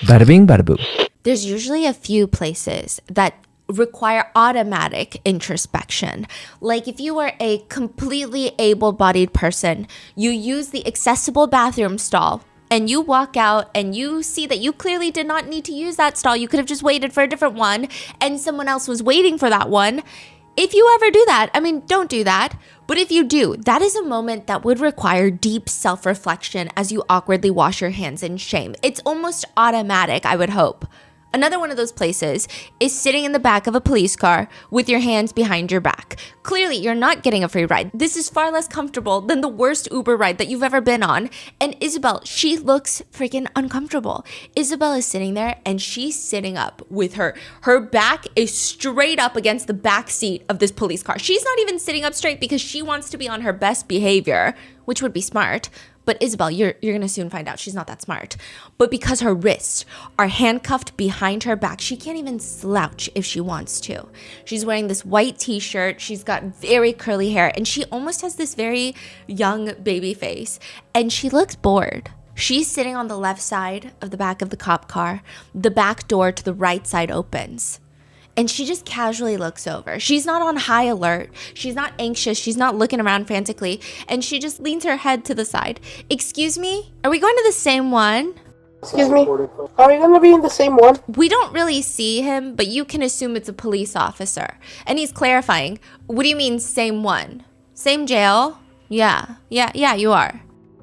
Bada bing, bada boom. There's usually a few places that require automatic introspection. Like if you are a completely able-bodied person, you use the accessible bathroom stall and you walk out and you see that you clearly did not need to use that stall. You could have just waited for a different one and someone else was waiting for that one. If you ever do that, I mean, don't do that. But if you do, that is a moment that would require deep self-reflection as you awkwardly wash your hands in shame. It's almost automatic, I would hope. Another one of those places is sitting in the back of a police car with your hands behind your back. Clearly, you're not getting a free ride. This is far less comfortable than the worst Uber ride that you've ever been on. And Isabel, she looks freaking uncomfortable. Isabel is sitting there and she's sitting up with her back is straight up against the back seat of this police car. She's not even sitting up straight because she wants to be on her best behavior, which would be smart. But Isabel, you're going to soon find out she's not that smart. But because her wrists are handcuffed behind her back, she can't even slouch if she wants to. She's wearing this white t-shirt. She's got very curly hair. And she almost has this very young baby face. And she looks bored. She's sitting on the left side of the back of the cop car. The back door to the right side opens. And she just casually looks over. She's not on high alert. She's not anxious. She's not looking around frantically. And she just leans her head to the side. Excuse me? Are we going to the same one? Excuse me? Are we going to be in the same one? We don't really see him, but you can assume it's a police officer. And he's clarifying. What do you mean same one? Same jail? Yeah, you are.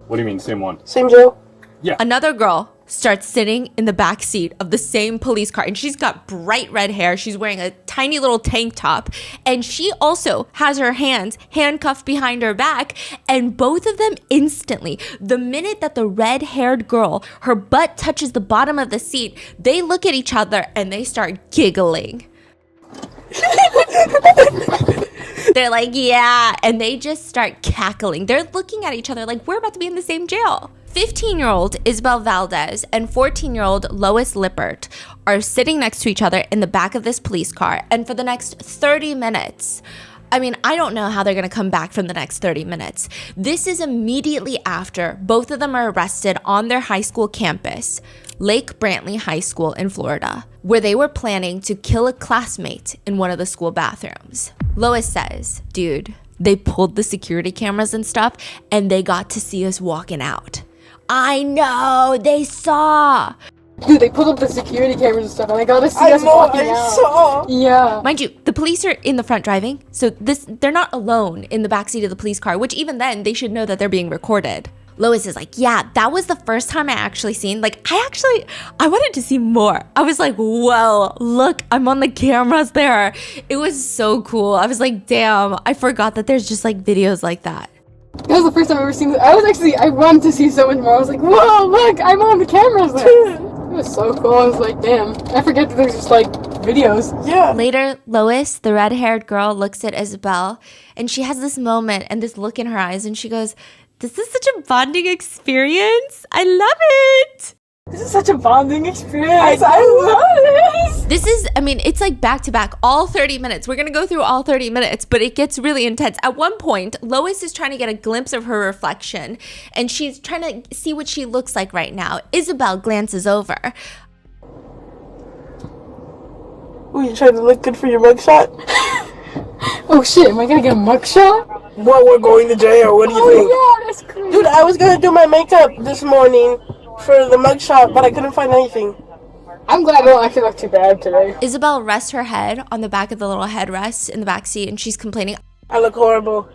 What do you mean, same one? Same jail? Yeah. Another girl starts sitting in the back seat of the same police car, and she's got bright red hair. She's wearing a tiny little tank top, and she also has her hands handcuffed behind her back. And both of them instantly, the minute that the red-haired girl, her butt touches the bottom of the seat, they look at each other and they start giggling. They're like, yeah, and they just start cackling. They're looking at each other like we're about to be in the same jail. 15-year-old Isabel Valdez and 14-year-old Lois Lippert are sitting next to each other in the back of this police car. And for the next 30 minutes, I mean, I don't know how they're going to come back from the next 30 minutes. This is immediately after both of them are arrested on their high school campus, Lake Brantley High School in Florida, where they were planning to kill a classmate in one of the school bathrooms. Lois says, dude, they pulled the security cameras and stuff, and they got to see us walking out. I know, they saw. Dude, they pulled up the security cameras and stuff, and I got to see us walking out. I saw. Yeah. Mind you, the police are in the front driving, so they're not alone in the backseat of the police car, which even then, they should know that they're being recorded. Lois is like, yeah, that was the first time I actually seen, I wanted to see more. I was like, whoa, look, I'm on the cameras there. It was so cool. I was like, damn, I forgot that there's just like videos like that. That was the first time I've ever seen this. I wanted to see so much more. I was like, whoa, look, I'm on the cameras there. It was so cool. I was like, damn, I forget that there's just like videos. Yeah. Later, Lois, the red-haired girl, looks at Isabel, and she has this moment and this look in her eyes, and she goes, this is such a bonding experience. I love it. This is such a bonding experience. I love this. It's like back to back, all 30 minutes. We're going to go through all 30 minutes, but it gets really intense. At one point, Lois is trying to get a glimpse of her reflection, and she's trying to see what she looks like right now. Isabel glances over. Were you trying to look good for your mugshot? Oh shit, am I gonna get a mugshot? Well, we're going to jail. What do you think? Yeah, that's crazy. Dude, I was gonna do my makeup this morning for the mugshot, but I couldn't find anything. I'm glad I don't actually look too bad today. Isabel rests her head on the back of the little headrest in the back seat, and she's complaining. I look horrible.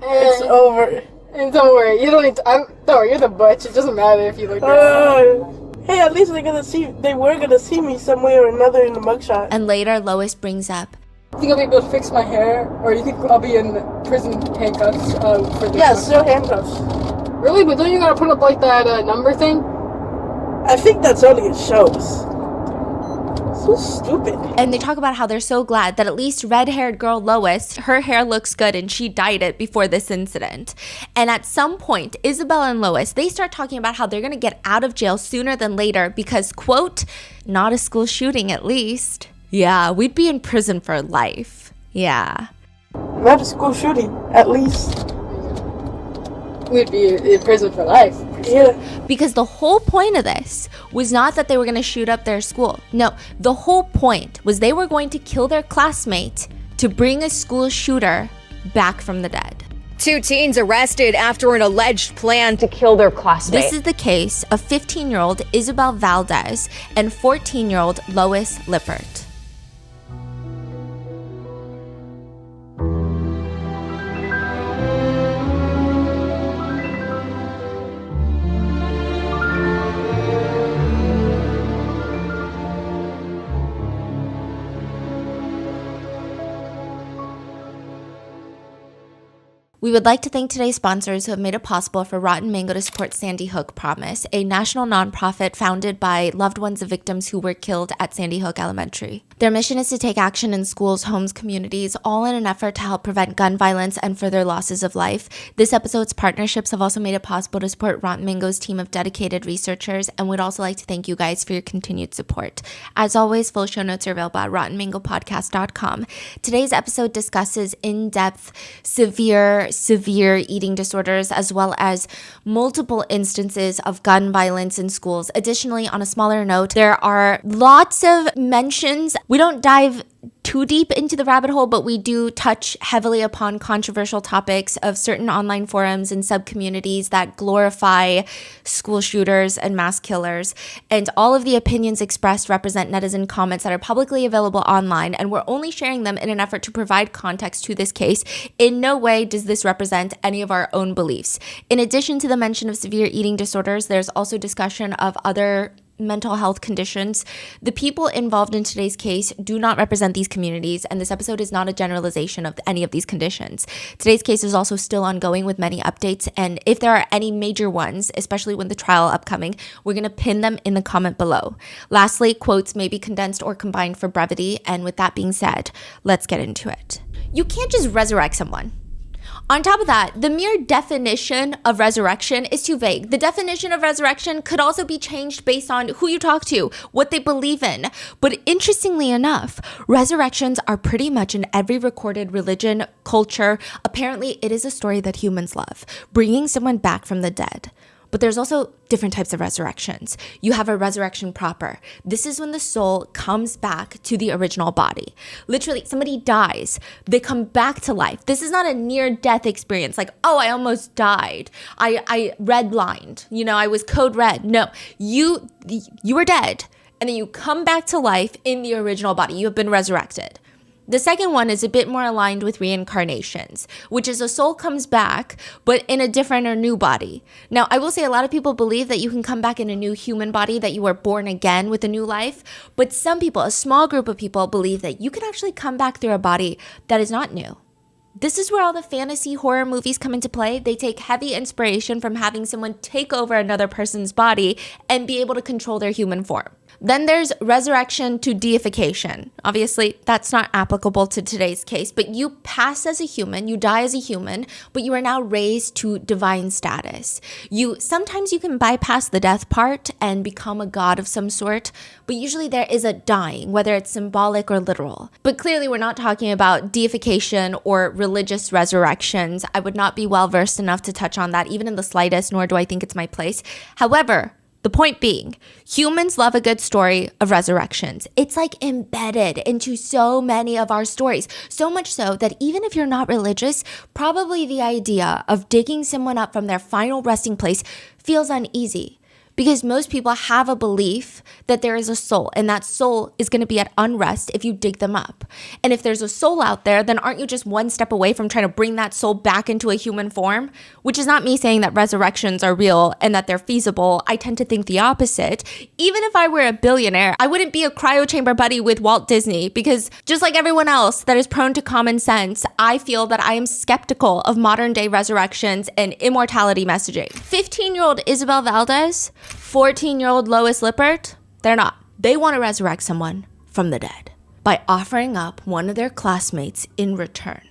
It's over. And don't worry, you don't need to, don't worry, you're the butch. It doesn't matter if you look good. Hey, at least they were gonna see me some way or another in the mugshot. And later, Lois brings up, You think I'll be able to fix my hair? Or you think I'll be in prison handcuffs for this? Yeah, still handcuffs. Really? But don't you gotta put up like that number thing? I think that's only it shows. So stupid. and they talk about how they're so glad that at least red-haired girl Lois, her hair looks good and she dyed it before this incident. And at some point, Isabel and Lois, they start talking about how they're going to get out of jail sooner than later because, quote, not a school shooting at least. Yeah, we'd be in prison for life. Yeah. Not a school shooting, at least. We'd be in prison for life. Yeah. Because the whole point of this was not that they were going to shoot up their school. No, the whole point was they were going to kill their classmate to bring a school shooter back from the dead. 2 teens arrested after an alleged plan to kill their classmate. This is the case of 15-year-old Isabel Valdez and 14-year-old Lois Lippert. We would like to thank today's sponsors who have made it possible for Rotten Mango to support Sandy Hook Promise, a national nonprofit founded by loved ones of victims who were killed at Sandy Hook Elementary. Their mission is to take action in schools, homes, communities, all in an effort to help prevent gun violence and further losses of life. This episode's partnerships have also made it possible to support Rotten Mango's team of dedicated researchers, and we'd also like to thank you guys for your continued support. As always, full show notes are available at rottenmangopodcast.com. Today's episode discusses in-depth, severe eating disorders, as well as multiple instances of gun violence in schools. Additionally, on a smaller note, there are lots of mentions. We don't dive too deep into the rabbit hole, but we do touch heavily upon controversial topics of certain online forums and sub-communities that glorify school shooters and mass killers. And all of the opinions expressed represent netizen comments that are publicly available online, and we're only sharing them in an effort to provide context to this case. In no way does this represent any of our own beliefs. In addition to the mention of severe eating disorders, there's also discussion of other mental health conditions. The people involved in today's case do not represent these communities, and this episode is not a generalization of any of these conditions. Today's case is also still ongoing with many updates, and if there are any major ones, especially with the trial upcoming, we're going to pin them in the comment below. Lastly, quotes may be condensed or combined for brevity, and with that being said, let's get into it. You can't just resurrect someone. On top of that, the mere definition of resurrection is too vague. The definition of resurrection could also be changed based on who you talk to, what they believe in. But interestingly enough, resurrections are pretty much in every recorded religion, culture. Apparently, it is a story that humans love, bringing someone back from the dead. But there's also different types of resurrections. You have a resurrection proper. This is when the soul comes back to the original body. Literally, somebody dies. They come back to life. This is not a near-death experience like, oh, I almost died. I redlined. I was code red. No, you were dead. And then you come back to life in the original body. You have been resurrected. The second one is a bit more aligned with reincarnations, which is a soul comes back, but in a different or new body. Now, I will say a lot of people believe that you can come back in a new human body, that you are born again with a new life. But some people, a small group of people, believe that you can actually come back through a body that is not new. This is where all the fantasy horror movies come into play. They take heavy inspiration from having someone take over another person's body and be able to control their human form. Then there's resurrection to deification. Obviously, that's not applicable to today's case, but you pass as a human, you die as a human, but you are now raised to divine status. Sometimes you can bypass the death part and become a god of some sort, but usually there is a dying, whether it's symbolic or literal. But clearly we're not talking about deification or religious resurrections. I would not be well versed enough to touch on that even in the slightest, nor do I think it's my place. However, the point being, humans love a good story of resurrections. It's like embedded into so many of our stories. So much so that even if you're not religious, probably the idea of digging someone up from their final resting place feels uneasy. Because most people have a belief that there is a soul, and that soul is going to be at unrest if you dig them up. And if there's a soul out there, then aren't you just one step away from trying to bring that soul back into a human form? Which is not me saying that resurrections are real and that they're feasible. I tend to think the opposite. Even if I were a billionaire, I wouldn't be a cryo chamber buddy with Walt Disney, because just like everyone else that is prone to common sense, I feel that I am skeptical of modern day resurrections and immortality messaging. 15-year-old Isabel Valdez, 14-year-old Lois Lippert, they're not. They want to resurrect someone from the dead by offering up one of their classmates in return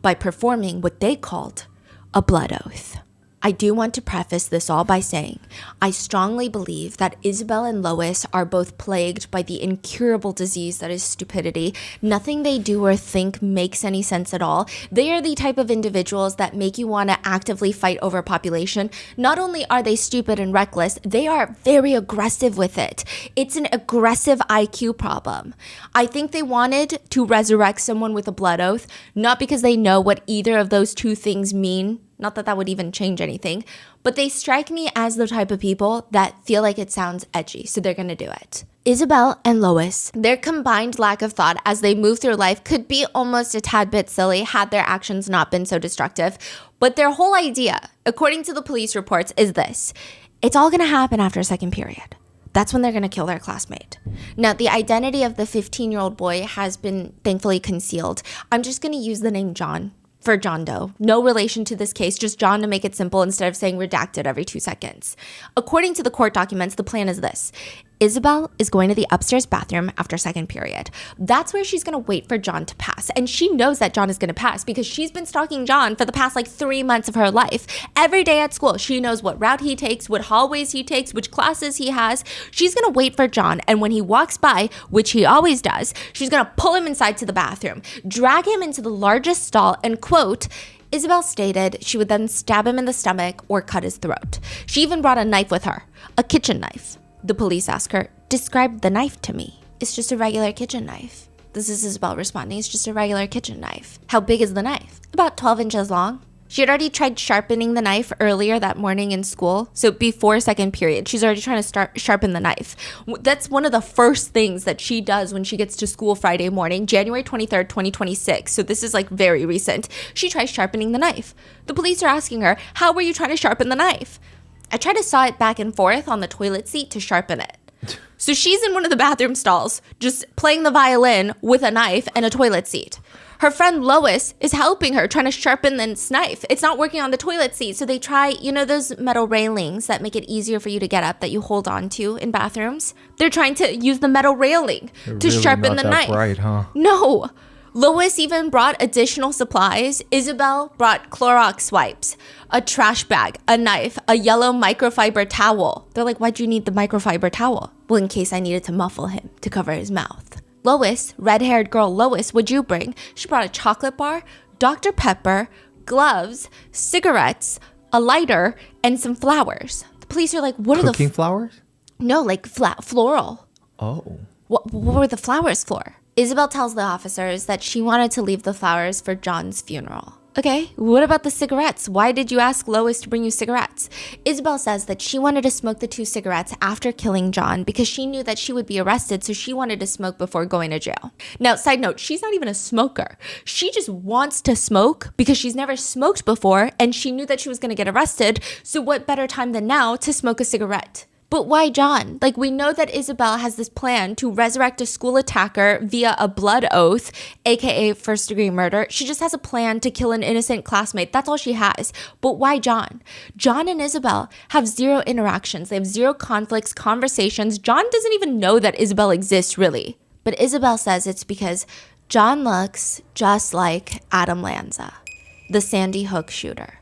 by performing what they called a blood oath. I do want to preface this all by saying I strongly believe that Isabel and Lois are both plagued by the incurable disease that is stupidity. Nothing they do or think makes any sense at all. They are the type of individuals that make you want to actively fight overpopulation. Not only are they stupid and reckless, they are very aggressive with it. It's an aggressive IQ problem. I think they wanted to resurrect someone with a blood oath, not because they know what either of those two things mean. Not that that would even change anything, but they strike me as the type of people that feel like it sounds edgy, so they're gonna do it. Isabel and Lois, their combined lack of thought as they move through life could be almost a tad bit silly had their actions not been so destructive. But their whole idea, according to the police reports, is this. It's all gonna happen after second period. That's when they're gonna kill their classmate. Now, the identity of the 15-year-old boy has been thankfully concealed. I'm just gonna use the name John for John Doe. No relation to this case, just John to make it simple instead of saying redacted every 2 seconds. According to the court documents, the plan is this. Isabel is going to the upstairs bathroom after second period. That's where she's gonna wait for John to pass. And she knows that John is gonna pass because she's been stalking John for the past 3 months of her life. Every day at school, she knows what route he takes, what hallways he takes, which classes he has. She's gonna wait for John, and when he walks by, which he always does, she's gonna pull him inside to the bathroom, drag him into the largest stall, and quote, Isabel stated she would then stab him in the stomach or cut his throat. She even brought a knife with her, a kitchen knife. The police ask her, describe the knife to me. It's just a regular kitchen knife. This is Isabel responding, it's just a regular kitchen knife. How big is the knife? About 12 inches long. She had already tried sharpening the knife earlier that morning in school. So before second period, she's already trying to start sharpen the knife. That's one of the first things that she does when she gets to school Friday morning, January 23rd, 2026. So this is very recent. She tries sharpening the knife. The police are asking her, how were you trying to sharpen the knife? I tried to saw it back and forth on the toilet seat to sharpen it. So she's in one of the bathroom stalls, just playing the violin with a knife and a toilet seat. Her friend Lois is helping her, trying to sharpen this knife. It's not working on the toilet seat, so they try, those metal railings that make it easier for you to get up that you hold on to in bathrooms? They're trying to use the metal railing to sharpen the knife. Right, huh? No. Lois even brought additional supplies. Isabel brought Clorox wipes, a trash bag, a knife, a yellow microfiber towel. They're like, why'd you need the microfiber towel? Well, in case I needed to muffle him to cover his mouth. Lois, red-haired girl Lois, what'd you bring? She brought a chocolate bar, Dr. Pepper, gloves, cigarettes, a lighter, and some flowers. The police are like, what are the... Cooking flowers? No, floral. Oh. What were the flowers for? Isabel tells the officers that she wanted to leave the flowers for John's funeral. Okay, what about the cigarettes? Why did you ask Lois to bring you cigarettes? Isabel says that she wanted to smoke the 2 cigarettes after killing John because she knew that she would be arrested, so she wanted to smoke before going to jail. Now, side note, she's not even a smoker. She just wants to smoke because she's never smoked before and she knew that she was going to get arrested, so what better time than now to smoke a cigarette? But why John? We know that Isabel has this plan to resurrect a school attacker via a blood oath, aka first-degree murder. She just has a plan to kill an innocent classmate. That's all she has. But why John? John and Isabel have zero interactions. They have zero conflicts, conversations. John doesn't even know that Isabel exists, really. But Isabel says it's because John looks just like Adam Lanza, the Sandy Hook shooter,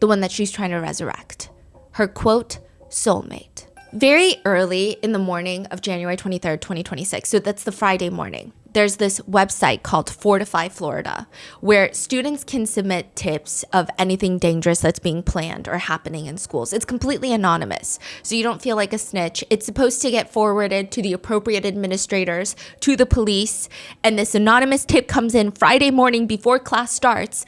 the one that she's trying to resurrect. Her, quote, soulmate. Very early in the morning of January 23rd, 2026, so that's the Friday morning, there's this website called Fortify Florida where students can submit tips of anything dangerous that's being planned or happening in schools. It's completely anonymous, so you don't feel like a snitch. It's supposed to get forwarded to the appropriate administrators, to the police, and this anonymous tip comes in Friday morning before class starts.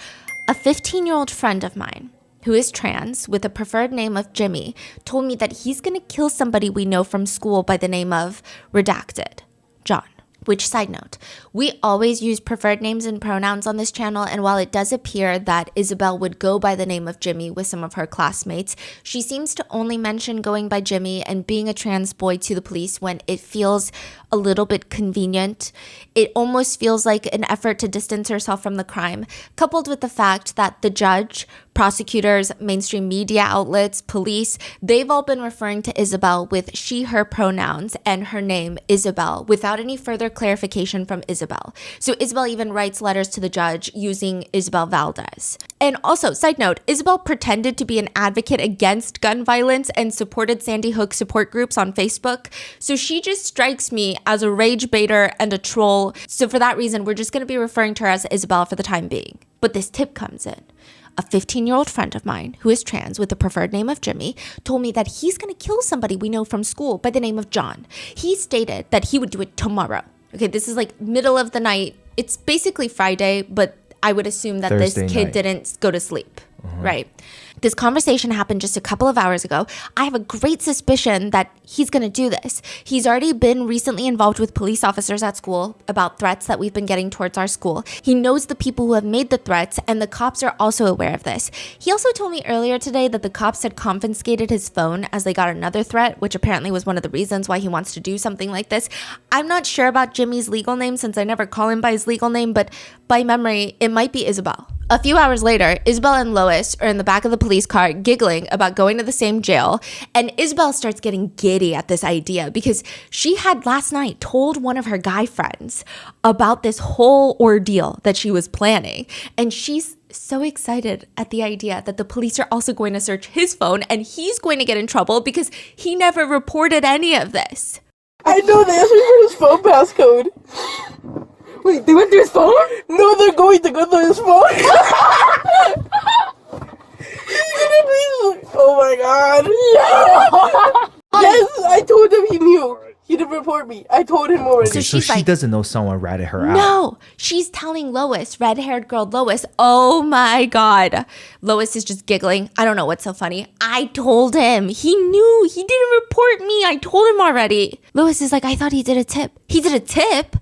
A 15-year-old friend of mine who is trans with a preferred name of Jimmy told me that he's gonna kill somebody we know from school by the name of Redacted, John. Which, side note, we always use preferred names and pronouns on this channel, and while it does appear that Isabel would go by the name of Jimmy with some of her classmates, she seems to only mention going by Jimmy and being a trans boy to the police when it feels a little bit convenient. It almost feels like an effort to distance herself from the crime, coupled with the fact that the judge, prosecutors, mainstream media outlets, police, they've all been referring to Isabel with she, her pronouns and her name, Isabel, without any further clarification from Isabel. So Isabel even writes letters to the judge using Isabel Valdez. And also, side note, Isabel pretended to be an advocate against gun violence and supported Sandy Hook support groups on Facebook. So she just strikes me as a rage baiter and a troll. So for that reason, we're just going to be referring to her as Isabel for the time being. But this tip comes in. A 15-year-old friend of mine who is trans with the preferred name of Jimmy told me that he's going to kill somebody we know from school by the name of John. He stated that he would do it tomorrow. Okay, this is like middle of the night. It's basically Friday, but I would assume that Thursday this kid night. didn't go to sleep, right? This conversation happened just a couple of hours ago. I have a great suspicion that he's going to do this. He's already been recently involved with police officers at school about threats that we've been getting towards our school. He knows the people who have made the threats, and the cops are also aware of this. He also told me earlier today that the cops had confiscated his phone as they got another threat, which apparently was one of the reasons why he wants to do something like this. I'm not sure about Jimmy's legal name since I never call him by his legal name, but by memory, it might be Isabel. A few hours later, Isabel and Lois are in the back of the police car giggling about going to the same jail, and Isabel starts getting giddy at this idea because she had last night told one of her guy friends about this whole ordeal that she was planning, and she's so excited at the idea that the police are also going to search his phone and he's going to get in trouble because he never reported any of this. I know they asked me for his phone passcode. Wait, they went through his phone? No, they're going to go through his phone. Oh my god. Yes, I told him he knew. He didn't report me. I told him already. So So she's she like, doesn't know someone ratted her out. no, she's telling Lois, red-haired girl Lois, oh my God. Lois is just giggling. I don't know what's so funny. I told him. He knew. He didn't report me. I told him already. Lois is like, I thought he did a tip. He did a tip?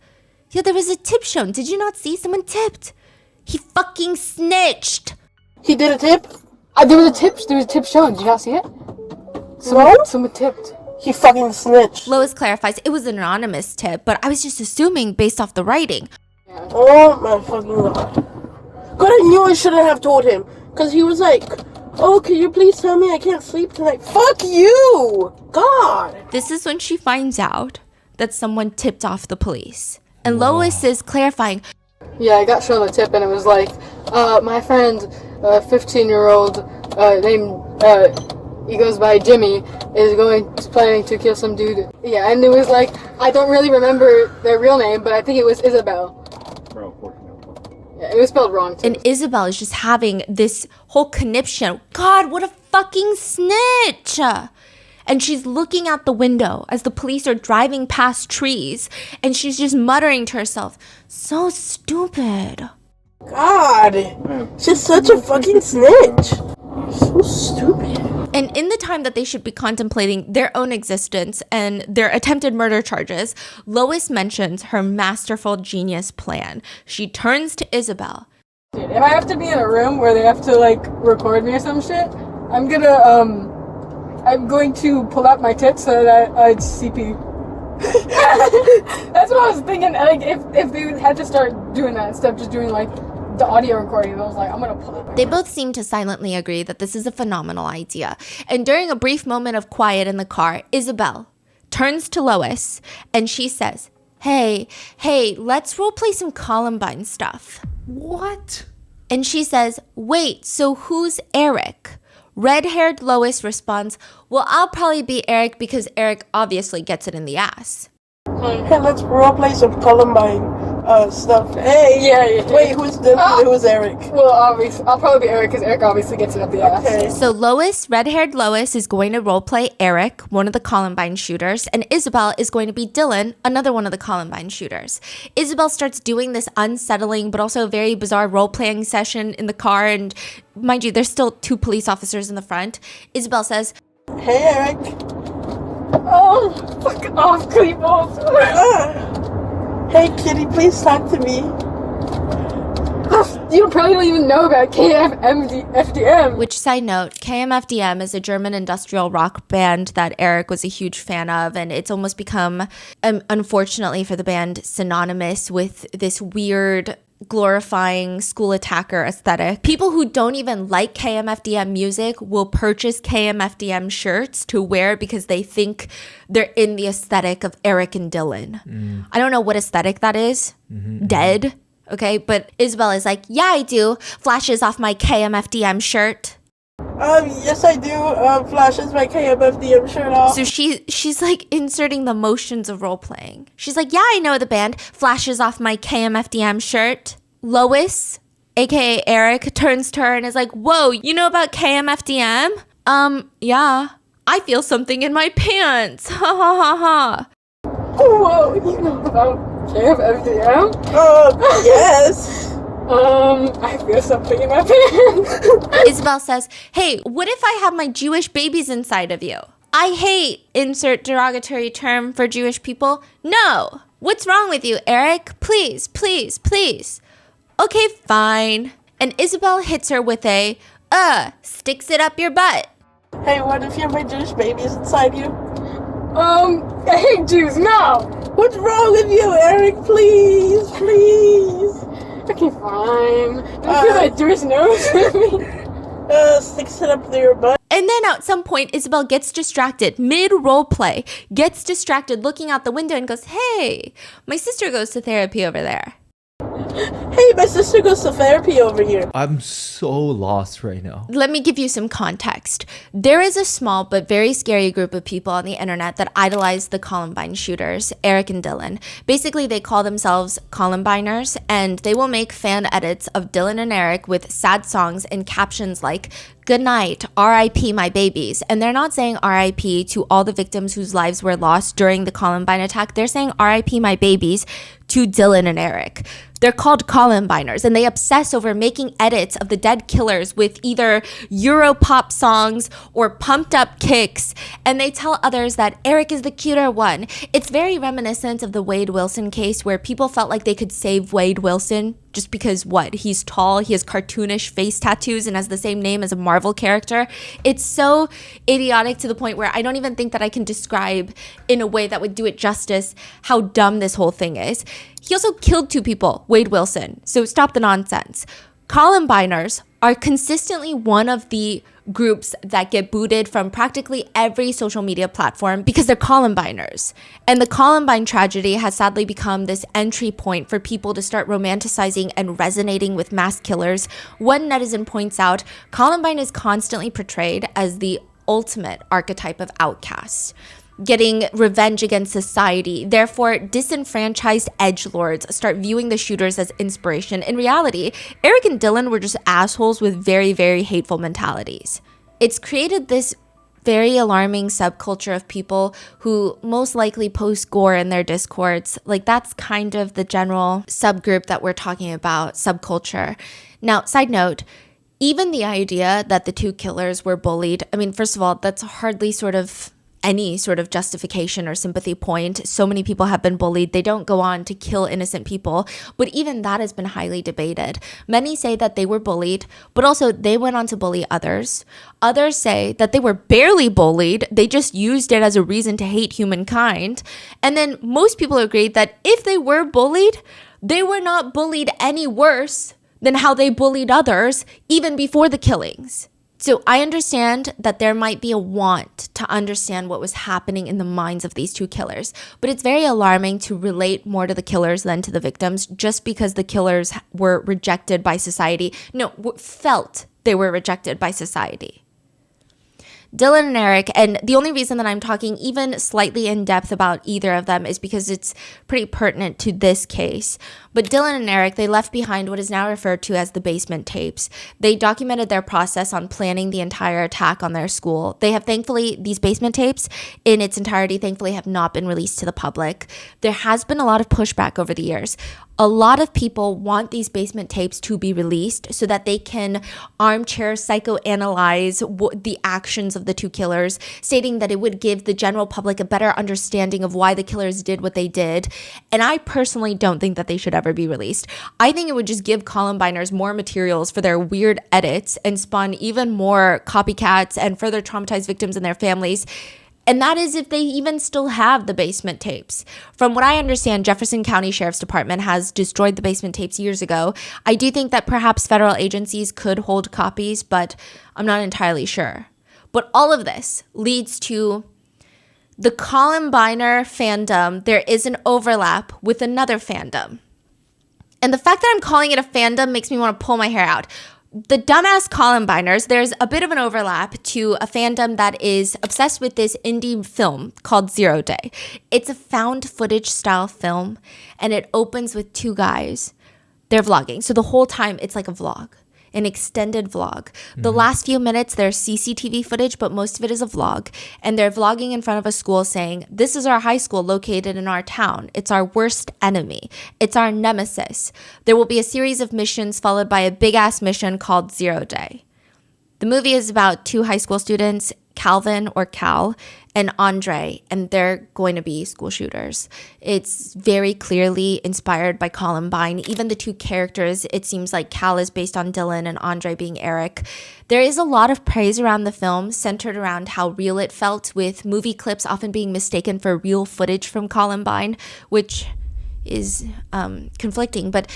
Yeah, there was a tip shown. Did you not see? Someone tipped. He fucking snitched. He did a tip? There was a tip shown. Did you not see it? Someone tipped. He fucking snitched. Lois clarifies it was an anonymous tip, but I was just assuming based off the writing. Oh my fucking god. God, I knew I shouldn't have told him. Because he was like, oh, can you please tell me I can't sleep tonight? Fuck you! God! This is when she finds out that someone tipped off the police. And Lois is clarifying, Yeah, I got shown the tip, and it was like, my friend, 15-year-old, named, he goes by Jimmy, is planning to kill some dude. Yeah, and it was like, I don't really remember their real name, but I think it was Isabel. Yeah, it was spelled wrong, too. and Isabel is just having this whole conniption. God, what a fucking snitch! And she's looking out the window as the police are driving past trees, and she's just muttering to herself, so stupid. God! She's such a fucking snitch. So stupid. And in the time that they should be contemplating their own existence and their attempted murder charges, Lois mentions her masterful genius plan. She turns to Isabel. Dude, if I have to be in a room where they have to, like, record me or some shit, I'm going to pull out my tits so that I'd CP. That's what I was thinking. Like, if they had to start doing that instead of just doing, like, the audio recording, I was like, I'm gonna pull out my They both seem to silently agree that this is a phenomenal idea. And during a brief moment of quiet in the car, Isabel turns to Lois and she says, hey, let's roleplay some Columbine stuff. What? And she says, wait, so who's Eric? Red-haired Lois responds, well, I'll probably be Eric because Eric obviously gets it in the ass. Hey, let's roleplay some Columbine stuff. Hey! Yeah. Wait, who's Eric? Well, obviously, I'll probably be Eric because Eric obviously gets it up the ass. Okay. So Lois, red-haired Lois, is going to roleplay Eric, one of the Columbine shooters, and Isabel is going to be Dylan, another one of the Columbine shooters. Isabel starts doing this unsettling but also very bizarre role-playing session in the car, and mind you, there's still 2 police officers in the front. Isabel says, Hey, Eric. Oh, fuck off, Cleveland. Hey, kitty, please talk to me. You probably don't even know about KMFDM. which, side note, KMFDM is a German industrial rock band that Eric was a huge fan of, and it's almost become, unfortunately for the band, synonymous with this weird glorifying school attacker aesthetic. People who don't even like KMFDM music will purchase KMFDM shirts to wear because they think they're in the aesthetic of Eric and Dylan. I don't know what aesthetic that is. Dead. Okay, but Isabel is like, yeah, I do. Flashes off my KMFDM shirt. Yes, I do. Flashes my KMFDM shirt off. So she's like inserting the motions of role playing. She's like, yeah, I know the band. Flashes off my KMFDM shirt. Lois, aka Eric, turns to her and is like, whoa, you know about KMFDM? Yeah. I feel something in my pants. Ha ha ha ha. Whoa, you know about KMFDM? Yes. I feel something in my pants. Isabel says, hey, what if I have my Jewish babies inside of you? I hate insert derogatory term for Jewish people. No. What's wrong with you, Eric? Please, please, please. Okay, fine. And Isabel hits her with a, sticks it up your butt. Hey, what if you have my Jewish babies inside you? I hate Jews, no! What's wrong with you, Eric? Please, please. Okay, fine. I feel like Jewish nose with me. Sticks it up your butt. And then at some point, Isabel gets distracted, mid-role play, gets distracted looking out the window and goes, hey, my sister goes to therapy over there. Hey, my sister goes to therapy over here. I'm so lost right now. Let me give you some context. There is a small but very scary group of people on the internet that idolize the Columbine shooters, Eric and Dylan. Basically, they call themselves Columbiners, and they will make fan edits of Dylan and Eric with sad songs and captions like, good night, R.I.P. my babies. And they're not saying R.I.P. to all the victims whose lives were lost during the Columbine attack. They're saying R.I.P. my babies to Dylan and Eric. They're called Columbiners, and they obsess over making edits of the dead killers with either Europop songs or pumped up kicks, and they tell others that Eric is the cuter one. It's very reminiscent of the Wade Wilson case where people felt like they could save Wade Wilson just because, what, he's tall, he has cartoonish face tattoos, and has the same name as a Marvel character. It's so idiotic to the point where I don't even think that I can describe in a way that would do it justice how dumb this whole thing is. He also killed 2 people, Wade Wilson, so stop the nonsense. Columbiners are consistently one of the groups that get booted from practically every social media platform because they're Columbiners. And the Columbine tragedy has sadly become this entry point for people to start romanticizing and resonating with mass killers. One netizen points out, Columbine is constantly portrayed as the ultimate archetype of outcast, getting revenge against society. Therefore, disenfranchised edgelords start viewing the shooters as inspiration. In reality, Eric and Dylan were just assholes with very, very hateful mentalities. It's created this very alarming subculture of people who most likely post gore in their discords. Like, that's kind of the general subgroup that we're talking about, subculture. Now, side note, even the idea that the 2 killers were bullied, I mean, first of all, that's hardly any sort of justification or sympathy point. So many people have been bullied. They don't go on to kill innocent people, but even that has been highly debated. Many say that they were bullied, but also they went on to bully others. Others say that they were barely bullied. They just used it as a reason to hate humankind. And then most people agree that if they were bullied, they were not bullied any worse than how they bullied others even before the killings. So I understand that there might be a want to understand what was happening in the minds of these 2 killers, but it's very alarming to relate more to the killers than to the victims just because the killers were rejected by society. No, felt they were rejected by society. Dylan and Eric, and the only reason that I'm talking even slightly in depth about either of them is because it's pretty pertinent to this case. But Dylan and Eric, they left behind what is now referred to as the basement tapes. They documented their process on planning the entire attack on their school. They have thankfully, these basement tapes in its entirety, thankfully have not been released to the public. There has been a lot of pushback over the years. A lot of people want these basement tapes to be released so that they can armchair psychoanalyze the actions of the 2 killers, stating that it would give the general public a better understanding of why the killers did what they did. And I personally don't think that they should ever be released. I think it would just give Columbiners more materials for their weird edits and spawn even more copycats and further traumatized victims and their families. And that is if they even still have the basement tapes. From what I understand, Jefferson County Sheriff's Department has destroyed the basement tapes years ago. I do think that perhaps federal agencies could hold copies, but I'm not entirely sure. But all of this leads to the Columbiner fandom. There is an overlap with another fandom. And the fact that I'm calling it a fandom makes me want to pull my hair out. The dumbass Columbiners, there's a bit of an overlap to a fandom that is obsessed with this indie film called 0 Day. It's a found footage style film, and it opens with two guys. They're vlogging. So the whole time it's like a vlog, an extended vlog. The last few minutes, there's CCTV footage, but most of it is a vlog. And they're vlogging in front of a school saying, this is our high school located in our town. It's our worst enemy. It's our nemesis. There will be a series of missions followed by a big ass mission called 0 Day. The movie is about two high school students, Calvin or Cal and Andre, and they're going to be school shooters. It's very clearly inspired by Columbine. Even the two characters, it seems like Cal is based on Dylan and Andre being Eric. There is a lot of praise around the film centered around how real it felt, with movie clips often being mistaken for real footage from Columbine, which is conflicting. But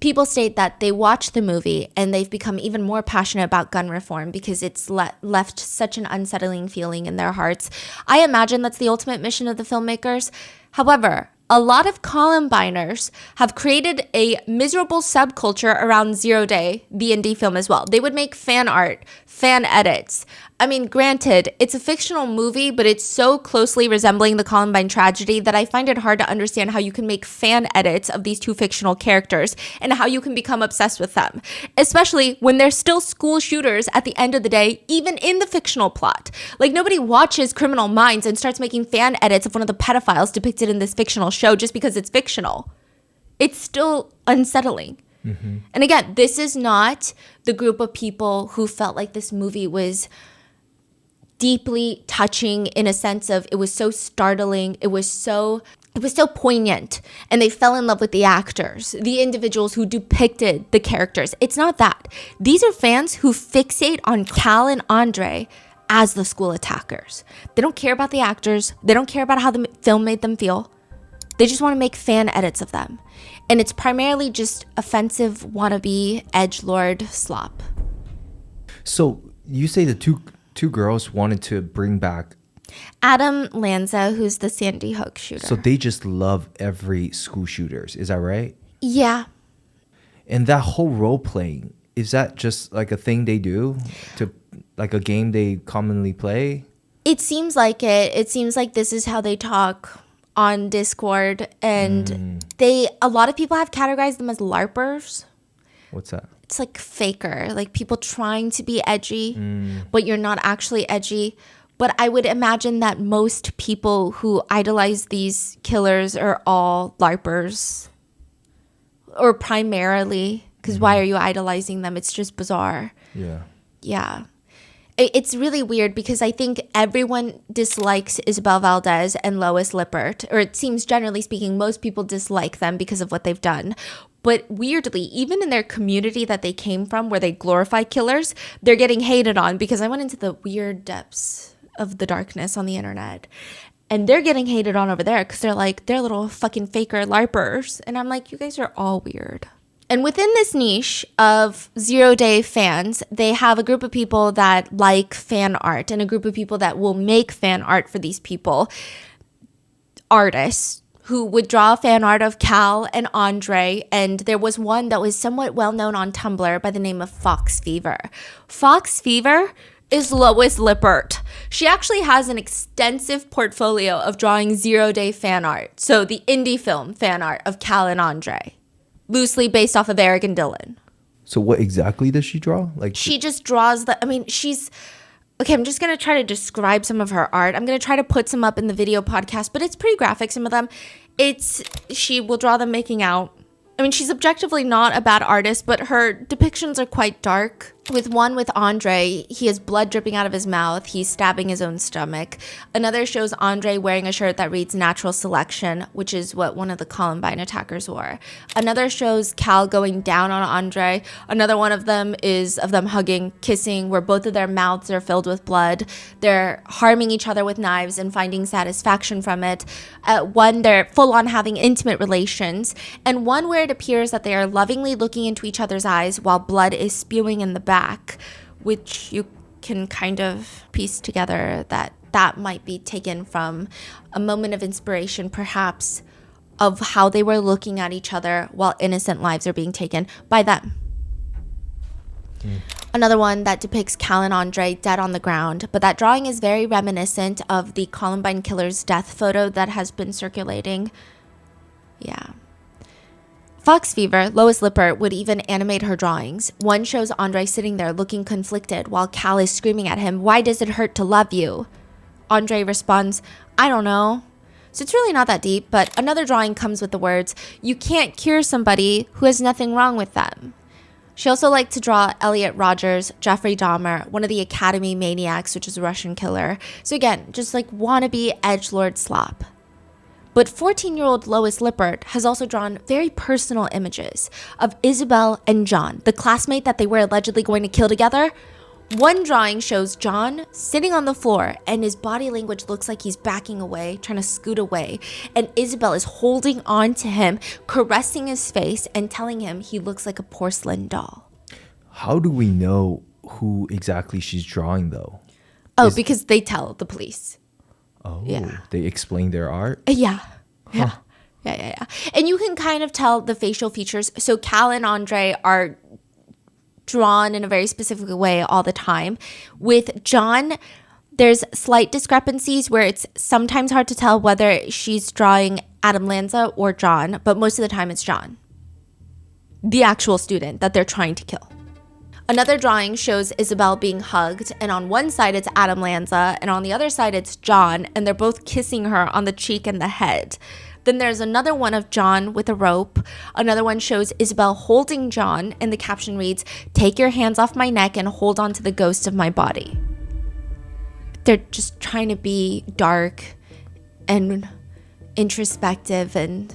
people state that they watched the movie and they've become even more passionate about gun reform because it's left such an unsettling feeling in their hearts. I imagine that's the ultimate mission of the filmmakers. However, a lot of Columbiners have created a miserable subculture around 0 Day, the indie film as well. They would make fan art, fan edits. I mean, granted, it's a fictional movie, but it's so closely resembling the Columbine tragedy that I find it hard to understand how you can make fan edits of these two fictional characters and how you can become obsessed with them, especially when they're still school shooters at the end of the day, even in the fictional plot. Like, nobody watches Criminal Minds and starts making fan edits of one of the pedophiles depicted in this fictional show just because it's fictional. It's still unsettling. Mm-hmm. And again, this is not the group of people who felt like this movie was deeply touching in a sense of it was so startling, it was so poignant, and they fell in love with the actors, the individuals who depicted the characters. It's not that. These are fans who fixate on Cal and Andre as the school attackers. They don't care about the actors. They don't care about how the film made them feel. They just want to make fan edits of them. And it's primarily just offensive wannabe edgelord slop. So you say the two girls wanted to bring back Adam Lanza, who's the Sandy Hook shooter. So they just love every school shooters. Is that right? Yeah. And that whole role playing, is that just like a thing they do, to like a game they commonly play? It seems like it. It seems like this is how they talk on Discord, and a lot of people have categorized them as LARPers. What's that? It's like faker, like people trying to be edgy, but you're not actually edgy. But I would imagine that most people who idolize these killers are all LARPers, or primarily, because why are you idolizing them? It's just bizarre. Yeah. It's really weird because I think everyone dislikes Isabel Valdez and Lois Lippert, or it seems generally speaking, most people dislike them because of what they've done. But weirdly, even in their community that they came from, where they glorify killers, they're getting hated on, because I went into the weird depths of the darkness on the internet. And they're getting hated on over there because they're like, they're little fucking faker LARPers. And I'm like, you guys are all weird. And within this niche of 0 Day fans, they have a group of people that like fan art and a group of people that will make fan art for these people. Artists who would draw fan art of Cal and Andre. And there was one that was somewhat well known on Tumblr by the name of Fox Fever. Fox Fever is Lois Lippert. She actually has an extensive portfolio of drawing 0 Day fan art. So the indie film fan art of Cal and Andre, loosely based off of Eric and Dylan. So what exactly does she draw? Like, she just draws she's... Okay, I'm just going to try to describe some of her art. I'm going to try to put some up in the video podcast, but it's pretty graphic, some of them. She will draw them making out. I mean, she's objectively not a bad artist, but her depictions are quite dark. with Andre, he has blood dripping out of his mouth. He's stabbing his own stomach. Another shows Andre wearing a shirt that reads natural selection, which is what one of the Columbine attackers wore. Another shows Cal going down on Andre. Another one of them is of them hugging, kissing, where both of their mouths are filled with blood. They're harming each other with knives and finding satisfaction from it. One, they're full on having intimate relations. And one where it appears that they are lovingly looking into each other's eyes while blood is spewing in the back, which you can kind of piece together that might be taken from a moment of inspiration, perhaps, of how they were looking at each other while innocent lives are being taken by them. Another one that depicts Cal and Andre dead on the ground, but that drawing is very reminiscent of the Columbine killer's death photo that has been circulating. Yeah. Fox Fever, Lois Lippert, would even animate her drawings. One shows Andre sitting there looking conflicted while Cal is screaming at him, "Why does it hurt to love you?" Andre responds, "I don't know." So it's really not that deep, but another drawing comes with the words, "You can't cure somebody who has nothing wrong with them." She also liked to draw Elliot Rogers, Jeffrey Dahmer, one of the Academy maniacs, which is a Russian killer. So again, just like wannabe edgelord slop. But 14-year-old Lois Lippert has also drawn very personal images of Isabel and John, the classmate that they were allegedly going to kill together. One drawing shows John sitting on the floor and his body language looks like he's backing away, trying to scoot away. And Isabel is holding on to him, caressing his face and telling him he looks like a porcelain doll. How do we know who exactly she's drawing though? Oh, because they tell the police. Oh, yeah. They explain their art? Yeah. Yeah. And you can kind of tell the facial features. So Cal and Andre are drawn in a very specific way all the time. With John, there's slight discrepancies where it's sometimes hard to tell whether she's drawing Adam Lanza or John, but most of the time it's John, the actual student that they're trying to kill. Another drawing shows Isabel being hugged, and on one side it's Adam Lanza, and on the other side it's John, and they're both kissing her on the cheek and the head. Then there's another one of John with a rope. Another one shows Isabel holding John, and the caption reads, "Take your hands off my neck and hold on to the ghost of my body." They're just trying to be dark and introspective and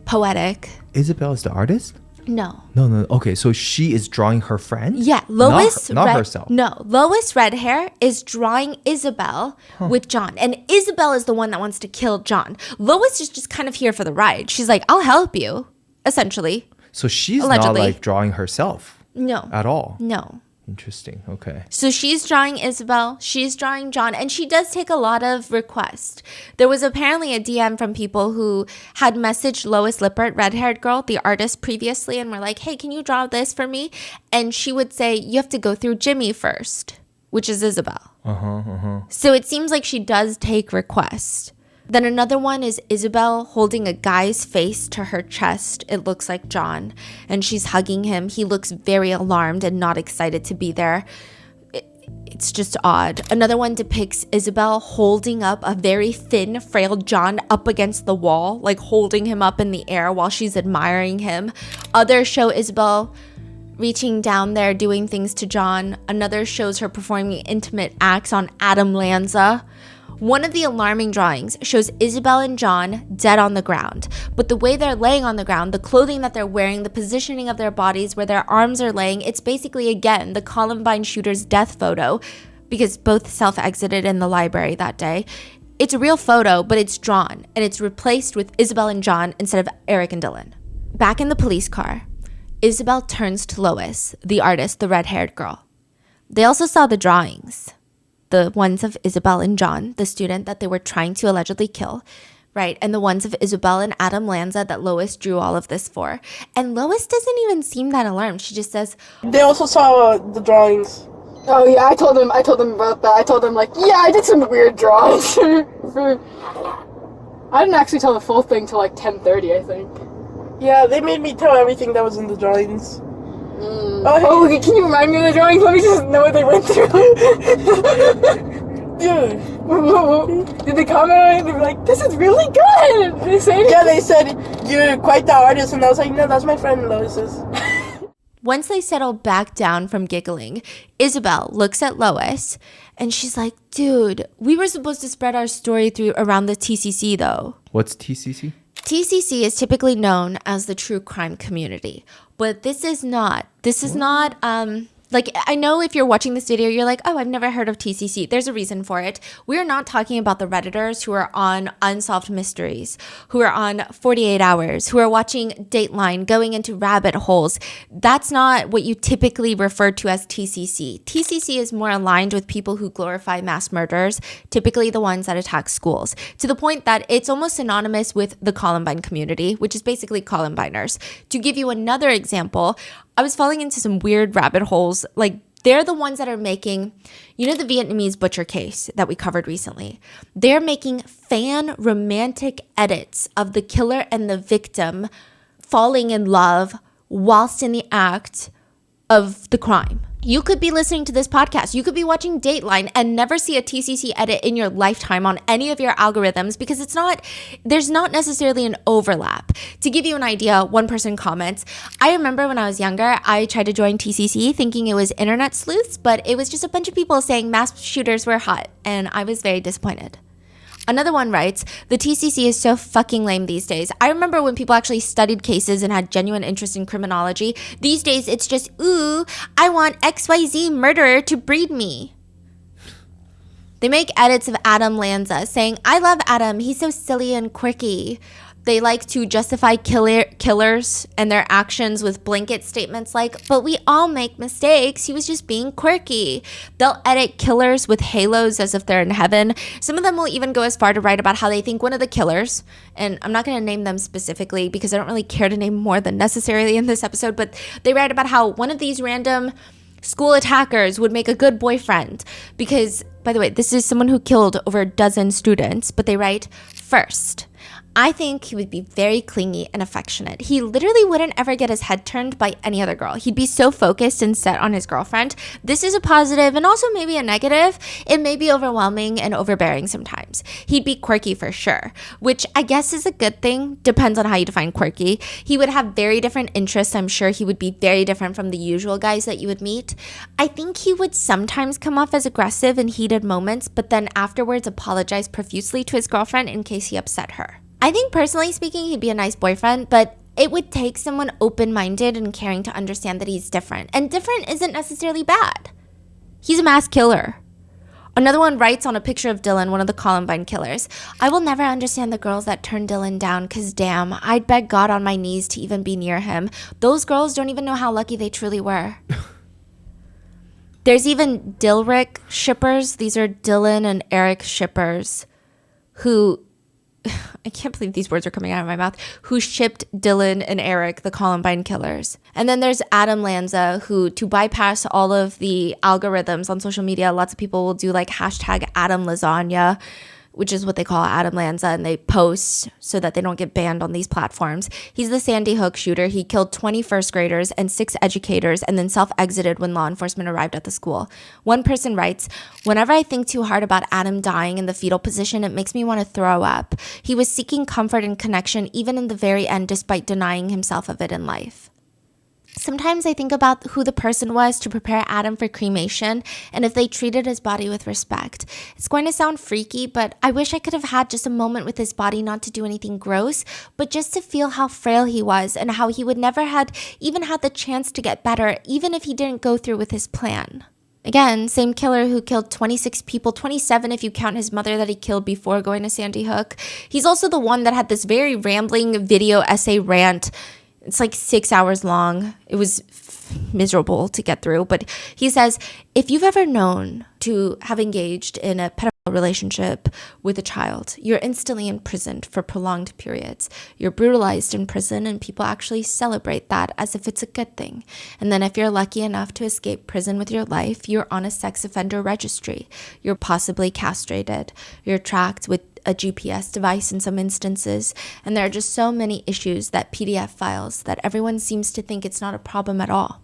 poetic. Isabel is the artist? No. No. Okay, so she is drawing her friend? Yeah, Lois. Not herself. No, Lois Redhair is drawing Isabel with John, and Isabel is the one that wants to kill John. Lois is just kind of here for the ride. She's like, "I'll help you," essentially. So she's Allegedly. not like drawing herself? No. At all? No. Interesting. Okay. So she's drawing Isabel, she's drawing John, and she does take a lot of requests. There was apparently a DM from people who had messaged Lois Lippert, red-haired girl, the artist previously, and were like, "Hey, can you draw this for me?" And she would say, "You have to go through Jimmy first," which is Isabel. So it seems like she does take requests. Then another one is Isabel holding a guy's face to her chest. It looks like John, and she's hugging him. He looks very alarmed and not excited to be there. It's just odd. Another one depicts Isabel holding up a very thin, frail John up against the wall, like holding him up in the air while she's admiring him. Others show Isabel reaching down there, doing things to John. Another shows her performing intimate acts on Adam Lanza. One of the alarming drawings shows Isabel and John dead on the ground, but the way they're laying on the ground, the clothing that they're wearing, the positioning of their bodies, where their arms are laying, it's basically, again, the Columbine shooter's death photo, because both self-exited in the library that day. It's a real photo, but it's drawn, and it's replaced with Isabel and John instead of Eric and Dylan. Back in the police car, Isabel turns to Lois, the artist, the red-haired girl. They also saw the drawings. The ones of Isabel and John, the student that they were trying to allegedly kill, right? And the ones of Isabel and Adam Lanza that Lois drew all of this for. And Lois doesn't even seem that alarmed. She just says, They also saw the drawings. Oh yeah, I told them about that. I told them, like, yeah, I did some weird drawings. I didn't actually tell the full thing till like 10:30, I think. Yeah, they made me tell everything that was in the drawings. Oh, okay, can you remind me of the drawings? Let me just know what they went through. Dude. Did they comment on it? They were like, "This is really good." Did they say anything? Yeah, they said, "You're quite the artist," and I was like, "No, that's my friend Lois's." Once they settle back down from giggling, Isabel looks at Lois and she's like, dude, we were supposed to spread our story through around the TCC though. What's TCC? TCC is typically known as the true crime community, but this is not, like, I know if you're watching this video, you're like, oh, I've never heard of TCC. There's a reason for it. We're not talking about the Redditors who are on Unsolved Mysteries, who are on 48 Hours, who are watching Dateline, going into rabbit holes. That's not what you typically refer to as TCC. TCC is more aligned with people who glorify mass murderers, typically the ones that attack schools, to the point that it's almost synonymous with the Columbine community, which is basically Columbiners. To give you another example, I was falling into some weird rabbit holes. Like, they're the ones that are making, you know, the Vietnamese butcher case that we covered recently. They're making fan romantic edits of the killer and the victim falling in love whilst in the act of the crime. You could be listening to this podcast. You could be watching Dateline and never see a TCC edit in your lifetime on any of your algorithms because there's not necessarily an overlap. To give you an idea, one person comments, I remember when I was younger, I tried to join TCC thinking it was internet sleuths, but it was just a bunch of people saying mass shooters were hot, and I was very disappointed. Another one writes, the TCC is so fucking lame these days. I remember when people actually studied cases and had genuine interest in criminology. These days, it's just, ooh, I want XYZ murderer to breed me. They make edits of Adam Lanza saying, I love Adam. He's so silly and quirky. They like to justify killers and their actions with blanket statements like, but we all make mistakes. He was just being quirky. They'll edit killers with halos as if they're in heaven. Some of them will even go as far to write about how they think one of the killers, and I'm not going to name them specifically because I don't really care to name more than necessarily in this episode, but they write about how one of these random school attackers would make a good boyfriend because, by the way, this is someone who killed over a dozen students, but they write, first, I think he would be very clingy and affectionate. He literally wouldn't ever get his head turned by any other girl. He'd be so focused and set on his girlfriend. This is a positive and also maybe a negative. It may be overwhelming and overbearing sometimes. He'd be quirky for sure, which I guess is a good thing. Depends on how you define quirky. He would have very different interests. I'm sure he would be very different from the usual guys that you would meet. I think he would sometimes come off as aggressive in heated moments, but then afterwards apologize profusely to his girlfriend in case he upset her. I think personally speaking, he'd be a nice boyfriend, but it would take someone open-minded and caring to understand that he's different. And different isn't necessarily bad. He's a mass killer. Another one writes on a picture of Dylan, one of the Columbine killers, I will never understand the girls that turned Dylan down because damn, I'd beg God on my knees to even be near him. Those girls don't even know how lucky they truly were. There's even Dilrick shippers. These are Dylan and Eric shippers who... I can't believe these words are coming out of my mouth, who shipped Dylan and Eric, the Columbine killers. And then there's Adam Lanza, who, to bypass all of the algorithms on social media, lots of people will do like hashtag Adam Lasagna, which is what they call Adam Lanza, and they post so that they don't get banned on these platforms. He's the Sandy Hook shooter. He killed 20 first graders and 6 educators and then self-exited when law enforcement arrived at the school. One person writes, whenever I think too hard about Adam dying in the fetal position, it makes me want to throw up. He was seeking comfort and connection even in the very end despite denying himself of it in life. Sometimes I think about who the person was to prepare Adam for cremation and if they treated his body with respect. It's going to sound freaky, but I wish I could have had just a moment with his body, not to do anything gross, but just to feel how frail he was and how he would never had even had the chance to get better, even if he didn't go through with his plan. Again, same killer who killed 26 people, 27 if you count his mother that he killed before going to Sandy Hook. He's also the one that had this very rambling video essay rant. It's like 6 hours long. It was miserable to get through. But he says, if you've ever known to have engaged in a pedophile relationship with a child, you're instantly imprisoned for prolonged periods. You're brutalized in prison and people actually celebrate that as if it's a good thing. And then if you're lucky enough to escape prison with your life, you're on a sex offender registry. You're possibly castrated. You're tracked with a GPS device in some instances, and there are just so many issues that PDF files that everyone seems to think it's not a problem at all.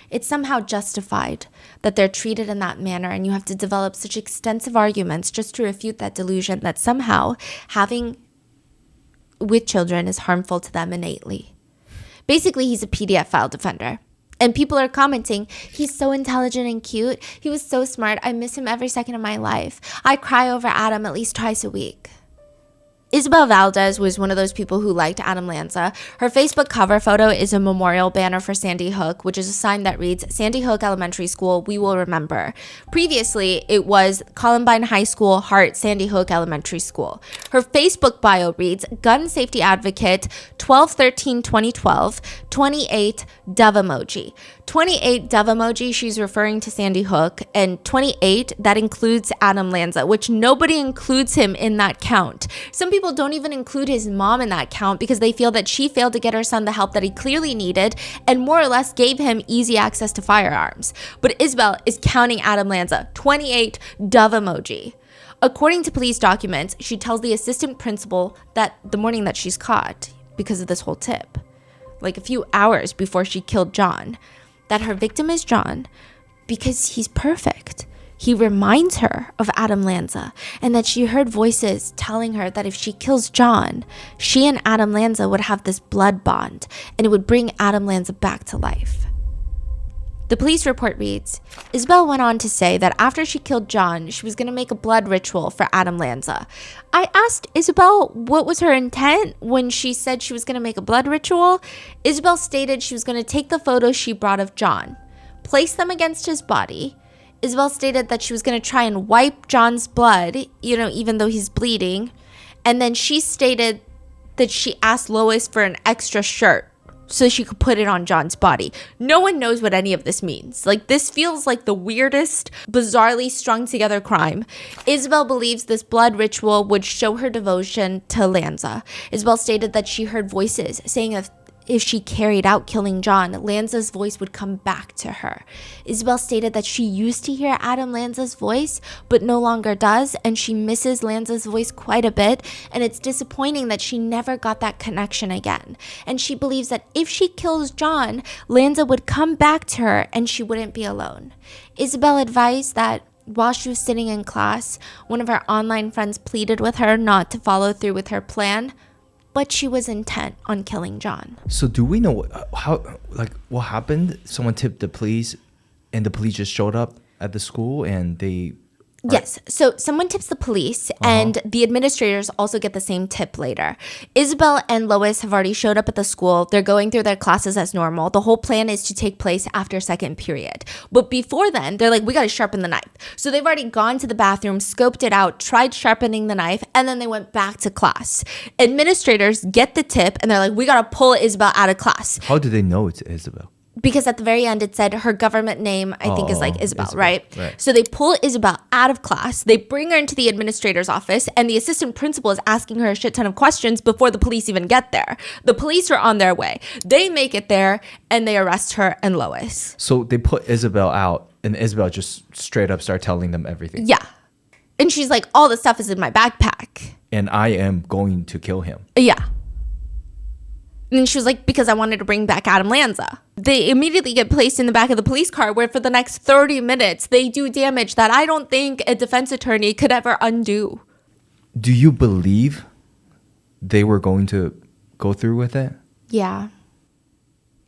It's somehow justified that they're treated in that manner, and you have to develop such extensive arguments just to refute that delusion that somehow having with children is harmful to them innately. Basically, he's a PDF file defender. And people are commenting, he's so intelligent and cute. He was so smart. I miss him every second of my life. I cry over Adam at least twice a week. Isabel Valdez was one of those people who liked Adam Lanza. Her Facebook cover photo is a memorial banner for Sandy Hook, which is a sign that reads, Sandy Hook Elementary School, we will remember. Previously, it was Columbine High School, Hart, Sandy Hook Elementary School. Her Facebook bio reads, gun safety advocate, 12/13/2012, 28 dove emoji. 28 dove emoji, she's referring to Sandy Hook, and 28, that includes Adam Lanza, which nobody includes him in that count. Some people don't even include his mom in that count because they feel that she failed to get her son the help that he clearly needed and more or less gave him easy access to firearms. But Isabel is counting Adam Lanza, 28 dove emoji. According to police documents, she tells the assistant principal that the morning that she's caught, because of this whole tip, like a few hours before she killed John, that her victim is John because he's perfect. He reminds her of Adam Lanza and that she heard voices telling her that if she kills John, she and Adam Lanza would have this blood bond and it would bring Adam Lanza back to life. The police report reads, Isabel went on to say that after she killed John, she was going to make a blood ritual for Adam Lanza. I asked Isabel what was her intent when she said she was going to make a blood ritual. Isabel stated she was going to take the photos she brought of John, place them against his body. Isabel stated that she was going to try and wipe John's blood, even though he's bleeding. And then she stated that she asked Lois for an extra shirt so she could put it on John's body. No one knows what any of this means. Like, this feels like the weirdest, bizarrely strung together crime. Isabel believes this blood ritual would show her devotion to Lanza. Isabel stated that she heard voices saying if she carried out killing John, Lanza's voice would come back to her. Isabel stated that she used to hear Adam Lanza's voice, but no longer does, and she misses Lanza's voice quite a bit, and it's disappointing that she never got that connection again. And she believes that if she kills John, Lanza would come back to her and she wouldn't be alone. Isabel advised that while she was sitting in class, one of her online friends pleaded with her not to follow through with her plan, but she was intent on killing John. So do we know what happened? Someone tipped the police and the police just showed up at the school and they... Yes. So someone tips the police and the administrators also get the same tip later. Isabel and Lois have already showed up at the school. They're going through their classes as normal. The whole plan is to take place after second period. But before then, they're like, we got to sharpen the knife. So they've already gone to the bathroom, scoped it out, tried sharpening the knife, and then they went back to class. Administrators get the tip and they're like, we got to pull Isabel out of class. How do they know it's Isabel? Because at the very end, it said her government name, I think, is like Isabel, right? Right? So they pull Isabel out of class. They bring her into the administrator's office, and the assistant principal is asking her a shit ton of questions before the police even get there. The police are on their way. They make it there, and they arrest her and Lois. So they put Isabel out, and Isabel just straight up start telling them everything. Yeah. And she's like, all the stuff is in my backpack. And I am going to kill him. Yeah. And then she was like, because I wanted to bring back Adam Lanza. They immediately get placed in the back of the police car where for the next 30 minutes, they do damage that I don't think a defense attorney could ever undo. Do you believe they were going to go through with it? Yeah.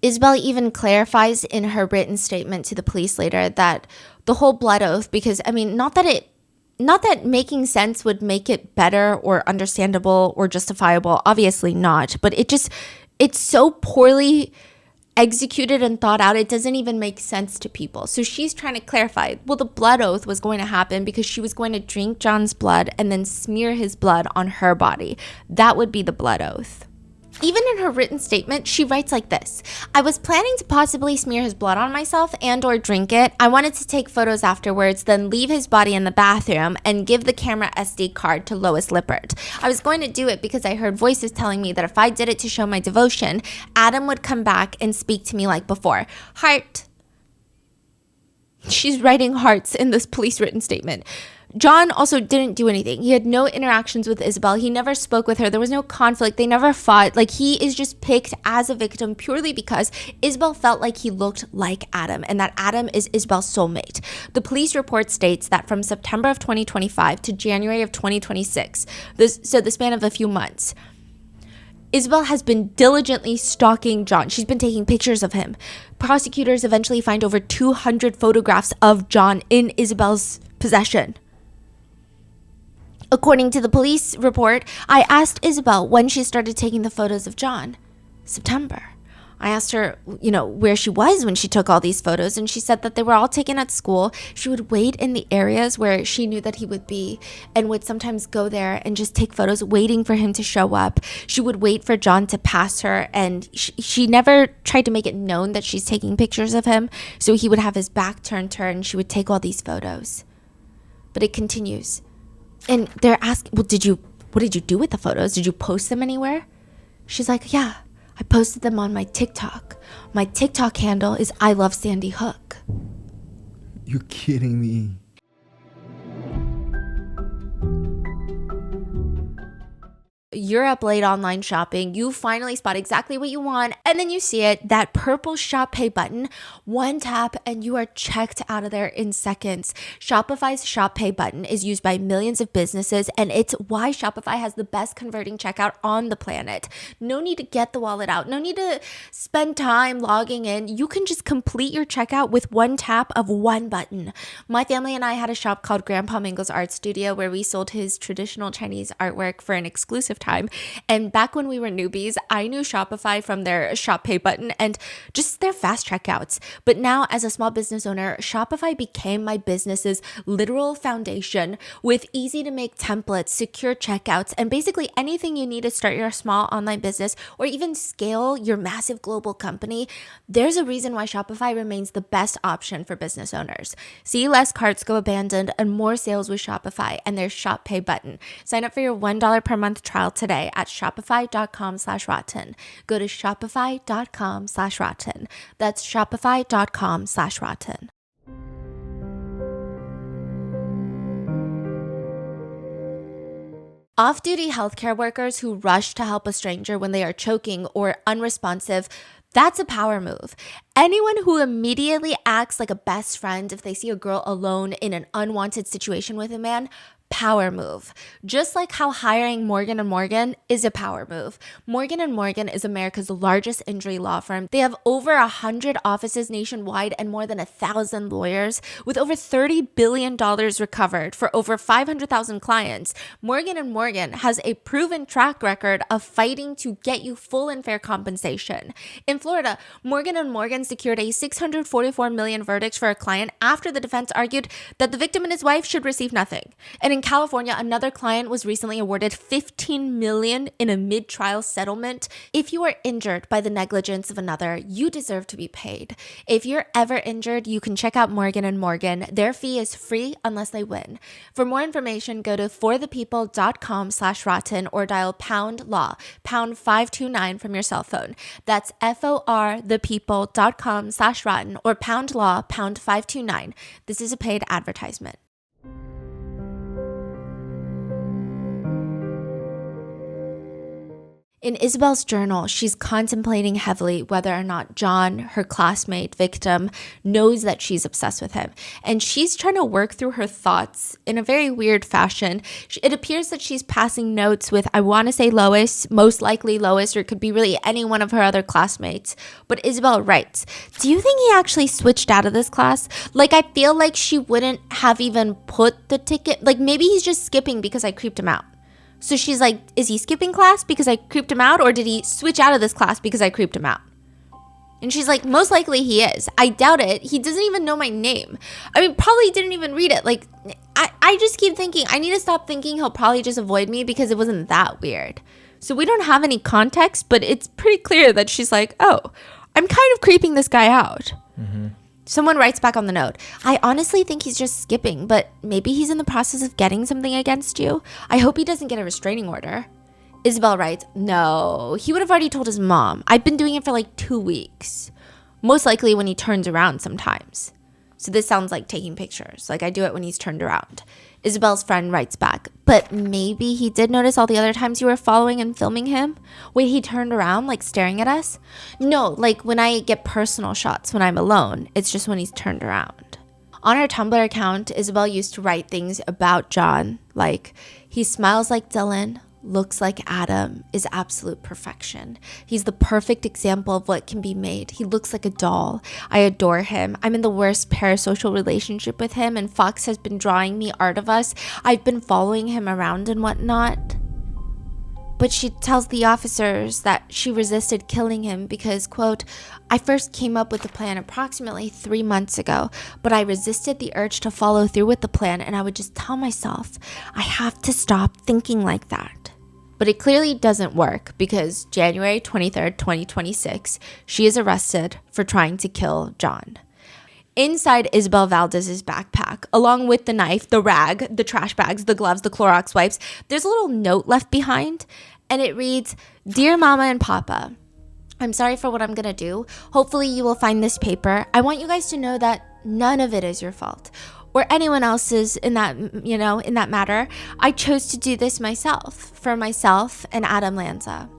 Isabel even clarifies in her written statement to the police later that the whole blood oath, because, I mean, not that making sense would make it better or understandable or justifiable, obviously not, but it's so poorly executed and thought out, it doesn't even make sense to people. So she's trying to clarify, well, the blood oath was going to happen because she was going to drink John's blood and then smear his blood on her body. That would be the blood oath. Even in her written statement, she writes like this: I was planning to possibly smear his blood on myself and or drink it. I wanted to take photos afterwards, then leave his body in the bathroom and give the camera SD card to Lois Lippert. I was going to do it because I heard voices telling me that if I did it to show my devotion, Adam would come back and speak to me like before. Heart. She's writing hearts in this police written statement. John also didn't do anything. He had no interactions with Isabel. He never spoke with her. There was no conflict. They never fought. Like, he is just picked as a victim purely because Isabel felt like he looked like Adam and that Adam is Isabel's soulmate. The police report states that from September of 2025 to January of 2026, so the span of a few months, Isabel has been diligently stalking John. She's been taking pictures of him. Prosecutors eventually find over 200 photographs of John in Isabel's possession. According to the police report, I asked Isabel when she started taking the photos of John. September. I asked her, where she was when she took all these photos, and she said that they were all taken at school. She would wait in the areas where she knew that he would be and would sometimes go there and just take photos waiting for him to show up. She would wait for John to pass her, and she never tried to make it known that she's taking pictures of him, so he would have his back turned to her and she would take all these photos. But it continues. And they're asking, what did you do with the photos? Did you post them anywhere? She's like, yeah. I posted them on my TikTok. My TikTok handle is I Love Sandy Hook. You kidding me? You're up late online shopping, you finally spot exactly what you want, and then you see it, that purple Shop Pay button, one tap and you are checked out of there in seconds. Shopify's Shop Pay button is used by millions of businesses, and it's why Shopify has the best converting checkout on the planet. No need to get the wallet out, no need to spend time logging in. You can just complete your checkout with one tap of one button. My family and I had a shop called Grandpa Mingo's Art Studio where we sold his traditional Chinese artwork for an exclusive time. And back when we were newbies, I knew Shopify from their Shop Pay button and just their fast checkouts. But now as a small business owner, Shopify became my business's literal foundation with easy to make templates, secure checkouts, and basically anything you need to start your small online business or even scale your massive global company. There's a reason why Shopify remains the best option for business owners. See less carts go abandoned and more sales with Shopify and their Shop Pay button. Sign up for your $1 per month trial today at shopify.com/rotten. Go to shopify.com/rotten. That's shopify.com/rotten. Off-duty healthcare workers who rush to help a stranger when they are choking or unresponsive, that's a power move. Anyone who immediately acts like a best friend if they see a girl alone in an unwanted situation with a man, power move. Just like how hiring Morgan & Morgan is a power move. Morgan & Morgan is America's largest injury law firm. They have over 100 offices nationwide and more than 1,000 lawyers. With over $30 billion recovered for over 500,000 clients, Morgan & Morgan has a proven track record of fighting to get you full and fair compensation. In Florida, Morgan & Morgan secured a $644 million verdict for a client after the defense argued that the victim and his wife should receive nothing. And in California, another client was recently awarded $15 million in a mid-trial settlement. If you are injured by the negligence of another, you deserve to be paid. If you're ever injured, you can check out Morgan & Morgan. Their fee is free unless they win. For more information, go to forthepeople.com/rotten or dial #law, pound 529 from your cell phone. That's forthepeople.com/rotten or #law, pound 529. This is a paid advertisement. In Isabel's journal, she's contemplating heavily whether or not John, her classmate, victim, knows that she's obsessed with him. And she's trying to work through her thoughts in a very weird fashion. It appears that she's passing notes with, I want to say Lois, most likely Lois, or it could be really any one of her other classmates. But Isabel writes, do you think he actually switched out of this class? Like, I feel like she wouldn't have even put the ticket, like maybe he's just skipping because I creeped him out. So she's like, is he skipping class because I creeped him out, or did he switch out of this class because I creeped him out? And she's like, most likely he is. I doubt it. He doesn't even know my name. I mean, probably didn't even read it. Like, I just keep thinking, I need to stop thinking he'll probably just avoid me because it wasn't that weird. So we don't have any context, but it's pretty clear that she's like, oh, I'm kind of creeping this guy out. Mm-hmm. Someone writes back on the note, I honestly think he's just skipping, but maybe he's in the process of getting something against you. I hope he doesn't get a restraining order. Isabel writes, no, he would have already told his mom. I've been doing it for like 2 weeks. Most likely when he turns around sometimes. So this sounds like taking pictures. Like I do it when he's turned around. Isabel's friend writes back, but maybe he did notice all the other times you were following and filming him? Wait, he turned around, like staring at us? No, like when I get personal shots when I'm alone. It's just when he's turned around. On her Tumblr account, Isabel used to write things about John, like, he smiles like Dylan, looks like Adam is absolute perfection. He's the perfect example of what can be made. He looks like a doll. I adore him. I'm in the worst parasocial relationship with him, and Fox has been drawing me art of us. I've been following him around and whatnot. But she tells the officers that she resisted killing him because, quote, I first came up with the plan approximately 3 months ago, but I resisted the urge to follow through with the plan, and I would just tell myself, I have to stop thinking like that. But it clearly doesn't work because January 23rd, 2026, she is arrested for trying to kill John. Inside Isabel Valdez's backpack, along with the knife, the rag, the trash bags, the gloves, the Clorox wipes, there's a little note left behind, and it reads, Dear Mama and Papa, I'm sorry for what I'm gonna do. Hopefully you will find this paper. I want you guys to know that none of it is your fault or anyone else's in that, in that matter. I chose to do this myself, for myself and Adam Lanza.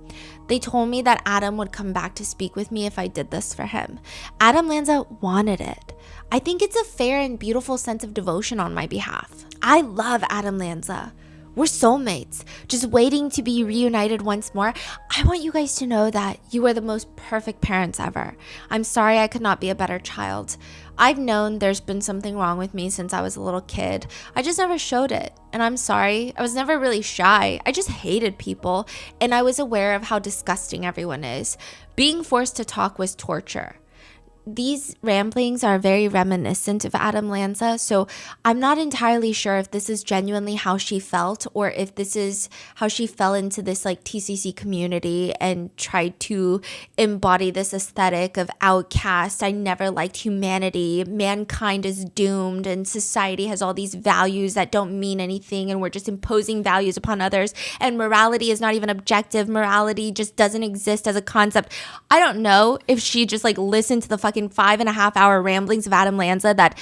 They told me that Adam would come back to speak with me if I did this for him. Adam Lanza wanted it. I think it's a fair and beautiful sense of devotion on my behalf. I love Adam Lanza. We're soulmates, just waiting to be reunited once more. I want you guys to know that you are the most perfect parents ever. I'm sorry I could not be a better child. I've known there's been something wrong with me since I was a little kid. I just never showed it. And I'm sorry. I was never really shy. I just hated people. And I was aware of how disgusting everyone is. Being forced to talk was torture. These ramblings are very reminiscent of Adam Lanza, so I'm not entirely sure if this is genuinely how she felt or if this is how she fell into this like TCC community and tried to embody this aesthetic of outcast. I never liked humanity. Mankind is doomed and society has all these values that don't mean anything and we're just imposing values upon others and morality is not even objective. Morality just doesn't exist as a concept. I don't know if she just like listened to the fucking 5.5 hour ramblings of Adam Lanza that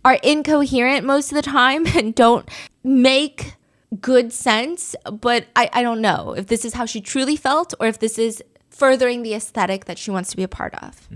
are incoherent most of the time and don't make good sense. But I don't know if this is how she truly felt or if this is furthering the aesthetic that she wants to be a part of.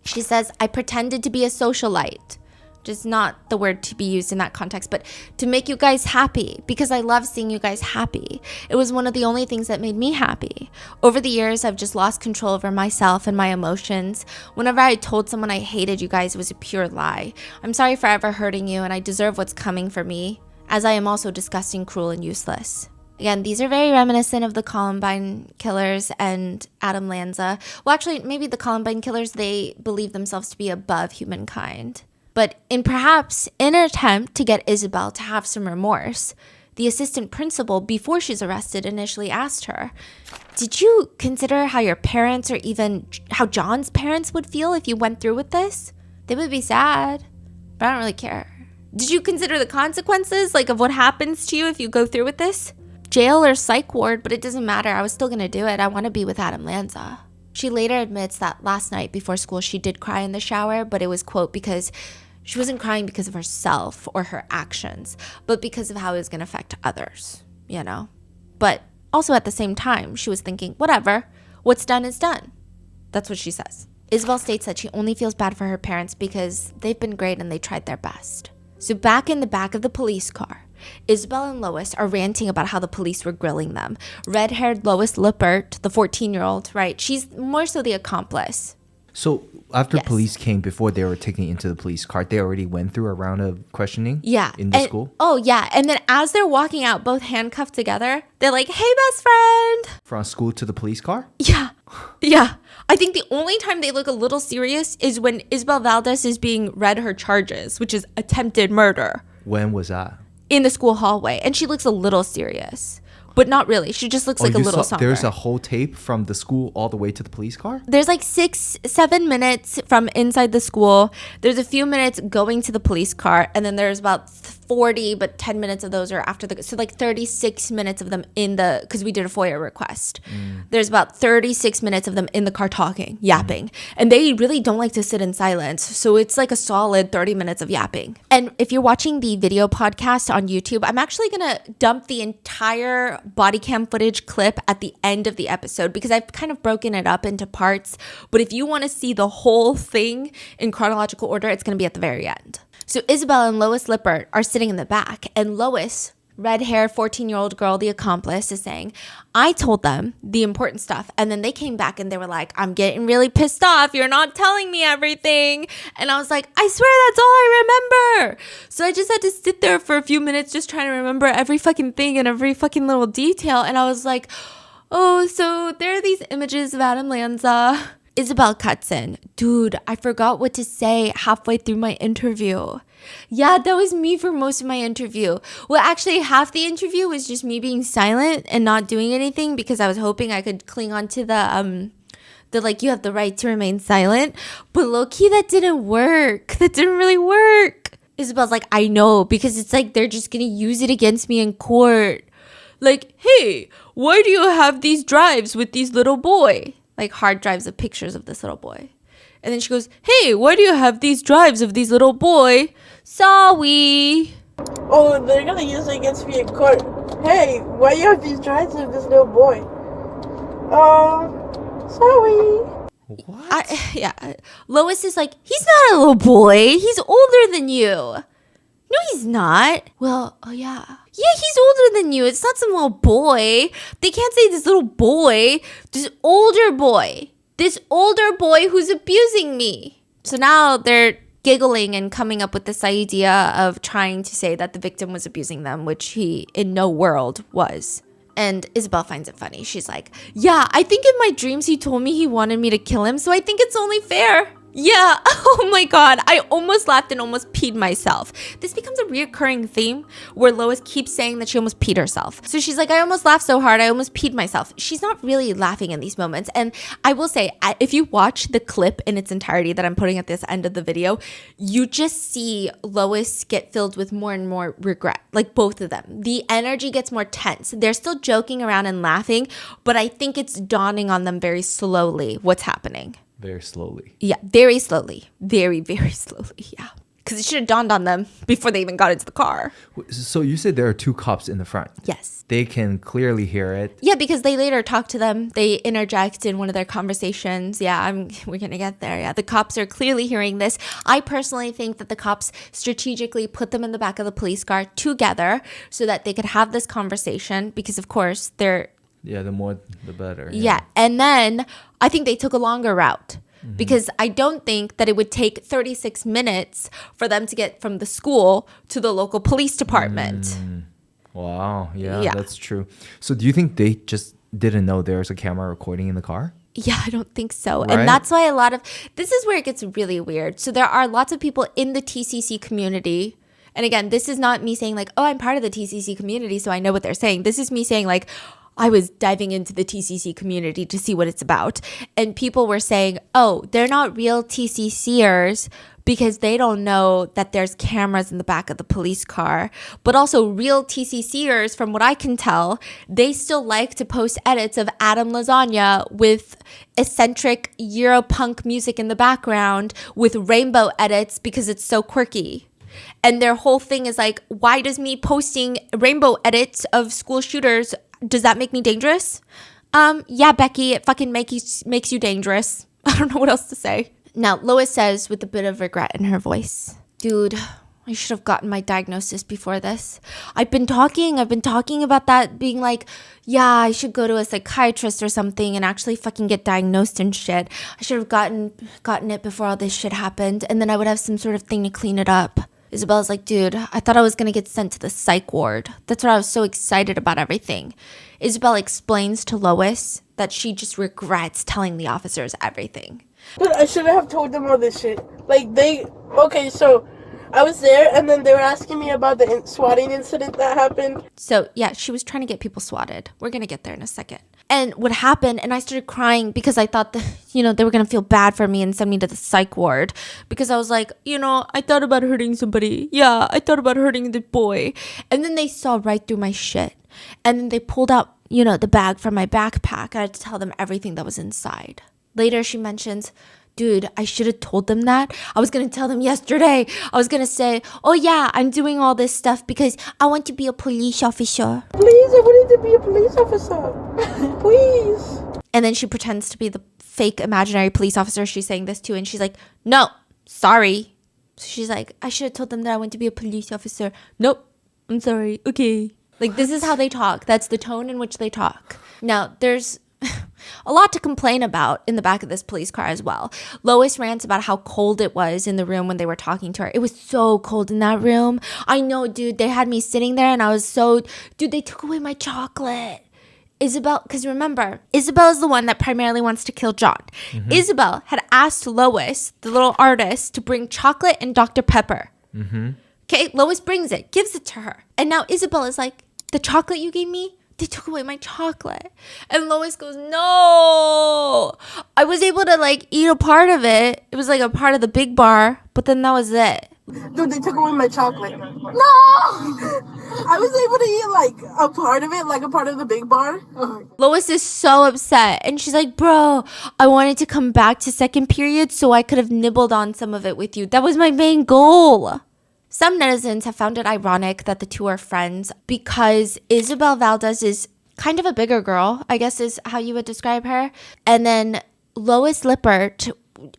She says, I pretended to be a socialite. Just not the word to be used in that context, but to make you guys happy because I love seeing you guys happy. It was one of the only things that made me happy. Over the years, I've just lost control over myself and my emotions. Whenever I told someone I hated you guys, it was a pure lie. I'm sorry for ever hurting you, and I deserve what's coming for me, as I am also disgusting, cruel, and useless. Again, these are very reminiscent of the Columbine killers and Adam Lanza. Well, actually, maybe the Columbine killers, they believe themselves to be above humankind. But perhaps in an attempt to get Isabel to have some remorse, the assistant principal, before she's arrested, initially asked her, did you consider how your parents or even how John's parents would feel if you went through with this? They would be sad, but I don't really care. Did you consider the consequences, like of what happens to you if you go through with this? Jail or psych ward, but it doesn't matter. I was still going to do it. I want to be with Adam Lanza. She later admits that last night before school, she did cry in the shower, but it was, quote, because she wasn't crying because of herself or her actions, but because of how it was going to affect others, But also at the same time, she was thinking, whatever, what's done is done. That's what she says. Isabel states that she only feels bad for her parents because they've been great and they tried their best. So back in the back of the police car, Isabel and Lois are ranting about how the police were grilling them. Red-haired Lois Lippert, the 14-year-old, right? She's more so the accomplice. So after police came, before they were taken into the police car, they already went through a round of questioning in the school? Oh, yeah. And then as they're walking out, both handcuffed together, they're like, hey, best friend. From school to the police car? Yeah. Yeah. I think the only time they look a little serious is when Isabel Valdez is being read her charges, which is attempted murder. When was that? In the school hallway. And she looks a little serious. But not really. She just looks like a little somber. There's a whole tape from the school all the way to the police car? There's like 6-7 minutes from inside the school. There's a few minutes going to the police car. And then there's about 40, but 10 minutes of those are after so like 36 minutes of them because we did a FOIA request. There's about 36 minutes of them in the car talking, yapping. And they really don't like to sit in silence. So it's like a solid 30 minutes of yapping. And if you're watching the video podcast on YouTube, I'm actually going to dump the entire body cam footage clip at the end of the episode because I've kind of broken it up into parts. But if you want to see the whole thing in chronological order, it's going to be at the very end. So Isabel and Lois Lippert are sitting in the back, and Lois red hair 14-year-old girl, the accomplice, is saying, I told them the important stuff. And then they came back and they were like, I'm getting really pissed off. You're not telling me everything. And I was like, I swear that's all I remember. So I just had to sit there for a few minutes just trying to remember every fucking thing and every fucking little detail. And I was like, oh, so there are these images of Adam Lanza. Isabel cuts in. Dude, I forgot what to say halfway through my interview. Yeah, that was me for most of my interview. Well, actually, half the interview was just me being silent and not doing anything because I was hoping I could cling on to the like, you have the right to remain silent. But low-key, that didn't work. That didn't really work. Isabel's like, I know, because it's like they're just going to use it against me in court. Like, hey, why do you have these drives with these little boy? Like hard drives of pictures of this little boy. And then she goes, hey, why do you have these drives of these little boy? Sorry. Oh, they're gonna use it against me in court. Hey, why you have these drives of this little boy? Sorry. What? Yeah. Lois is like, he's not a little boy. He's older than you. No, he's not. Well, oh yeah. Yeah, he's older than you. It's not some little boy. They can't say this little boy. This older boy. This older boy who's abusing me. So now they're giggling and coming up with this idea of trying to say that the victim was abusing them, which he in no world was. And Isabel finds it funny. She's like, yeah, I think in my dreams he told me he wanted me to kill him, so I think it's only fair. Yeah, oh my god, I almost laughed and almost peed myself. This becomes a reoccurring theme where Lois keeps saying that she almost peed herself. So she's like, I almost laughed so hard, I almost peed myself. She's not really laughing in these moments. And I will say, if you watch the clip in its entirety that I'm putting at this end of the video, you just see Lois get filled with more and more regret, like both of them. The energy gets more tense. They're still joking around and laughing, but I think it's dawning on them very slowly what's happening. Very slowly. Yeah, very slowly. Very, very slowly, yeah. Because it should have dawned on them before they even got into the car. So you said there are two cops in the front. Yes. They can clearly hear it. Yeah, because they later talk to them. They interject in one of their conversations. Yeah, we're going to get there. Yeah, the cops are clearly hearing this. I personally think that the cops strategically put them in the back of the police car together so that they could have this conversation because, of course, they're... Yeah, the more, the better. Yeah. And then I think they took a longer route because I don't think that it would take 36 minutes for them to get from the school to the local police department. Wow. Yeah, that's true. So do you think they just didn't know there was a camera recording in the car? Yeah, I don't think so. Right? And that's why this is where it gets really weird. So there are lots of people in the TCC community. And again, this is not me saying like, oh, I'm part of the TCC community, so I know what they're saying. This is me saying like, I was diving into the TCC community to see what it's about. And people were saying, oh, they're not real TCCers because they don't know that there's cameras in the back of the police car. But also real TCCers, from what I can tell, they still like to post edits of Adam Lasagna with eccentric Europunk music in the background with rainbow edits because it's so quirky. And their whole thing is like, why does me posting rainbow edits of school shooters, does that make me dangerous? Yeah, Becky, it fucking makes you dangerous. I don't know what else to say. Now, Lois says with a bit of regret in her voice, dude, I should have gotten my diagnosis before this. I've been talking about that being like, yeah, I should go to a psychiatrist or something and actually fucking get diagnosed and shit. I should have gotten it before all this shit happened, and then I would have some sort of thing to clean it up. Isabel's like, dude, I thought I was going to get sent to the psych ward. That's why I was so excited about everything. Isabel explains to Lois that she just regrets telling the officers everything. But I shouldn't have told them all this shit. Okay, so I was there, and then they were asking me about the swatting incident that happened. So, yeah, she was trying to get people swatted. We're going to get there in a second. And what happened, and I started crying because I thought that, they were going to feel bad for me and send me to the psych ward. Because I was like, I thought about hurting somebody. Yeah, I thought about hurting the boy. And then they saw right through my shit. And then they pulled out, the bag from my backpack. I had to tell them everything that was inside. Later, she mentions, dude, I should have told them that. I was going to tell them yesterday. I was going to say, oh yeah, I'm doing all this stuff because I want to be a police officer. Please, I wanted to be a police officer. Please. And then she pretends to be the fake imaginary police officer she's saying this to. And she's like, no, sorry. So she's like, I should have told them that I want to be a police officer. Nope, I'm sorry. Okay. Like, this is how they talk. That's the tone in which they talk. Now, there's a lot to complain about in the back of this police car as well. Lois rants about how cold it was in the room when they were talking to her. It was so cold in that room. I know, dude. They had me sitting there and I was so... Dude, they took away my chocolate. Isabel, because remember, Isabel is the one that primarily wants to kill John. Mm-hmm. Isabel had asked Lois, the little artist, to bring chocolate and Dr. Pepper. Mm-hmm. Okay, Lois brings it, gives it to her. And now Isabel is like, the chocolate you gave me? They took away my chocolate. And Lois goes, no. I was able to like eat a part of it. It was like a part of the big bar, but then that was it. Dude, they took away my chocolate. No! I was able to eat like a part of it, like a part of the big bar. Lois is so upset. And she's like, bro, I wanted to come back to second period so I could have nibbled on some of it with you. That was my main goal. Some netizens have found it ironic that the two are friends because Isabel Valdez is kind of a bigger girl, I guess is how you would describe her. And then Lois Lippert,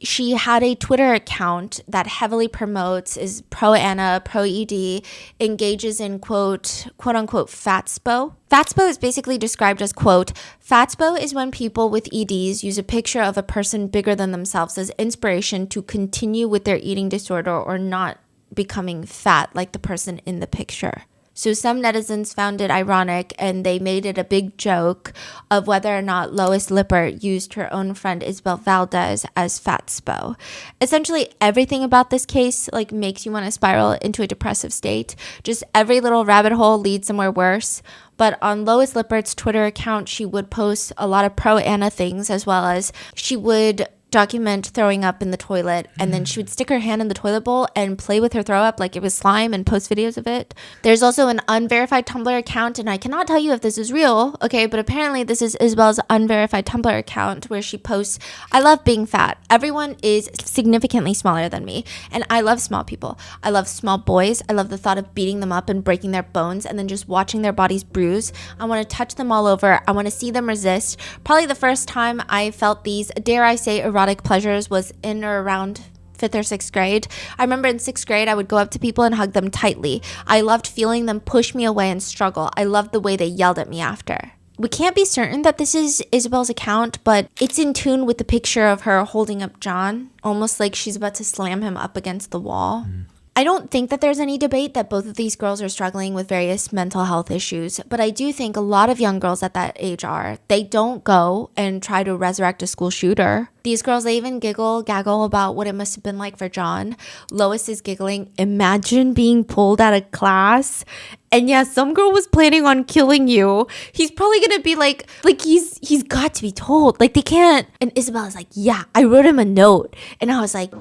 she had a Twitter account that heavily promotes, is pro-Anna, pro-ED, engages in, quote unquote, fatspo. Fatspo is basically described as, quote, fatspo is when people with EDs use a picture of a person bigger than themselves as inspiration to continue with their eating disorder or not becoming fat like the person in the picture. So some netizens found it ironic and they made it a big joke of whether or not Lois Lippert used her own friend Isabel Valdez as fatspo. Essentially everything about this case like makes you want to spiral into a depressive state. Just every little rabbit hole leads somewhere worse. But on Lois Lippert's Twitter account, she would post a lot of pro-Anna things, as well as she would document throwing up in the toilet, and then she would stick her hand in the toilet bowl and play with her throw up like it was slime and post videos of it. There's also an unverified Tumblr account, and I cannot tell you if this is real, okay, but apparently this is Isabel's unverified Tumblr account where she posts, I love being fat. Everyone is significantly smaller than me, and I love small people. I love small boys. I love the thought of beating them up and breaking their bones and then just watching their bodies bruise. I want to touch them all over. I want to see them resist. Probably the first time I felt these, dare I say, erotic pleasures was in or around 5th or 6th grade. I remember in 6th grade, I would go up to people and hug them tightly. I loved feeling them push me away and struggle. I loved the way they yelled at me after. We can't be certain that this is Isabel's account, but it's in tune with the picture of her holding up John, almost like she's about to slam him up against the wall. I don't think that there's any debate that both of these girls are struggling with various mental health issues, but I do think a lot of young girls at that age are. They don't go and try to resurrect a school shooter. These girls, they even gaggle about what it must have been like for John. Lois is giggling, imagine being pulled out of class. And yeah, some girl was planning on killing you. He's probably gonna be like he's got to be told. Like they can't. And Isabella's like, yeah, I wrote him a note. And I was like,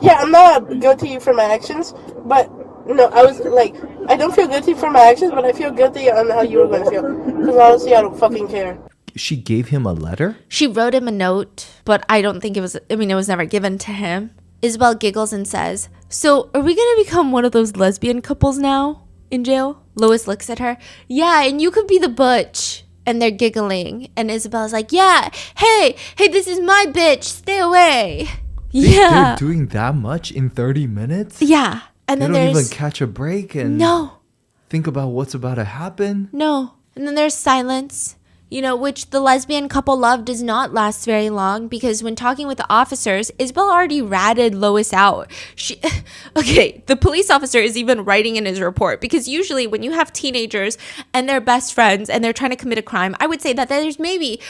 yeah, I'm not guilty for my actions, but no, I was like, I don't feel guilty for my actions, but I feel guilty on how you were gonna feel. Because honestly, I don't fucking care. She gave him a letter? She wrote him a note, but I don't think it was never given to him. Isabel giggles and says, so are we gonna become one of those lesbian couples now in jail? Lois looks at her. Yeah, and you could be the butch. And they're giggling. And Isabel's like, yeah, hey, this is my bitch. Stay away. Yeah. They're doing that much in 30 minutes? Yeah. And then they don't even catch a break and no. Think about what's about to happen? No. And then there's silence. Which the lesbian couple love does not last very long because when talking with the officers, Isabel already ratted Lois out. The police officer is even writing in his report because usually when you have teenagers and they're best friends and they're trying to commit a crime, I would say that there's maybe,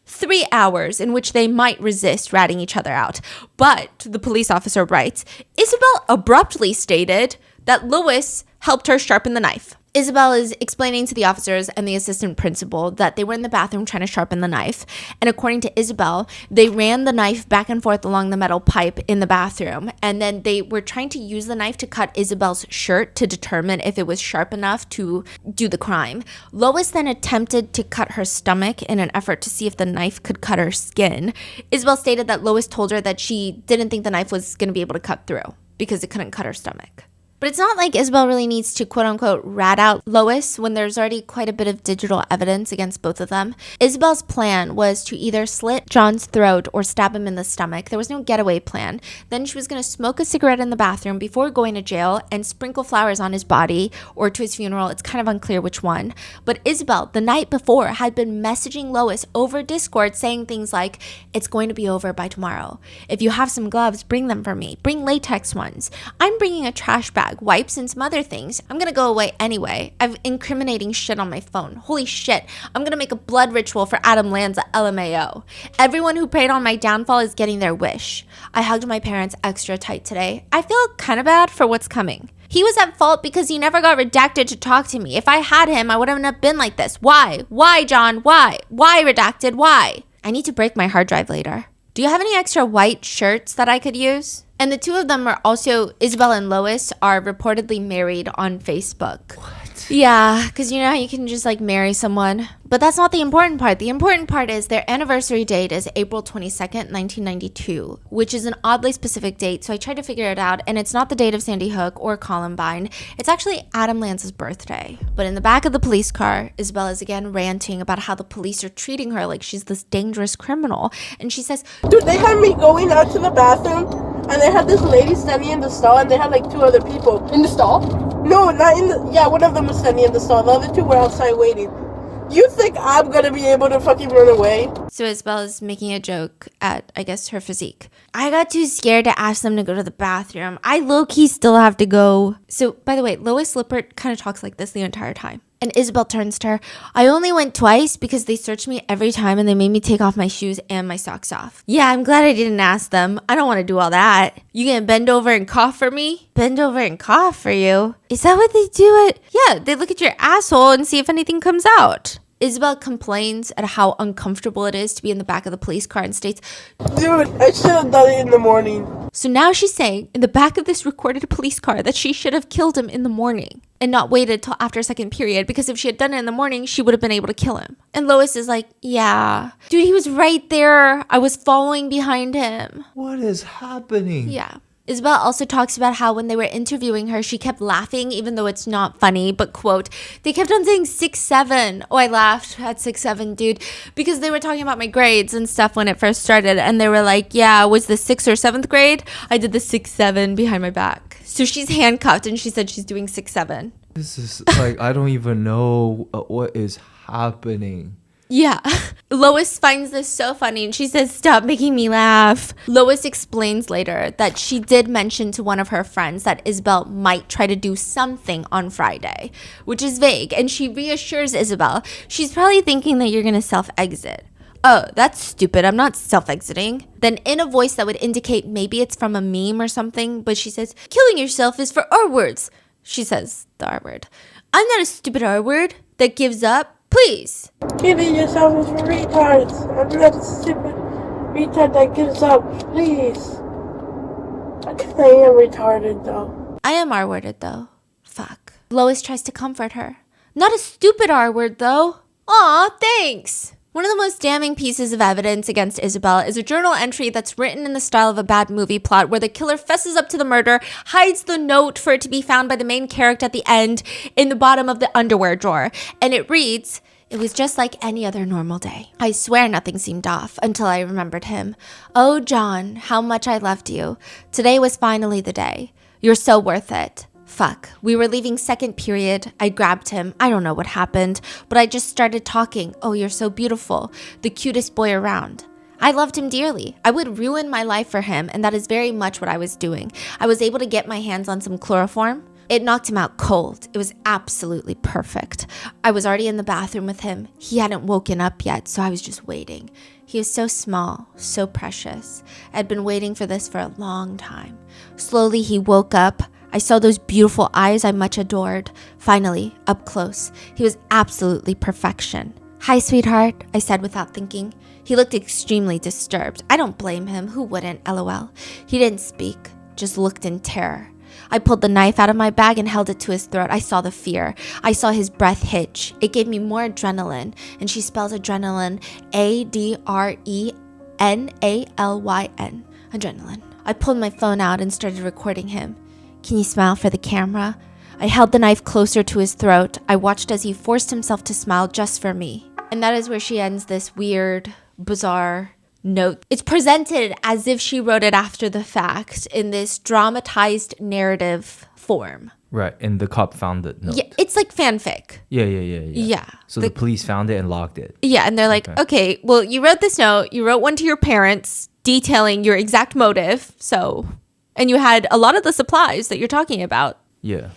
3 hours in which they might resist ratting each other out. But the police officer writes, Isabel abruptly stated that Lois helped her sharpen the knife. Isabel is explaining to the officers and the assistant principal that they were in the bathroom trying to sharpen the knife. And according to Isabel, they ran the knife back and forth along the metal pipe in the bathroom. And then they were trying to use the knife to cut Isabel's shirt to determine if it was sharp enough to do the crime. Lois then attempted to cut her stomach in an effort to see if the knife could cut her skin. Isabel stated that Lois told her that she didn't think the knife was going to be able to cut through because it couldn't cut her stomach. But it's not like Isabel really needs to quote unquote rat out Lois when there's already quite a bit of digital evidence against both of them. Isabel's plan was to either slit John's throat or stab him in the stomach. There was no getaway plan. Then she was going to smoke a cigarette in the bathroom before going to jail and sprinkle flowers on his body or to his funeral. It's kind of unclear which one. But Isabel, the night before, had been messaging Lois over Discord saying things like, it's going to be over by tomorrow. If you have some gloves, bring them for me. Bring latex ones. I'm bringing a trash bag, wipes, and some other things. I'm gonna go away anyway. I've incriminating shit on my phone. Holy shit. I'm gonna make a blood ritual for Adam Lanza, LMAO. Everyone who prayed on my downfall is getting their wish. I hugged my parents extra tight today. I feel kind of bad for what's coming. He was at fault because he never got redacted to talk to me. If I had him, I wouldn't have been like this. Why? Why, John? Why? Why redacted? Why? I need to break my hard drive later. Do you have any extra white shirts that I could use? And the two of them are also, Isabel and Lois are reportedly married on Facebook. What? Yeah, because you know how you can just like marry someone. But that's not the important part. The important part is their anniversary date is April 22nd, 1992, which is an oddly specific date. So I tried to figure it out, and it's not the date of Sandy Hook or Columbine. It's actually Adam Lanza's birthday. But in the back of the police car, Isabel is again ranting about how the police are treating her like she's this dangerous criminal. And she says, Dude, they had me going out to the bathroom, and they had this lady standing in the stall, and they had like two other people. In the stall? No, not in the... Yeah, one of them was standing in the stall. The other two were outside waiting. You think I'm gonna be able to fucking run away? So Isabel is making a joke at, I guess, her physique. I got too scared to ask them to go to the bathroom. I low-key still have to go. So, by the way, Lois Lippert kind of talks like this the entire time. And Isabel turns to her. I only went twice because they searched me every time and they made me take off my shoes and my socks off. Yeah, I'm glad I didn't ask them. I don't want to do all that. You gonna bend over and cough for me? Bend over and cough for you? Is that what they do it? Yeah, they look at your asshole and see if anything comes out. Isabel complains at how uncomfortable it is to be in the back of the police car and states, Dude, I should have done it in the morning. so now she's saying in the back of this recorded police car that she should have killed him in the morning and not waited till after second period, because if she had done it in the morning, she would have been able to kill him. And Lois is like, yeah, dude, he was right there. I was following behind him. What is happening? Yeah. Isabel also talks about how when they were interviewing her, she kept laughing, even though it's not funny, but quote, they kept on saying 6'7". Oh, I laughed at 6'7", dude, because they were talking about my grades and stuff when it first started. And they were like, yeah, was the 6th or 7th grade? I did the 6'7" behind my back. So she's handcuffed and she said she's doing 6'7". This is like, I don't even know what is happening. Yeah. Lois finds this so funny and she says, stop making me laugh. Lois explains later that she did mention to one of her friends that Isabel might try to do something on Friday, which is vague. And she reassures Isabel, she's probably thinking that you're going to self-exit. Oh, that's stupid. I'm not self-exiting. Then in a voice that would indicate maybe it's from a meme or something, but she says, killing yourself is for R words. She says the R word. I'm not a stupid R word that gives up. Please. Killing yourself is for retards. I'm not a stupid retard that gives up. Please. I am retarded though. I am R-worded though. Fuck. Lois tries to comfort her. Not a stupid R-word though. Aw, thanks. One of the most damning pieces of evidence against Isabel is a journal entry that's written in the style of a bad movie plot where the killer fesses up to the murder, hides the note for it to be found by the main character at the end in the bottom of the underwear drawer. And it reads, it was just like any other normal day. I swear nothing seemed off until I remembered him. Oh, John, how much I loved you. Today was finally the day. You're so worth it. Fuck. We were leaving second period. I grabbed him. I don't know what happened, but I just started talking. Oh, you're so beautiful. The cutest boy around. I loved him dearly. I would ruin my life for him, and that is very much what I was doing. I was able to get my hands on some chloroform. It knocked him out cold. It was absolutely perfect. I was already in the bathroom with him. He hadn't woken up yet, so I was just waiting. He was so small, so precious. I'd been waiting for this for a long time. Slowly, he woke up. I saw those beautiful eyes I much adored. Finally, up close, he was absolutely perfection. Hi, sweetheart, I said without thinking. He looked extremely disturbed. I don't blame him. Who wouldn't, LOL. He didn't speak, just looked in terror. I pulled the knife out of my bag and held it to his throat. I saw the fear. I saw his breath hitch. It gave me more adrenaline. And she spells adrenaline, A-D-R-E-N-A-L-Y-N. Adrenaline. I pulled my phone out and started recording him. Can you smile for the camera? I held the knife closer to his throat. I watched as he forced himself to smile just for me. And that is where she ends this weird, bizarre note. It's presented as if she wrote it after the fact in this dramatized narrative form. Right, and the cop found the note. Yeah, it's like fanfic. Yeah. Yeah. So the police found it and logged it. Yeah, and they're like, okay, well, you wrote this note. You wrote one to your parents detailing your exact motive. So, and you had a lot of the supplies that you're talking about. Yeah.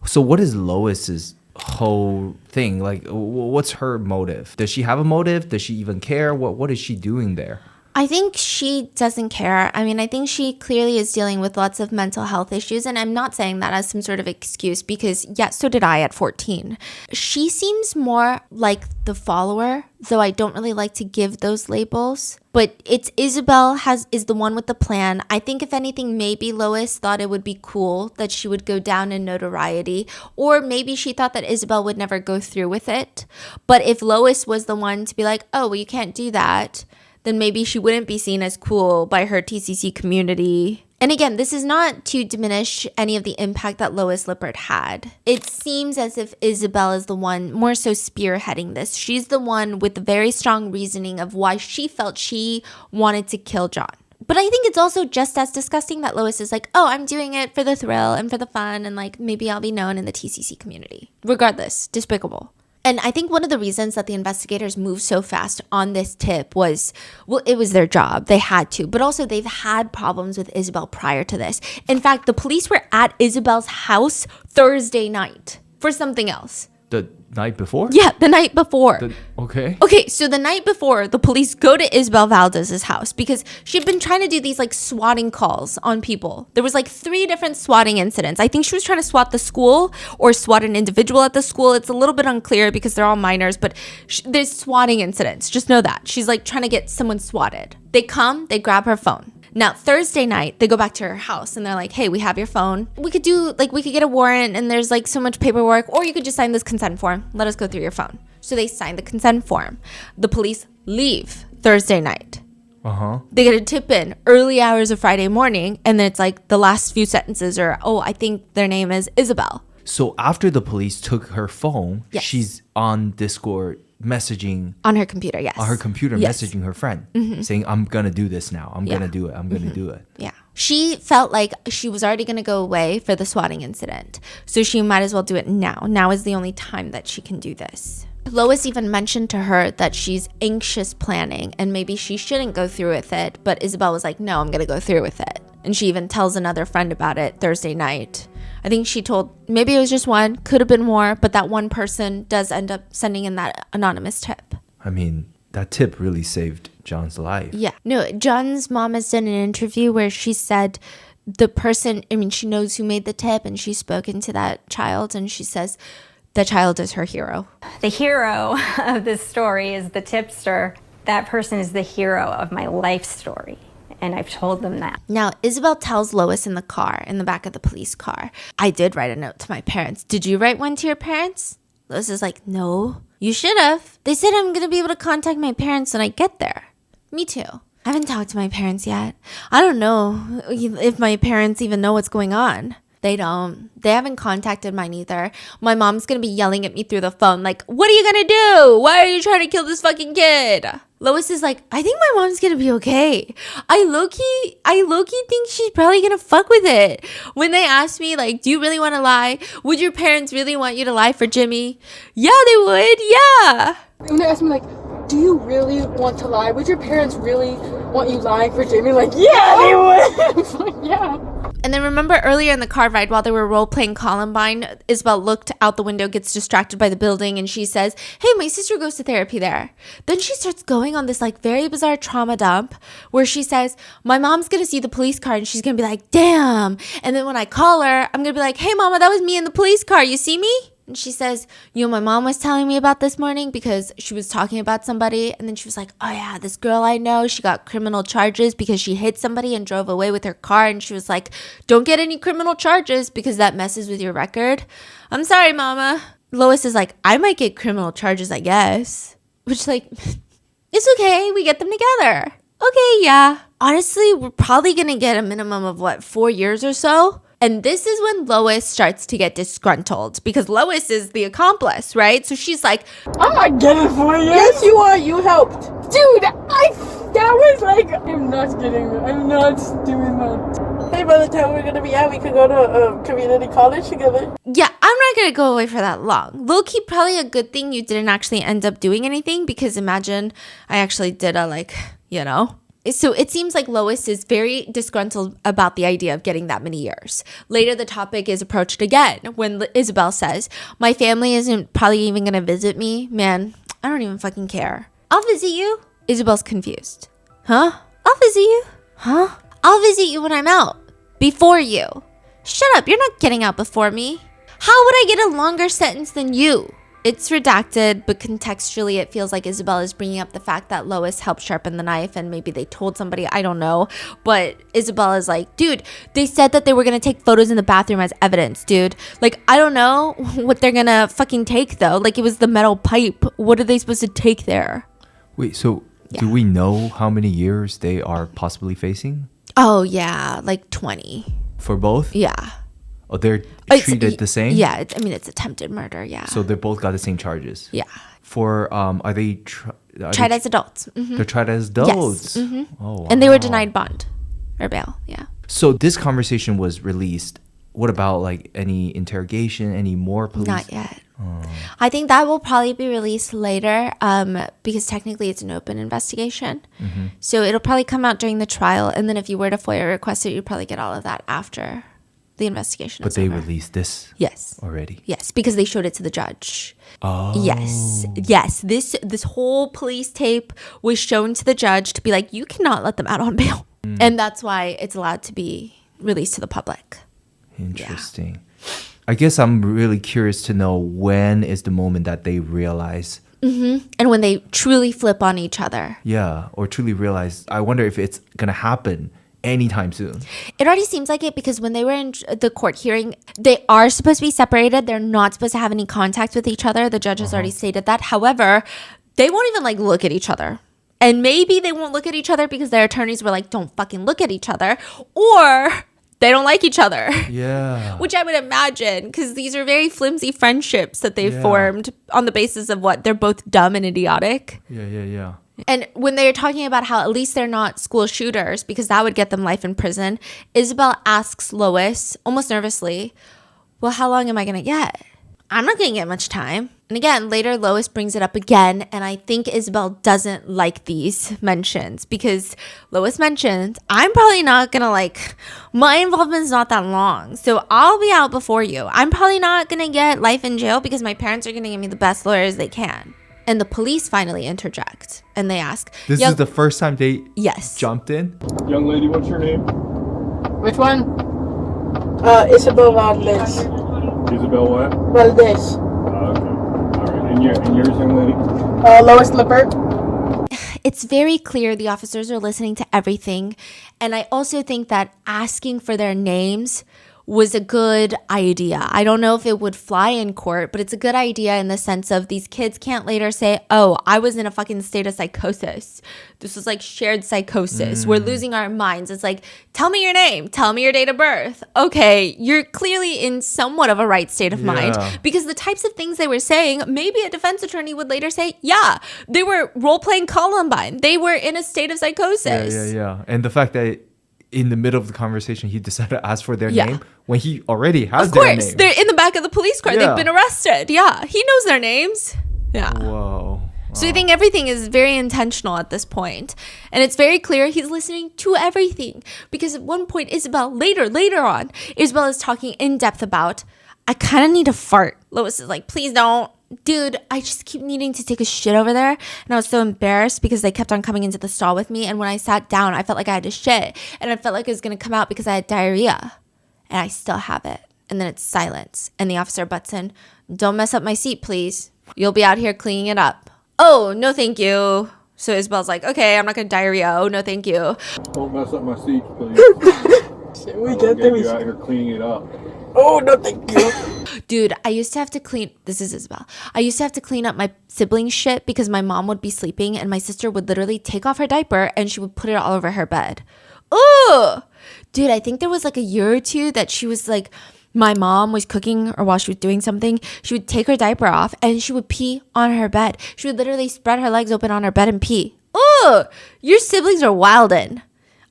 So what is Lois's whole thing? Like, what's her motive? Does she have a motive? Does she even care? What is she doing there? I think she doesn't care. I mean, I think she clearly is dealing with lots of mental health issues. And I'm not saying that as some sort of excuse because, yeah, so did I at 14. She seems more like the follower, though I don't really like to give those labels. But it's Isabel is the one with the plan. I think if anything, maybe Lois thought it would be cool that she would go down in notoriety. Or maybe she thought that Isabel would never go through with it. But if Lois was the one to be like, oh, well, you can't do that, then maybe she wouldn't be seen as cool by her TCC community. And again, this is not to diminish any of the impact that Lois Lippert had. It seems as if Isabel is the one more so spearheading this. She's the one with the very strong reasoning of why she felt she wanted to kill John. But I think it's also just as disgusting that Lois is like, oh, I'm doing it for the thrill and for the fun and like maybe I'll be known in the TCC community. Regardless, despicable. And I think one of the reasons that the investigators moved so fast on this tip was, well, it was their job. They had to. But also they've had problems with Isabel prior to this. In fact, the police were at Isabel's house Thursday night for something else. The night before? Yeah, the night before. Okay. Okay, so the night before, the police go to Isabel Valdez's house because she'd been trying to do these like swatting calls on people. There was like 3 different swatting incidents. I think she was trying to swat the school or swat an individual at the school. It's a little bit unclear because they're all minors, but there's swatting incidents. Just know that. She's like trying to get someone swatted. They come, they grab her phone. Now, Thursday night, they go back to her house and they're like, hey, we have your phone. We could get a warrant and there's like so much paperwork, or you could just sign this consent form. Let us go through your phone. So they sign the consent form. The police leave Thursday night. They get a tip in early hours of Friday morning. And then it's like the last few sentences are, oh, I think their name is Isabel. So after the police took her phone, yes. She's on Discord messaging on her computer, yes. On her computer, yes. Messaging her friend, saying, I'm gonna do this now. I'm gonna do it. I'm gonna do it. Yeah. She felt like she was already gonna go away for the swatting incident. So she might as well do it now. Now is the only time that she can do this. Lois even mentioned to her that she's anxious planning and maybe she shouldn't go through with it. But Isabel was like, no, I'm gonna go through with it. And she even tells another friend about it Thursday night. I think she told, maybe it was just one, could have been more, but that one person does end up sending in that anonymous tip. I mean, that tip really saved John's life. Yeah. No, John's mom has done an interview where she said the person, I mean, she knows who made the tip and she's spoken to that child and she says the child is her hero. The hero of this story is the tipster. That person is the hero of my life story. And I've told them that. Now, Isabel tells Lois in the car, in the back of the police car, I did write a note to my parents. Did you write one to your parents? Lois is like, no, you should have. They said I'm going to be able to contact my parents when I get there. Me too. I haven't talked to my parents yet. I don't know if my parents even know what's going on. They don't. They haven't contacted mine either. My mom's going to be yelling at me through the phone like, what are you going to do? Why are you trying to kill this fucking kid? Lois is like, I think my mom's going to be okay. I low-key think she's probably going to fuck with it. When they asked me, like, do you really want to lie? Would your parents really want you to lie for Jimmy? Yeah, they would. Yeah. When they asked me, like, do you really want to lie? Would your parents really want you lying for Jimmy? Like, yeah, they would. Like, yeah. And then remember earlier in the car ride while they were role-playing Columbine, Isabel looked out the window, gets distracted by the building, and she says, hey, my sister goes to therapy there. Then she starts going on this like very bizarre trauma dump where she says, my mom's going to see the police car and she's going to be like, damn. And then when I call her, I'm going to be like, hey, mama, that was me in the police car. You see me? And she says, you know, my mom was telling me about this morning because she was talking about somebody. And then she was like, oh yeah, this girl I know, she got criminal charges because she hit somebody and drove away with her car. And she was like, don't get any criminal charges because that messes with your record. I'm sorry, mama. Lois is like, I might get criminal charges, I guess. Which like, it's okay. We get them together. Okay, yeah. Honestly, we're probably going to get a minimum of 4 years or so. And this is when Lois starts to get disgruntled because Lois is the accomplice, right? So she's like, I'm not getting for you. Yes, you are. You helped. Dude, that was like, I'm not getting that. I'm not doing that. Hey, by the time we're gonna be out, we could go to community college together. yeah, I'm not going to go away for that long. Low-key, probably a good thing you didn't actually end up doing anything because imagine I actually did a So it seems like Lois is very disgruntled about the idea of getting that many years. Later, the topic is approached again when Isabel says, my family isn't probably even going to visit me. Man, I don't even fucking care. I'll visit you. Isabel's confused. Huh? I'll visit you. Huh? I'll visit you when I'm out. Before you. Shut up. You're not getting out before me. How would I get a longer sentence than you? It's redacted, but contextually it feels like Isabel is bringing up the fact that Lois helped sharpen the knife and maybe they told somebody, I don't know. But Isabel is like, dude, they said that they were going to take photos in the bathroom as evidence, dude. Like, I don't know what they're going to fucking take though. Like, it was the metal pipe. What are they supposed to take there? Wait, so do we know how many years they are possibly facing? Oh, yeah, like 20. For both? Yeah. Oh, they're treated the same? Yeah, it's attempted murder, yeah. So they both got the same charges? Yeah. For, are they... Tried as adults. They're tried as adults? Yes. Mm-hmm. Oh, wow. And they were denied bond or bail, yeah. So this conversation was released. What about like any interrogation, any more police? Not yet. I think that will probably be released later because technically it's an open investigation. Mm-hmm. So it'll probably come out during the trial. And then if you were to FOIA request it, you'd probably get all of that after the investigation But is they over. released this Yes. already? Yes, because they showed it to the judge. Oh. Yes. This whole police tape was shown to the judge to be like, you cannot let them out on bail. And that's why it's allowed to be released to the public. Interesting. I guess I'm really curious to know when is the moment that they realize. And when they truly flip on each other. Yeah, or truly realize. I wonder if it's going to happen anytime soon. It already seems like it because when they were in the court hearing, they are supposed to be separated. They're not supposed to have any contact with each other. The judge has already stated that. However, they won't even like look at each other. And maybe they won't look at each other because their attorneys were like, don't fucking look at each other. Or they don't like each other. Yeah. Which I would imagine because these are very flimsy friendships that they've formed on the basis of what? They're both dumb and idiotic. Yeah. And when they're talking about how at least they're not school shooters because that would get them life in prison, Isabel asks Lois almost nervously, well, how long am I going to get? I'm not going to get much time. And again, later Lois brings it up again. And I think Isabel doesn't like these mentions because Lois mentions, I'm probably not going to my involvement's not that long. So I'll be out before you. I'm probably not going to get life in jail because my parents are going to give me the best lawyers they can. And the police finally interject and they ask, This is the first time they jumped in? Young lady, what's your name? Which one? Isabel Valdez. Isabel what? Valdez. Okay. All right. And yours, young lady? Lois Lippert. It's very clear the officers are listening to everything. And I also think that asking for their names was a good idea. I don't know if it would fly in court, but it's a good idea in the sense of these kids can't later say, oh, I was in a fucking state of psychosis. This was like shared psychosis. We're losing our minds. It's like, tell me your name. Tell me your date of birth. Okay, you're clearly in somewhat of a right state of mind because the types of things they were saying, maybe a defense attorney would later say, yeah, they were role-playing Columbine. They were in a state of psychosis. Yeah. And the fact that in the middle of the conversation, he decided to ask for their name when he already has their name. Of course, they're in the back of the police car. They've been arrested. Yeah, he knows their names. Yeah. Whoa. So I think everything is very intentional at this point. And it's very clear he's listening to everything. Because at one point, Isabel, later on, Isabel is talking in depth about, I kind of need to fart. Lois is like, please don't. Dude, I just keep needing to take a shit over there. And I was so embarrassed because they kept on coming into the stall with me. And when I sat down, I felt like I had to shit. And I felt like it was going to come out because I had diarrhea. And I still have it. And then it's silence. And the officer butts in, don't mess up my seat, please. You'll be out here cleaning it up. Oh, no, thank you. So Isabel's like, okay, I'm not going to diarrhea. Oh, no, thank you. Don't mess up my seat, please. We get them. You out here cleaning it up. Oh, no, thank you. Dude, I used to have to clean, this is Isabel. I used to have to clean up my siblings' shit because my mom would be sleeping and my sister would literally take off her diaper and she would put it all over her bed. Ugh! Dude, I think there was like a year or two that she was like, my mom was cooking or while she was doing something, she would take her diaper off and she would pee on her bed. She would literally spread her legs open on her bed and pee. Ugh! Your siblings are wildin'.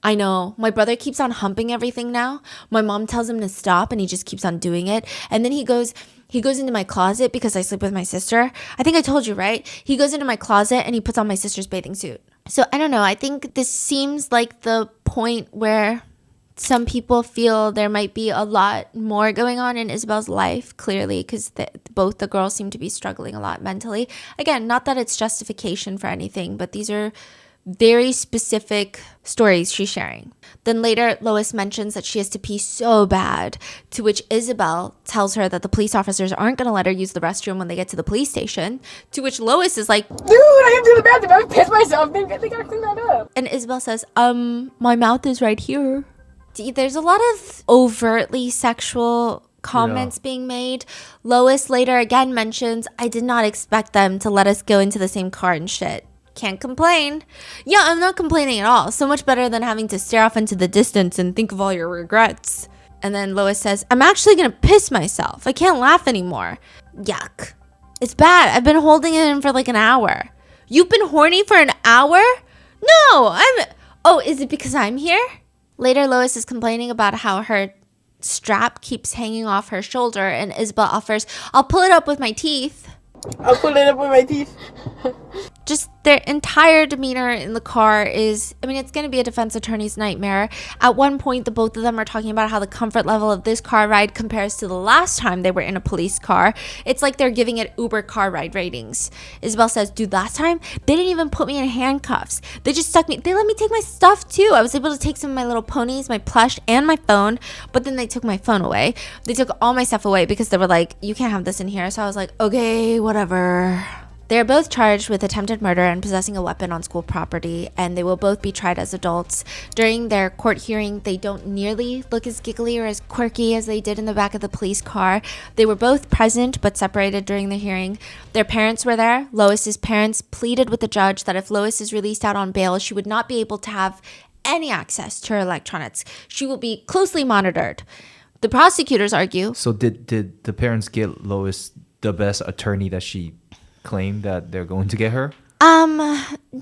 I know. My brother keeps on humping everything now. My mom tells him to stop and he just keeps on doing it. And then he goes into my closet because I sleep with my sister. I think I told you, right? He goes into my closet and he puts on my sister's bathing suit. So I don't know. I think this seems like the point where some people feel there might be a lot more going on in Isabel's life, clearly, because both the girls seem to be struggling a lot mentally. Again, not that it's justification for anything, but these are very specific stories she's sharing. Then later, Lois mentions that she has to pee so bad, to which Isabel tells her that the police officers aren't going to let her use the restroom when they get to the police station, to which Lois is like, Dude, I have to do the bathroom. I pissed myself. They gotta clean that up. and Isabel says, my mouth is right here. There's a lot of overtly sexual comments being made. Lois later again mentions, I did not expect them to let us go into the same car and shit. Can't complain. Yeah, I'm not complaining at all. So much better than having to stare off into the distance and think of all your regrets. And then Lois says, I'm actually gonna piss myself. I can't laugh anymore. Yuck. It's bad. I've been holding it in for like an hour. You've been horny for an hour? No, oh, is it because I'm here? Later, Lois is complaining about how her strap keeps hanging off her shoulder and Isabel offers, I'll pull it up with my teeth. I'll pull it up with my teeth. Just their entire demeanor in the car is, I mean, it's going to be a defense attorney's nightmare. At one point, the both of them are talking about how the comfort level of this car ride compares to the last time they were in a police car. It's like they're giving it Uber car ride ratings. Isabel says, dude, last time, they didn't even put me in handcuffs. They just stuck me. They let me take my stuff too. I was able to take some of my little ponies, my plush, and my phone, but then they took my phone away. They took all my stuff away because they were like, you can't have this in here. So I was like, okay, whatever. They are both charged with attempted murder and possessing a weapon on school property, and they will both be tried as adults. During their court hearing, they don't nearly look as giggly or as quirky as they did in the back of the police car. They were both present but separated during the hearing. Their parents were there. Lois's parents pleaded with the judge that if Lois is released out on bail, she would not be able to have any access to her electronics. She will be closely monitored. The prosecutors argue. So did the parents get Lois the best attorney that she claim that they're going to get her?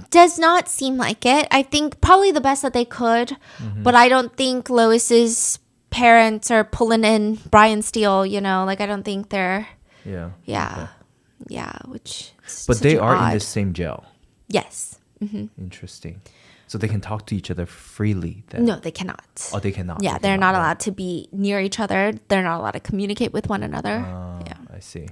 Does not seem like it. I think probably the best that they could, but I don't think Lois's parents are pulling in Brian Steele, you know, like I don't think they're which is but such they an are odd. in the same jail. Yes. Interesting. So they can talk to each other freely then? No, they cannot. Oh, they cannot. Yeah, They they're not cannot. allowed to be near each other. They're not allowed to communicate with one another. Yeah. I see.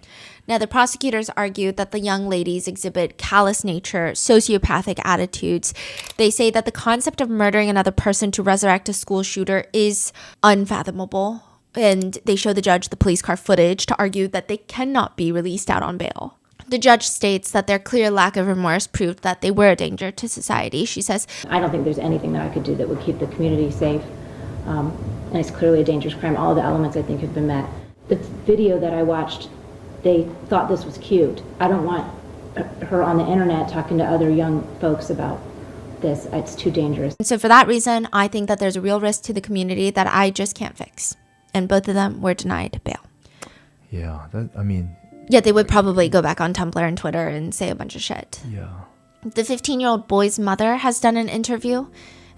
Now, the prosecutors argued that the young ladies exhibit callous nature, sociopathic attitudes. They say that the concept of murdering another person to resurrect a school shooter is unfathomable. And they show the judge the police car footage to argue that they cannot be released out on bail. The judge states that their clear lack of remorse proved that they were a danger to society. She says, I don't think there's anything that I could do that would keep the community safe. And it's clearly a dangerous crime. All the elements, I think, have been met. The video that I watched, they thought this was cute. I don't want her on the internet talking to other young folks about this. It's too dangerous. and so for that reason, I think that there's a real risk to the community that I just can't fix. And both of them were denied bail. Yeah, Yeah, they would probably go back on Tumblr and Twitter and say a bunch of shit. yeah. The 15-year-old boy's mother has done an interview,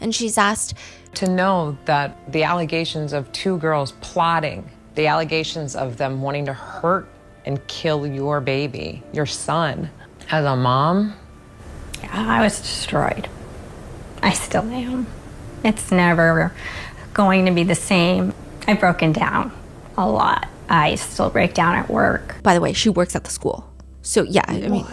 and she's asked, To know that the allegations of two girls plotting, the allegations of them wanting to hurt and kill your baby, your son, as a mom. Yeah, I was destroyed. I still am. It's never going to be the same. I've broken down a lot. I still break down at work. by the way, she works at the school. So yeah, I mean,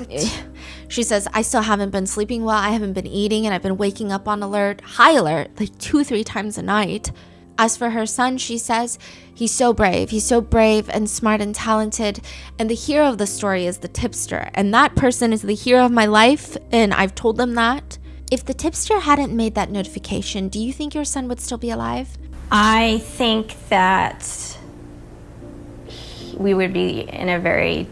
she says, I still haven't been sleeping well. I haven't been eating, and I've been waking up on high alert, like 2-3 times a night. As for her son, she says, he's so brave. He's so brave and smart and talented. And the hero of the story is the tipster. And that person is the hero of my life. And I've told them that. If the tipster hadn't made that notification, do you think your son would still be alive? I think that we would be in a very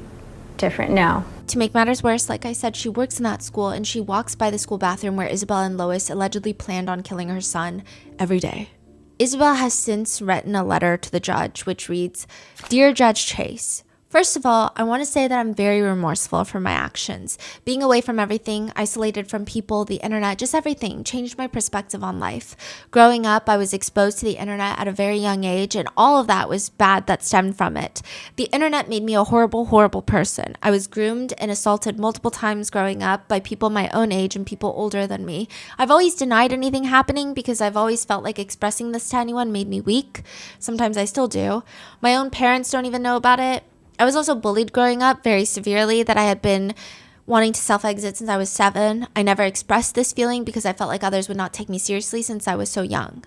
different, no. To make matters worse, like I said, she works in that school and she walks by the school bathroom where Isabel and Lois allegedly planned on killing her son every day. Isabel has since written a letter to the judge, which reads, "Dear Judge Chase, first of all, I want to say that I'm very remorseful for my actions. Being away from everything, isolated from people, the internet, just everything, changed my perspective on life. Growing up, I was exposed to the internet at a very young age, and all of that was bad that stemmed from it. The internet made me a horrible, horrible person. I was groomed and assaulted multiple times growing up by people my own age and people older than me. I've always denied anything happening because I've always felt like expressing this to anyone made me weak. Sometimes I still do. My own parents don't even know about it. I was also bullied growing up very severely that I had been wanting to self-exit since I was 7. I never expressed this feeling because I felt like others would not take me seriously since I was so young.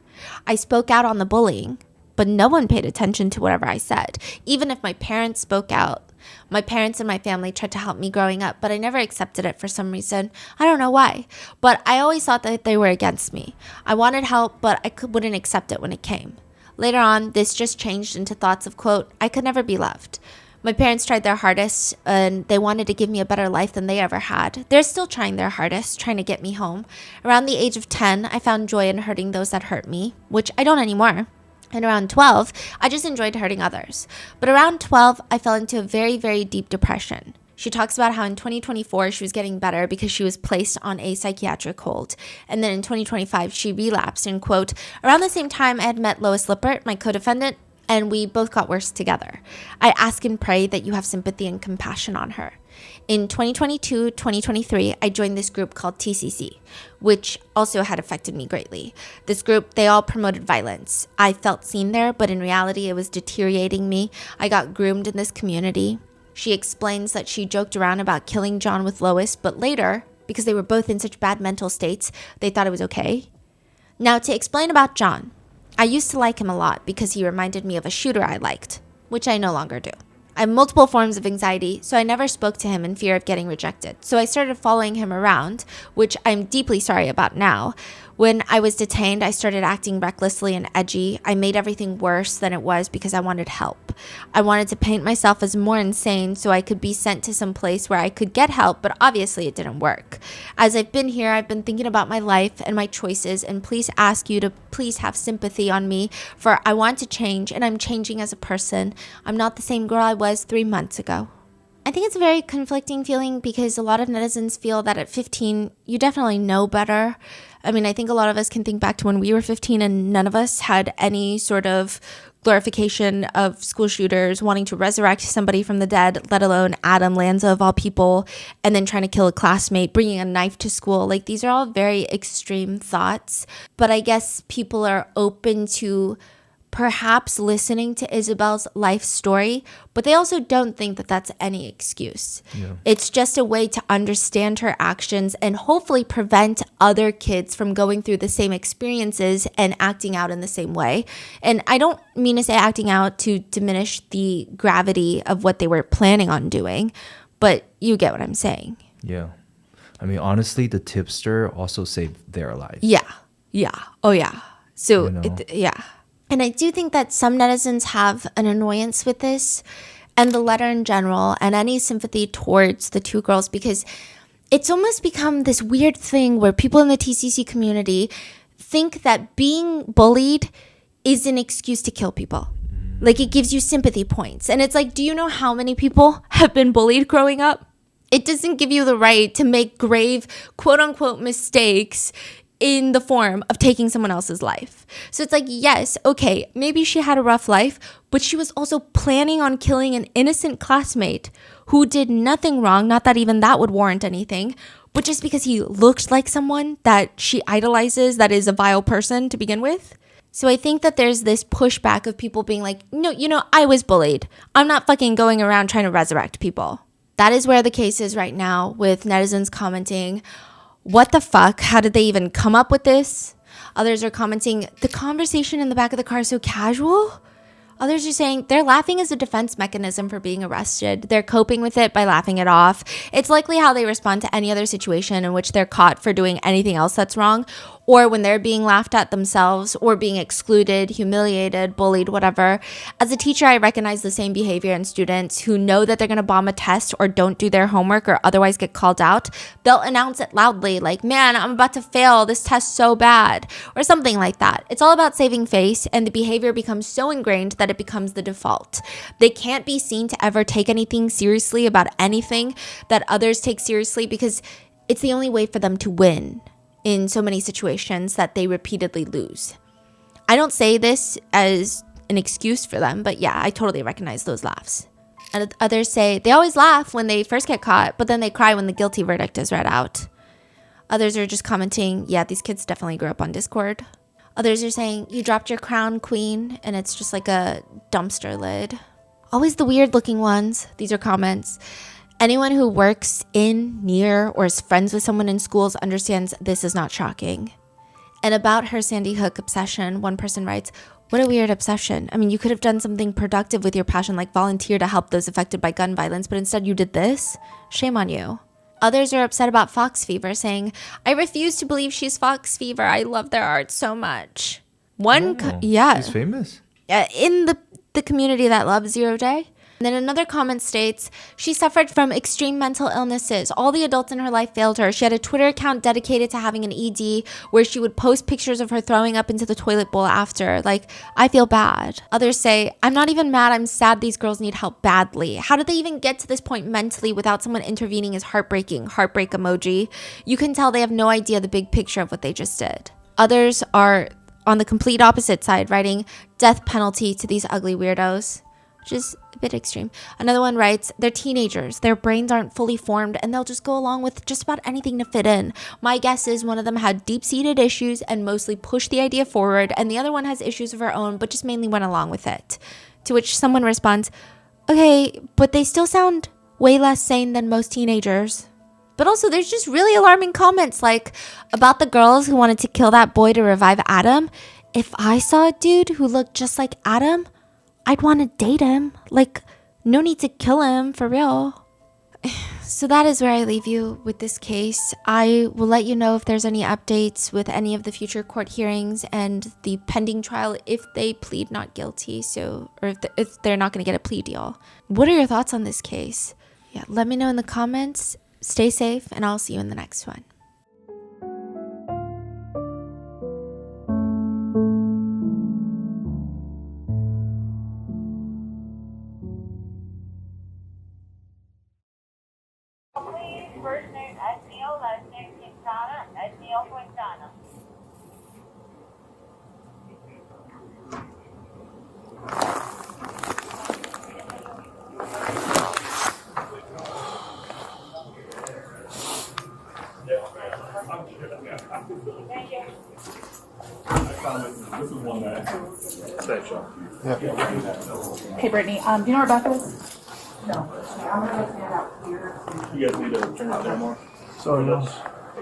I spoke out on the bullying, but no one paid attention to whatever I said. Even if my parents spoke out, my parents and my family tried to help me growing up, but I never accepted it for some reason. I don't know why, but I always thought that they were against me. I wanted help, but I wouldn't accept it when it came. Later on, this just changed into thoughts of, quote, I could never be loved. My parents tried their hardest and they wanted to give me a better life than they ever had. They're still trying their hardest, trying to get me home. Around the age of 10, I found joy in hurting those that hurt me, which I don't anymore. And around 12, I just enjoyed hurting others. But around 12, I fell into a very, very deep depression. She talks about how in 2024, she was getting better because she was placed on a psychiatric hold. And then in 2025, she relapsed and, quote, around the same time I had met Lois Lippert, my co-defendant, and we both got worse together. I ask and pray that you have sympathy and compassion on her. In 2022, 2023, I joined this group called TCC, which also had affected me greatly. This group, they all promoted violence. I felt seen there, but in reality, it was deteriorating me. I got groomed in this community. She explains that she joked around about killing John with Lois, but later, because they were both in such bad mental states, they thought it was okay. Now, to explain about John, I used to like him a lot because he reminded me of a shooter I liked, which I no longer do. I have multiple forms of anxiety, so I never spoke to him in fear of getting rejected. So I started following him around, which I'm deeply sorry about now. When I was detained, I started acting recklessly and edgy. I made everything worse than it was because I wanted help. I wanted to paint myself as more insane so I could be sent to some place where I could get help, but obviously it didn't work. As I've been here, I've been thinking about my life and my choices, and please ask you to please have sympathy on me, for I want to change and I'm changing as a person. I'm not the same girl I was 3 months ago. I think it's a very conflicting feeling because a lot of netizens feel that at 15, you definitely know better. I mean, I think a lot of us can think back to when we were 15 and none of us had any sort of glorification of school shooters wanting to resurrect somebody from the dead, let alone Adam Lanza of all people, and then trying to kill a classmate, bringing a knife to school. Like, these are all very extreme thoughts. But I guess people are open to perhaps listening to Isabel's life story, but they also don't think that that's any excuse. Yeah. It's just a way to understand her actions and hopefully prevent other kids from going through the same experiences and acting out in the same way. And I don't mean to say acting out to diminish the gravity of what they were planning on doing, but you get what I'm saying. Yeah. I mean, honestly, the tipster also saved their life. Yeah. Yeah. Oh, yeah. So, yeah. And I do think that some netizens have an annoyance with this and the letter in general and any sympathy towards the two girls, because it's almost become this weird thing where people in the TCC community think that being bullied is an excuse to kill people. Like, it gives you sympathy points. And it's like, do you know how many people have been bullied growing up? It doesn't give you the right to make grave, quote unquote, mistakes in the form of taking someone else's life. So it's like, yes, okay, maybe she had a rough life, but she was also planning on killing an innocent classmate who did nothing wrong, not that even that would warrant anything, but just because he looked like someone that she idolizes, that is a vile person to begin with. So I think that there's this pushback of people being like, no, you know, I was bullied. I'm not fucking going around trying to resurrect people. That is where the case is right now, with netizens commenting, what the fuck? How did they even come up with this? Others are commenting, the conversation in the back of the car is so casual. Others are saying they're laughing as a defense mechanism for being arrested. They're coping with it by laughing it off. It's likely how they respond to any other situation in which they're caught for doing anything else that's wrong, or when they're being laughed at themselves or being excluded, humiliated, bullied, whatever. As a teacher, I recognize the same behavior in students who know that they're going to bomb a test or don't do their homework or otherwise get called out. They'll announce it loudly, like, man, I'm about to fail, this test's so bad, or something like that. It's all about saving face, and the behavior becomes so ingrained that it becomes the default. They can't be seen to ever take anything seriously about anything that others take seriously, because it's the only way for them to win in so many situations that they repeatedly lose. I don't say this as an excuse for them, but yeah, I totally recognize those laughs. And others say they always laugh when they first get caught, but then they cry when the guilty verdict is read out. Others are just commenting, yeah, these kids definitely grew up on Discord. Others are saying, you dropped your crown, queen, and it's just like a dumpster lid. Always the weird looking ones. These are comments. Anyone who works in, near, or is friends with someone in schools understands this is not shocking. And about her Sandy Hook obsession, one person writes, what a weird obsession. I mean, you could have done something productive with your passion, like volunteer to help those affected by gun violence, but instead you did this? Shame on you. Others are upset about Fox Fever, saying, I refuse to believe she's Fox Fever. I love their art so much. She's famous? In the community that loves Zero Day. And then another comment states, she suffered from extreme mental illnesses. All the adults in her life failed her. She had a Twitter account dedicated to having an ED where she would post pictures of her throwing up into the toilet bowl after. Like, I feel bad. Others say, I'm not even mad. I'm sad these girls need help badly. How did they even get to this point mentally without someone intervening is heartbreaking. Heartbreak emoji. You can tell they have no idea the big picture of what they just did. Others are on the complete opposite side, writing death penalty to these ugly weirdos, which is a bit extreme. Another one writes, they're teenagers, their brains aren't fully formed, and they'll just go along with just about anything to fit in. My guess is one of them had deep-seated issues and mostly pushed the idea forward, and the other one has issues of her own, but just mainly went along with it. To which someone responds, okay, but they still sound way less sane than most teenagers. But also, there's just really alarming comments, like, about the girls who wanted to kill that boy to revive Adam. If I saw a dude who looked just like Adam, I'd want to date him. Like, no need to kill him, for real. So that is where I leave you with this case. I will let you know if there's any updates with any of the future court hearings and the pending trial if they plead not guilty, or if they're not going to get a plea deal. What are your thoughts on this case? Yeah, let me know in the comments. Stay safe, and I'll see you in the next one. First name Neil, last name Quintana, Neil Quintana. Thank you. This is one that. Hey, Brittany, do you know where Rebecca is? No. I'm going to stand out here. You guys need to turn it down more. Sorry, no.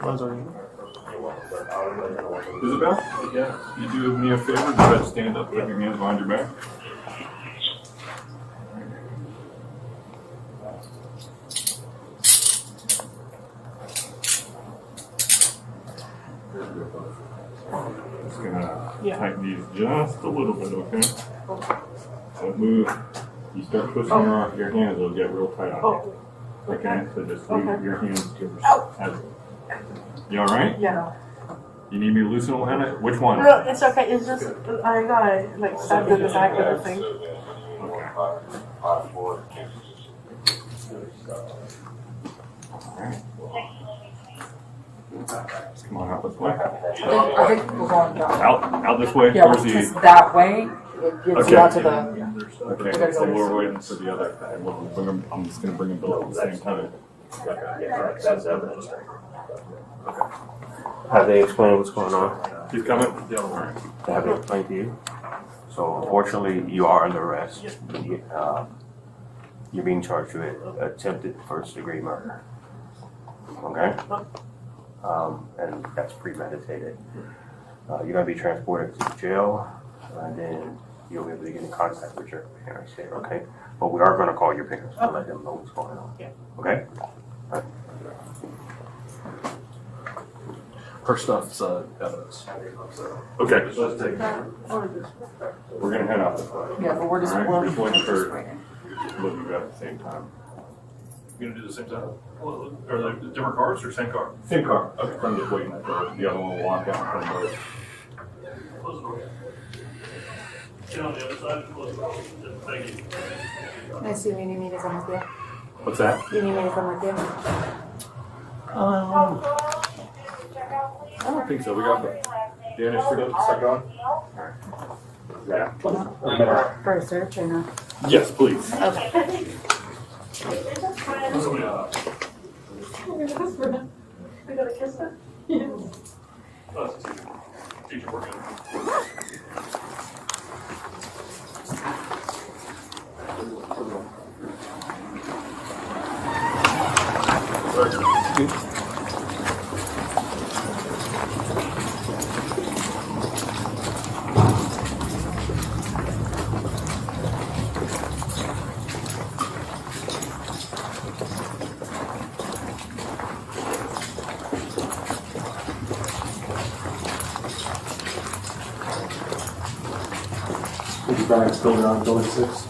Mine's already. Isabel? Yeah. You do me a favor, you gotta stand up, put your hands behind your back. Just gonna tighten these just a little bit, okay? Don't move. You start twisting your hands, it'll get real tight on you. Okay, so just leave your hands to yourself. You alright? Yeah. You need me to loosen a little? Which one? No, it's okay. It's just, I got like stabbed in the back of the thing. Okay. Alright. Just come on out this way. I think we're going down. Out this way? Yeah, Towards because that way, it gets you out to the... Okay, so we're waiting for the other guy. I'm just going to bring them both at the same time. Have they explained what's going on? He's coming? Yeah, all right. They haven't explained to you? So unfortunately, you are under arrest. You're being charged with attempted first-degree murder. Okay? And that's premeditated. You're going to be transported to jail, and then you'll be able to get in contact with your parents there, okay? But we are going to call your parents to let them know what's going on. Okay? All right. Her stuff's evidence. Okay. We're gonna head out this way. Yeah, but we're just, All right, we're just waiting just for waiting. both of you at the same time. You gonna do the same time? Well, are they different cars or same car? Same car. Okay. I'm just waiting at the other one will walk out in front of both. Close the door. Get on the other side, close the door. Thank you. I assume you need me to come with you? What's that? You need me to come with you? I don't think so. We got the Danish for the second on. Yeah. For a search or no? Yes, please. Okay. We gotta kiss her? Yes. Teacher working. Is your bag still around building 6?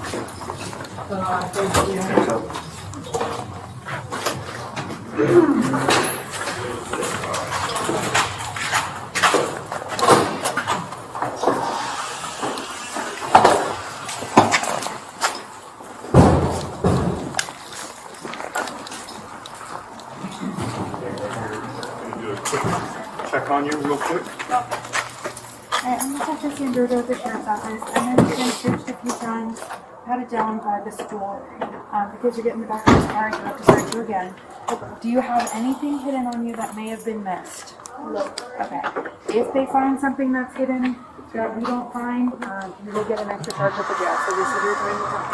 Check on you real quick. Alright, I'm Detective Sandruda with the Sheriff's Office. I know you've been searched a few times, had it down by the stool. The kids are getting in the back of this car and you have to search you again. Do you have anything hidden on you that may have been missed? No. Okay. If they find something that's hidden that we don't find, you will get an extra charge at the jail. So this is your time to come,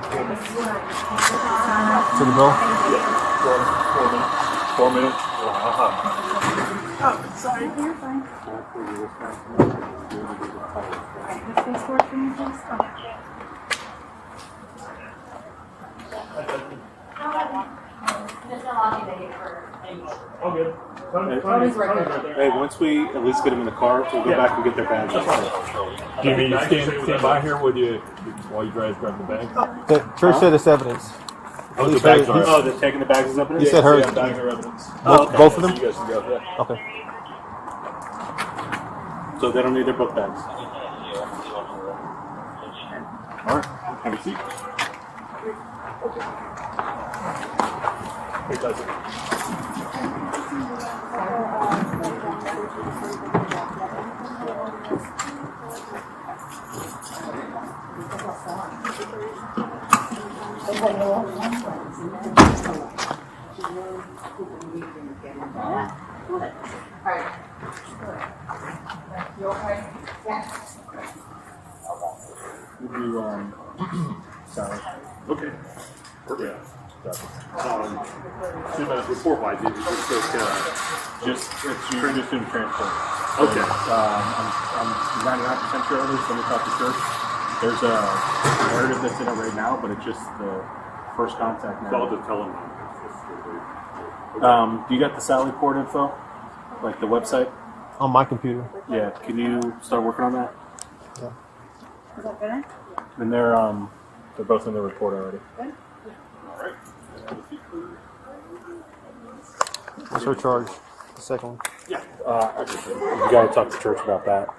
okay? To the bill? 4 minutes. Oh, sorry. You're fine. Okay, this face forward for me, please. Okay. All good. Hey, once we at least get them in the car, we'll go back and get their bags. Do you mean stand by here with you while you guys grab the bags? Trish said it's evidence. Oh, the bags are. Oh, they're taking the bags as evidence? He said hers. Yeah, bags are evidence. Both of them? You guys can go. Yeah. Okay. So they don't need their book bags. All right. Have a seat. Hey, Tyson. You okay? Yes. Would you, sorry. Okay. Yeah. Gotcha. 2 minutes report wise, it's you're just doing transfer. Okay. I'm 99% sure there's somebody talk to church. There's a narrative that's in it right now, but it's just the first contact narrative. I'll just tell them. Do you got the Sally Port info? Like the website? On my computer. Yeah. Can you start working on that? Yeah. Is that better? And they're both in the report already. Good. All right. What's her charge? The second one. Yeah. You gotta talk to church about that.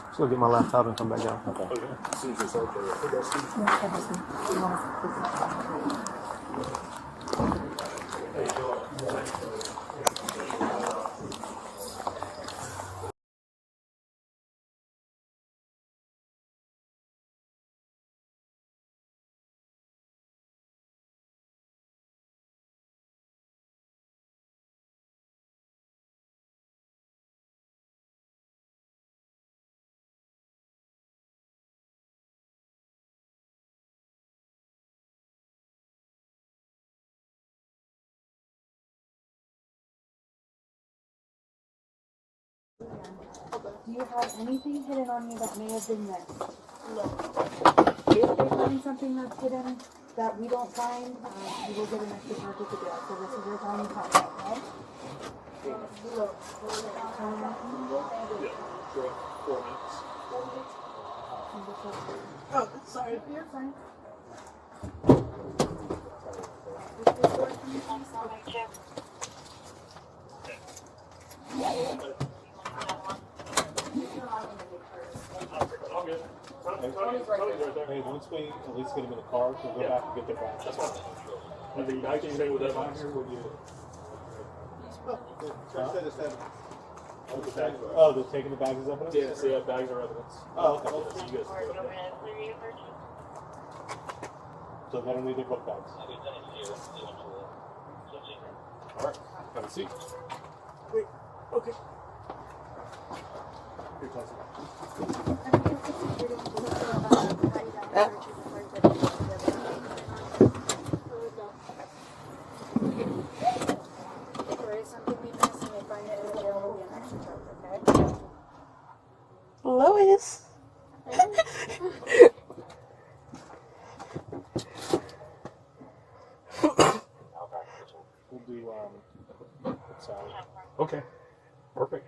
Just go get my laptop and come back down. Okay. As soon as they start Do you have anything hidden on you that may have been missed? No. If they find something that's hidden that we don't find, you will get an extra charge at the jail. So this is your time to come, okay? Oh, sorry. You're fine. Hey, once we at least get them in the car, we'll go back and get their bags. That's fine. And the guy can stay with that box. Oh, they're taking the bags as evidence? Yeah, so yeah, bags are evidence. Oh, okay. So you guys can go there. So they don't need their book bags. Alright, have a seat. Wait, okay. Here, Chelsea. Lois. We'll do, salad. Okay, perfect.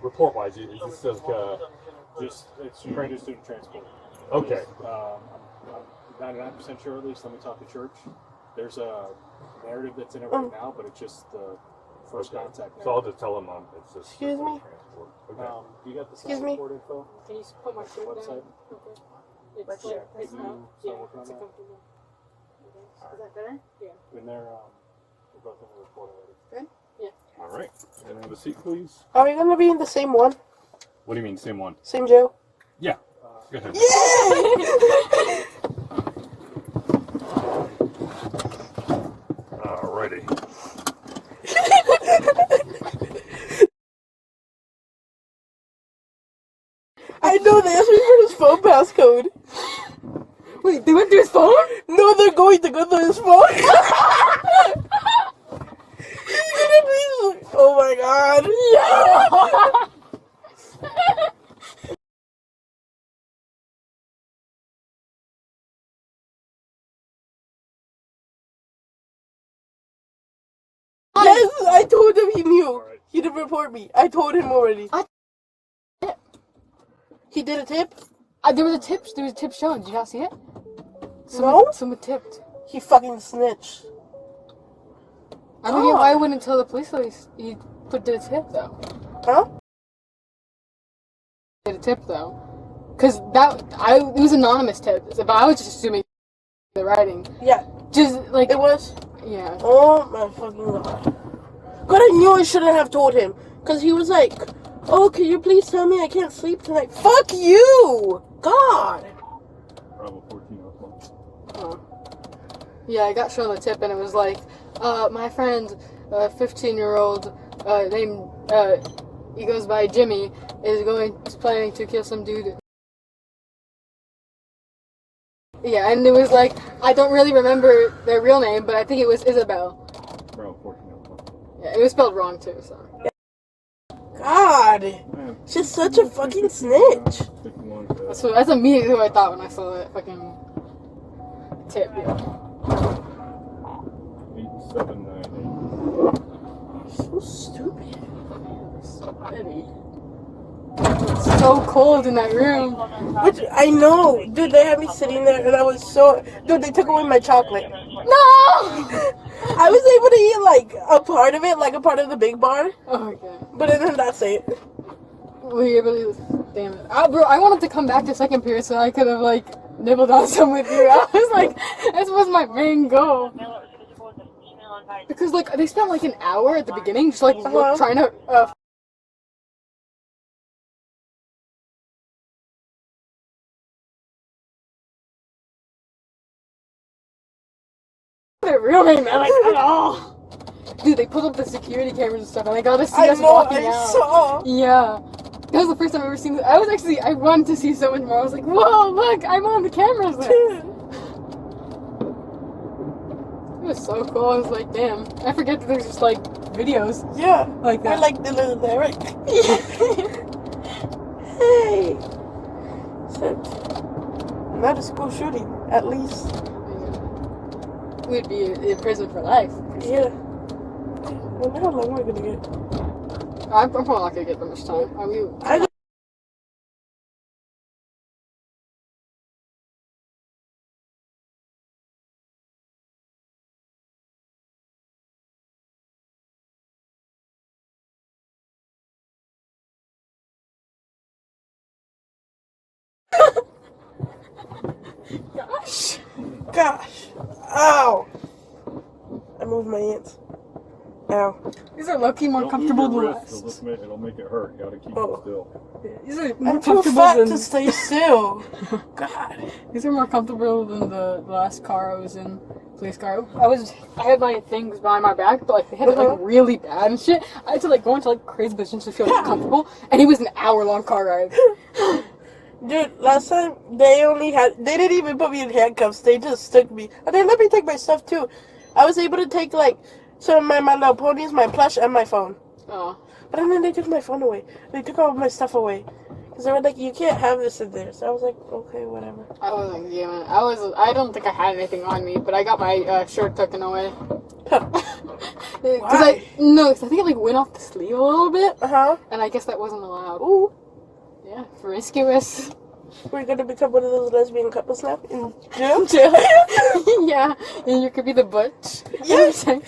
Report-wise, is this like, You're just doing transport. okay. I'm 99% sure, at least. Let me talk to church. There's a narrative that's in it right now, but it's just the first contact. So I'll just tell them it's just Excuse me? transport. Okay. You got the Excuse sound me? report info? Can you put my shirt Website? down? Okay. It's What shirt? it's You not. start Yeah, working on it's that? comfortable. Is that better? Yeah. And they're both in the report already. Good? Yeah. All right. And have a seat, please. Are we gonna be in the same one? What do you mean, same one? Same jail? Yeah. Go ahead. Alrighty. I know they asked me for his phone passcode. Wait, they went through his phone? No, they're going to go through his phone. He's gonna be. Oh my god. Yes, I told him he knew. He didn't report me. I told him already. He did a tip? There was a tip shown. Did you not see it? Someone tipped. He fucking snitched. I don't get why I wouldn't tell the police he did a tip though. Huh? Did a tip though. Cause it was an anonymous tip, but I was just assuming the writing. Yeah. Just like it was. Yeah. Oh my fucking god. God, I knew I shouldn't have told him. Cause he was like, oh, can you please tell me I can't sleep tonight? Fuck you! God! Bravo 14 o'clock. Oh. Yeah, I got shown the tip and it was like, my friend, 15-year-old, named, he goes by Jimmy, is planning to kill some dude. Yeah, and it was like, I don't really remember their real name, but I think it was Isabel. Bravo 14 o'clock. Yeah, it was spelled wrong too, so. God! She's such a fucking snitch. That's immediately what I thought when I saw that fucking tip, yeah. 8798. So stupid. It's so cold in that room. Which, I know. Dude, they had me sitting there and I was so... Dude, they took away my chocolate. No! I was able to eat, like, a part of it, like a part of the big bar. Oh, okay. But then that's it. Were you able to... Damn it. Bro, I wanted to come back to second period so I could have, like, nibbled on some with you. I was like, this was my main goal. Because, like, they spent, like, an hour at the beginning just, like, trying to... their real name, like, at all. Dude, they pulled up the security cameras and stuff, and I got to see us walking out. Saw. Yeah. That was the first time I've ever seen this. I wanted to see so much more. I was like, whoa, look, I'm on the cameras there. It was so cool. I was like, damn. I forget that there's just, like, videos. Yeah. Like that. I like the little direct. Hey. Except, not a school shooting, at least. We'd be in prison for life. Yeah. wonder how long we're gonna get. I'm probably not gonna get that much time. I mean, Gosh. Ow. I moved my hands. Ow. These are low-key more Don't comfortable move your than wrist, last. it'll make it hurt. You gotta keep it still. These are more I'm too comfortable fat than... to stay still. God. These are more comfortable than the last car I was in. Police car. I had my things behind my back, but like they had it like really bad and shit. I had to like go into like crazy positions to feel like comfortable, and it was an hour-long car ride. Dude, last time they didn't even put me in handcuffs. They just took me. And they let me take my stuff too. I was able to take like some of my Little Ponies, my plush, and my phone. Oh. But then they took my phone away. They took all my stuff away. Because they were like, you can't have this in there. So I was like, okay, whatever. I wasn't giving. I don't think I had anything on me, but I got my shirt taken away. Because I think it like went off the sleeve a little bit. And I guess that wasn't allowed. Ooh. Yeah, promiscuous. We're gonna become one of those lesbian couples now in jail. Yeah, and you could be the butch. Yes. Hey,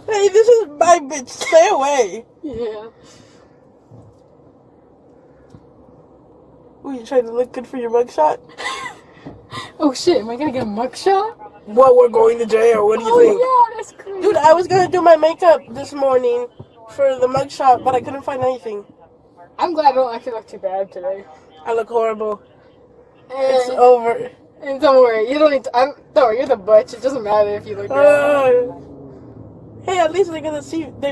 this is my bitch. Stay away. Yeah. Ooh, you trying to look good for your mugshot? Oh shit, am I gonna get a mugshot? What, we're going to jail? What do you think? Oh yeah, that's crazy. Dude, I was gonna do my makeup this morning for the mugshot, but I couldn't find anything. I'm glad I don't actually look too bad today. I look horrible. It's over. And don't worry, you don't need to, don't worry, you're the butch. It doesn't matter if you look bad. Hey, at least they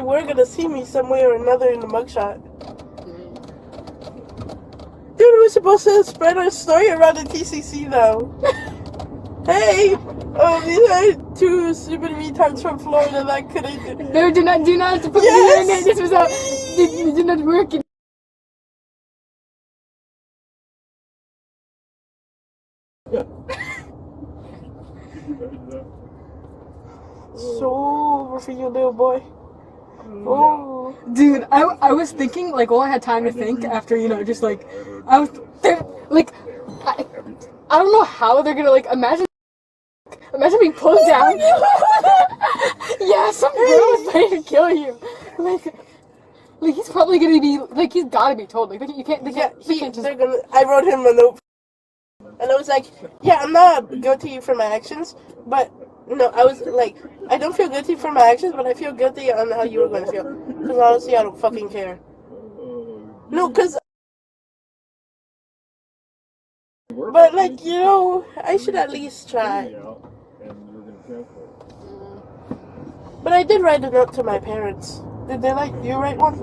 were gonna see me some way or another in the mugshot. Dude, we're supposed to spread our story around the TCC though. Hey, these are two stupid retards from Florida that couldn't. No, do not put me in there. This was out. You did not work. So over for you, little boy. Oh, dude, I was thinking like all I had time to think after just like I was like I don't know how they're gonna like imagine being pulled down. Yeah, some girl is trying to kill you. Like he's probably gonna be like he's gotta be told like you can't. I wrote him a note, and I was like, yeah, I'm not guilty for my actions, but. No, I was like, I don't feel guilty for my actions, but I feel guilty on how you were going to feel. Because honestly, I don't fucking care. No, because... But, like, I should at least try. But I did write a note to my parents. Did they like you write one?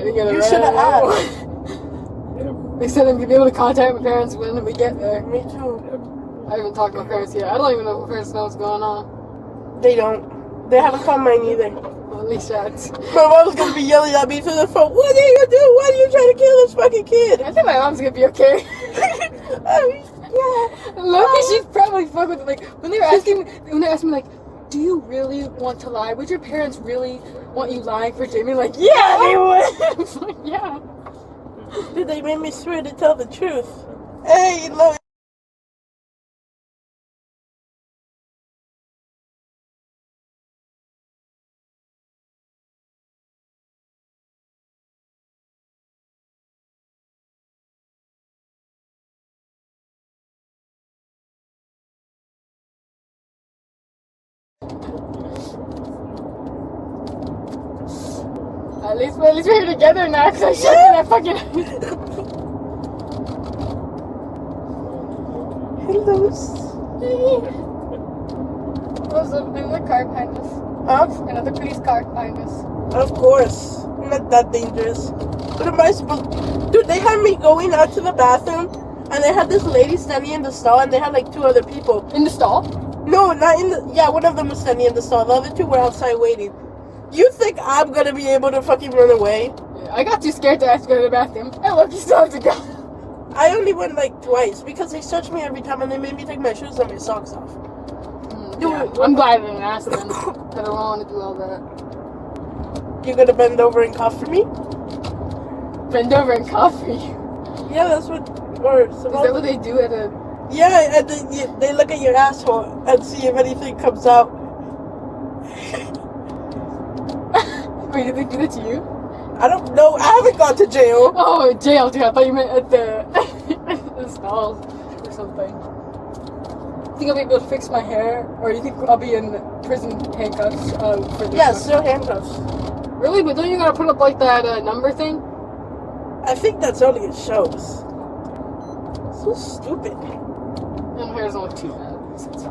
You should have asked. They said I'm going to be able to contact my parents when we get there. Me too. I haven't talked to my parents yet. I don't even know if my parents know what's going on. They don't. They haven't called mine either. Well, at least that's... My mom's gonna be yelling at me through the phone. What are you doing? Why are you trying to kill this fucking kid? I think my mom's gonna be okay. Loki, she's probably fucking with it. Like, when they're asking me, like, do you really want to lie? Would your parents really want you lying for Jamie? Like, yeah, they would. Like, yeah. Dude, they made me swear to tell the truth. Hey, look. At least we're here together now, because I shut that fucking... Hello. There's another car behind us. Huh? Another police car behind us. Of course. I'm not that dangerous. What am I supposed... Dude, they had me going out to the bathroom, and they had this lady standing in the stall, and they had like two other people. In the stall? No, not in the... Yeah, one of them was standing in the stall. The other two were outside waiting. You think I'm gonna be able to fucking run away? Yeah, I got too scared to actually go to the bathroom. Hey, look, you still have to go. I only went like twice because they searched me every time and they made me take my shoes and my socks off. I'm glad I didn't ask them. I don't want to do all that. You gonna bend over and cough for me? Bend over and cough for you? Yeah, that's what. Or is that what they do at a? Yeah, and then they look at your asshole and see if anything comes out. Wait, did they do that to you? I don't know. I haven't gone to jail. Oh, jail, dude. I thought you meant at the, the stalls or something. Think I'll be able to fix my hair, or you think I'll be in prison handcuffs for this? Yeah, still handcuffs. Really? But don't you gotta put up like that number thing? I think that's only in shows. So stupid. And my hair's only too bad.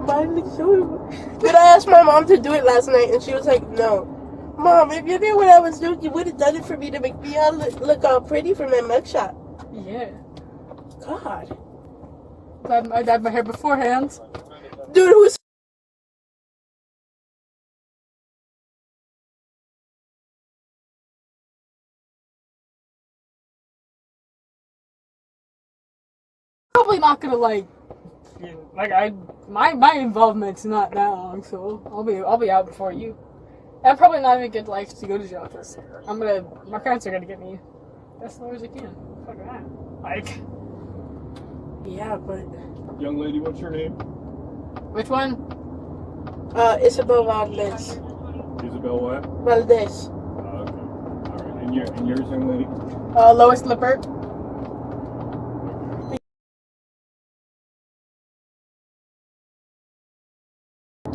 Mine looks so. But I asked my mom to do it last night, and she was like, "No, Mom. If you knew what I was doing, you would have done it for me to make me all look all pretty for my mugshot." Yeah. God. Glad I dyed my hair beforehand. Dude, who's probably not gonna like my involvement's not that long, so I'll be out before you. I'm probably not even get like to go to jail because my parents are gonna get me as slow as they can. Fuck that. Like. Yeah, but. Young lady, what's your name? Which one? Isabel Valdez. Isabel what? Valdez. Okay. Alright. And yours, young lady? Lois Lippert.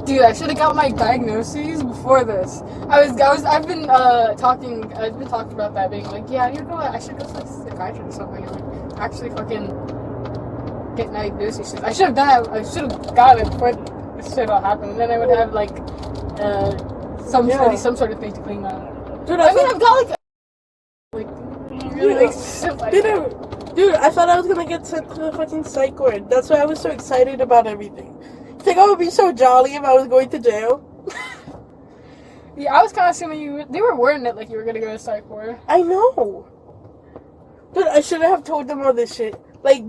Dude, I should have got my diagnoses before this. I've been talking about that, being like, yeah, I should go to like a psychiatrist or something and like actually fucking get diagnoses. I should have done that. I should have got it before this shit all happened, and then I would have like some sort of thing to clean out. Dude, I've got like really like shit like that. Dude, I thought I was gonna get sent to the fucking psych ward. That's why I was so excited about everything. You think I would be so jolly if I was going to jail? Yeah, I was kind of assuming they were wording it like you were gonna go to psych ward. I know. Dude, I shouldn't have told them all this shit. Like,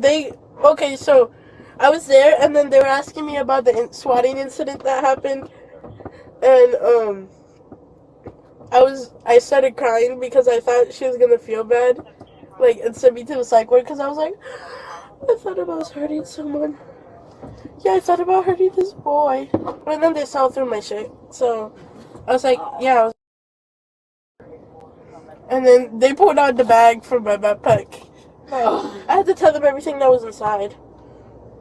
okay, so I was there, and then they were asking me about the swatting incident that happened, and, I started crying because I thought she was gonna feel bad, like, and send me to the psych ward, because I was like, I thought I was hurting someone. Yeah, I thought about hurting this boy. But then they saw through my shit, so I was like, yeah. And then they pulled out the bag from my backpack. I had to tell them everything that was inside.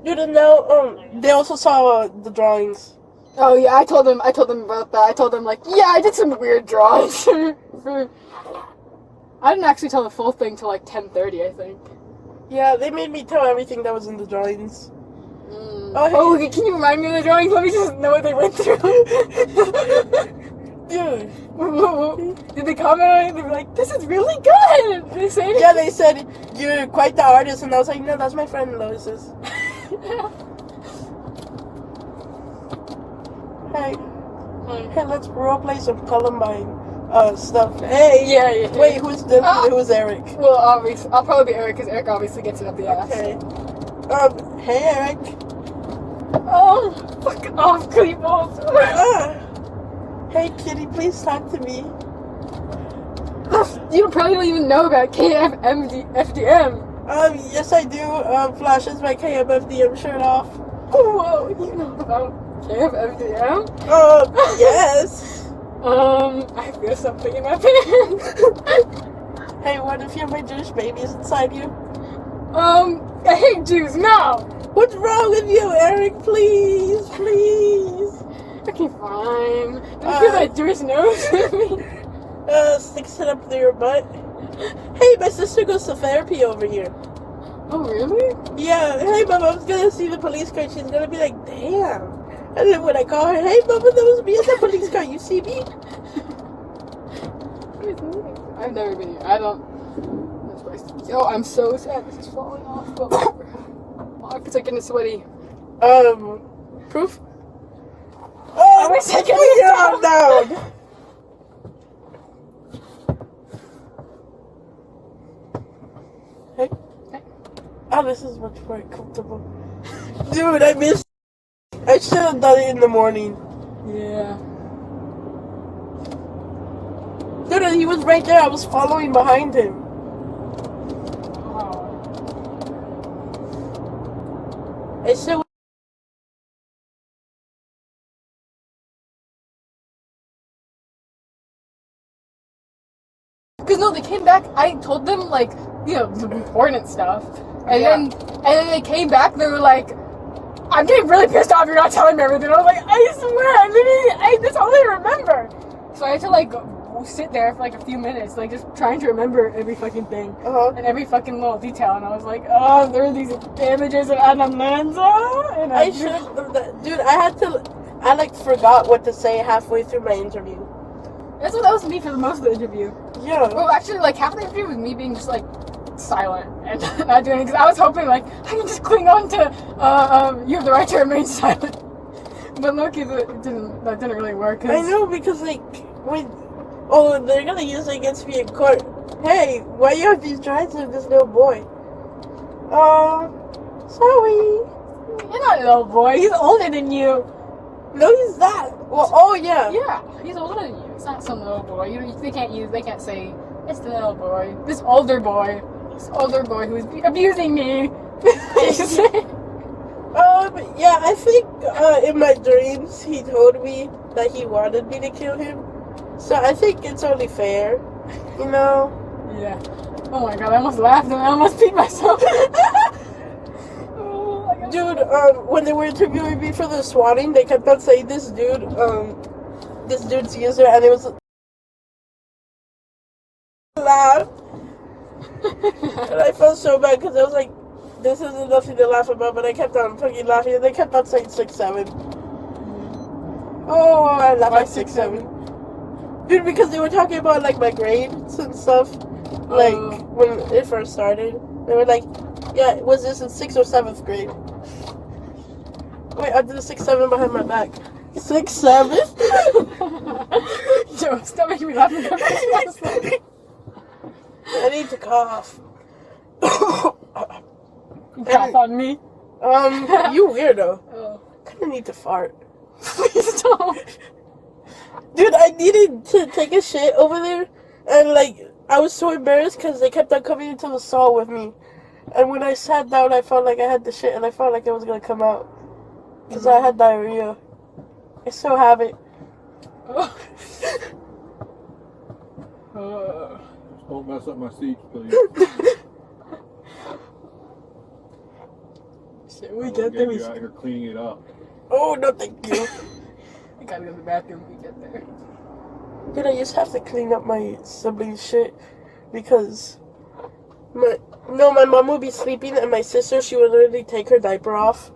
Dude, and now, they also saw the drawings. Oh yeah, I told them about that. I told them like, yeah, I did some weird drawings. I didn't actually tell the full thing till like 10:30, I think. Yeah, they made me tell everything that was in the drawings. Oh, hey. Can you remind me of the drawings? Let me just know what they went through. Dude. Did they comment on it? They were like, this is really good! Did they say anything? Yeah, they said, you're quite the artist, and I was like, no, that's my friend Lois's. Hey, let's roleplay some Columbine stuff. Hey! Yeah. Wait, who's Eric? Well, obviously, I'll probably be Eric, because Eric obviously gets it up the ass. Okay. Hey, Eric. Oh, fuck off, Cleveland. Hey, kitty, please talk to me. You probably don't even know about KFMDM. Yes, I do. Flashes my KFMDM shirt off. Whoa, you know about KFMDM? Yes. I feel something in my pants. Hey, what if my Jewish baby is inside you? I hate Jews, no! What's wrong with you, Eric? Please. Okay, fine. Don't feel that Jewish nose with me. Sticks it up through your butt. Hey, my sister goes to therapy over here. Oh, really? Yeah, hey, my mom's gonna see the police car. She's gonna be like, damn. And then when I call her, hey, mama, that was me in the police car. You see me? I've never been here. I don't. Oh, I'm so sad. This is falling off. It's like getting sweaty. Proof? Oh, my second down. Hey. Oh, this is much more comfortable. Dude, I I should have done it in the morning. Yeah. Dude, he was right there. I was following behind him. I should. Because no, they came back. I told them like, you know, the important stuff, and then they came back. They were like, "I'm getting really pissed off. You're not telling me everything." I was like, "I swear, that's all I remember." So I had to like go sit there for like a few minutes, like just trying to remember every fucking thing and every fucking little detail. And I was like, "Oh, there are these images of Anamanza." And I should have, dude. I like forgot what to say halfway through my interview. That was me for most of the interview. Yeah. Well, actually, like half the interview was me being just like silent and not doing it because I was hoping like I can just cling on to you have the right to remain silent. But lucky that didn't really work. I know because like they're gonna use it against me in court. Hey, why you have these drives with this little boy? Sorry. You're not a little boy. He's older than you. No, he's not. Well, oh yeah. Yeah, he's older than you. It's not some little boy. They can't say it's the little boy. This older boy who's abusing me. Yeah, I think in my dreams he told me that he wanted me to kill him. So I think it's only fair, you know? Yeah. Oh my god, I almost laughed and I almost peed myself. Dude, when they were interviewing me for the swatting, they kept on saying this dude's user, and it was laugh. And I felt so bad because I was like, this isn't nothing to laugh about, but I kept on fucking laughing, and they kept on saying 6'7". Oh, I laughed at 6'7". Dude, because they were talking about like my grades and stuff, like when it first started. They were like, yeah, was this in 6th or 7th grade? Wait, I did a 6'7" behind my back. 6'7"? Joe, stop making me laugh. I need to cough. You cough on me? You weirdo. Oh. I kinda need to fart. Please don't. Dude, I needed to take a shit over there, and like, I was so embarrassed because they kept on coming into the stall with me. And when I sat down, I felt like I had the shit, and I felt like it was gonna come out. Because I had diarrhea. I still have it. Don't mess up my seats, please. Shit, we get there. You out here cleaning it up. Oh, no, thank you. I gotta go to the bathroom when we get there. Dude, I just have to clean up my siblings' shit because my mom would be sleeping, and my sister, she would literally take her diaper off,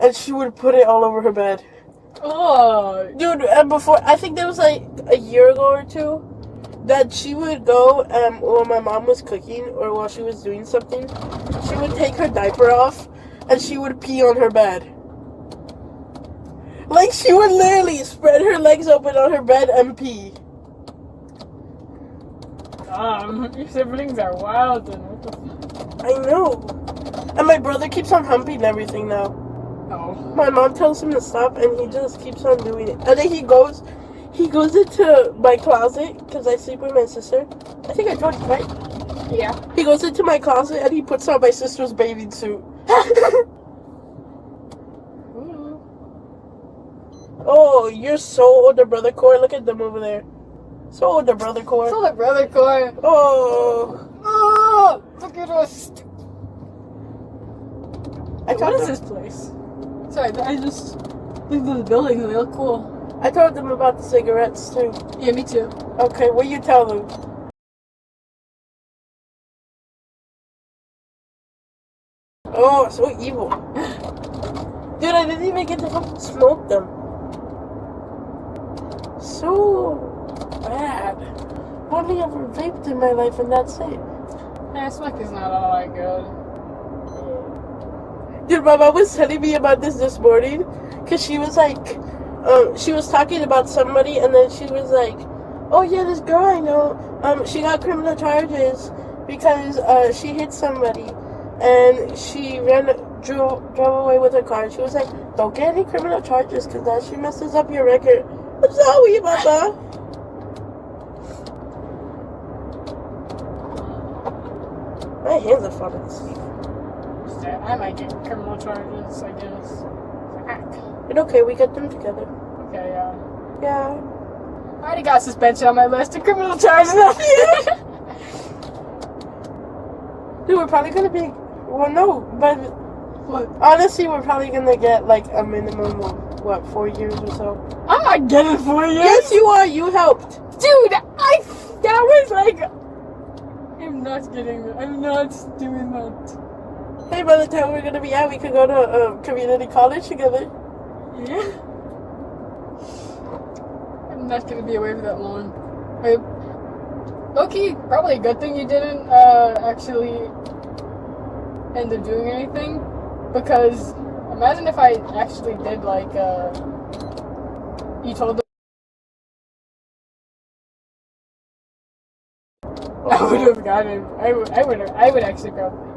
and she would put it all over her bed. Oh, dude! And before, I think there was like a year ago or two, that she would go while my mom was cooking or while she was doing something, she would take her diaper off, and she would pee on her bed. Like, she would literally spread her legs open on her bed and pee. Your siblings are wild. I know. And my brother keeps on humping everything now. Oh. My mom tells him to stop, and he just keeps on doing it. And then he goes into my closet, because I sleep with my sister. I think I told you, right? Yeah. He goes into my closet, and he puts on my sister's bathing suit. Oh, you're so older brother core. Look at them over there. So older brother core. So older brother core. Oh, look at us. What is this place? Sorry, I just look at the buildings and they look cool. I told them about the cigarettes too. Yeah, me too. Okay, what you tell them? Oh, so evil. Dude, I didn't even get to fucking smoke them. So bad. I've only ever vaped in my life, and that's it. Yeah, smoke is not all that good. Dude, my mom was telling me about this morning, because she was like, she was talking about somebody, and then she was like, oh yeah, this girl I know, she got criminal charges because she hit somebody, and she drove away with her car, and she was like, Don't get any criminal charges, because that shit messes up your record. I'm sorry, Mama. My hands are falling asleep. I might get criminal charges, I guess. It's okay, we get them together. Okay, yeah. Yeah. I already got suspension on my list of criminal charges. Dude, we're probably gonna be. Well, no, but honestly, we're probably gonna get like a minimum of what, 4 years or so. I'm not getting 4 years. Yes, you are. You helped, dude. That was like. I'm not getting that. I'm not doing that. Hey, by the time we're gonna be out, we could go to community college together. Yeah. I'm not gonna be away for that long. Wait, low-key, probably a good thing you didn't actually end up doing anything, because imagine if I actually did like you told them. I would have gotten. I would actually probably.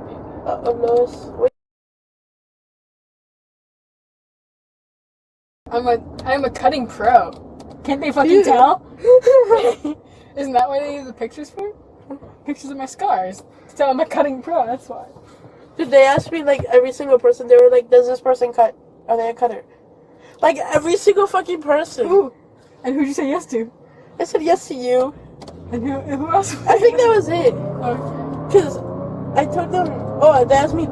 Wait. I'm a cutting pro. Can't they fucking tell? Isn't that what they use the pictures for? Pictures of my scars. To tell I'm a cutting pro, that's why. Did they ask me, like, every single person, they were like, does this person cut? Are they a cutter? Like, every single fucking person. Ooh. And who'd you say yes to? I said yes to you. And who else? I think that was it. Okay. Because I told them, oh, they asked me,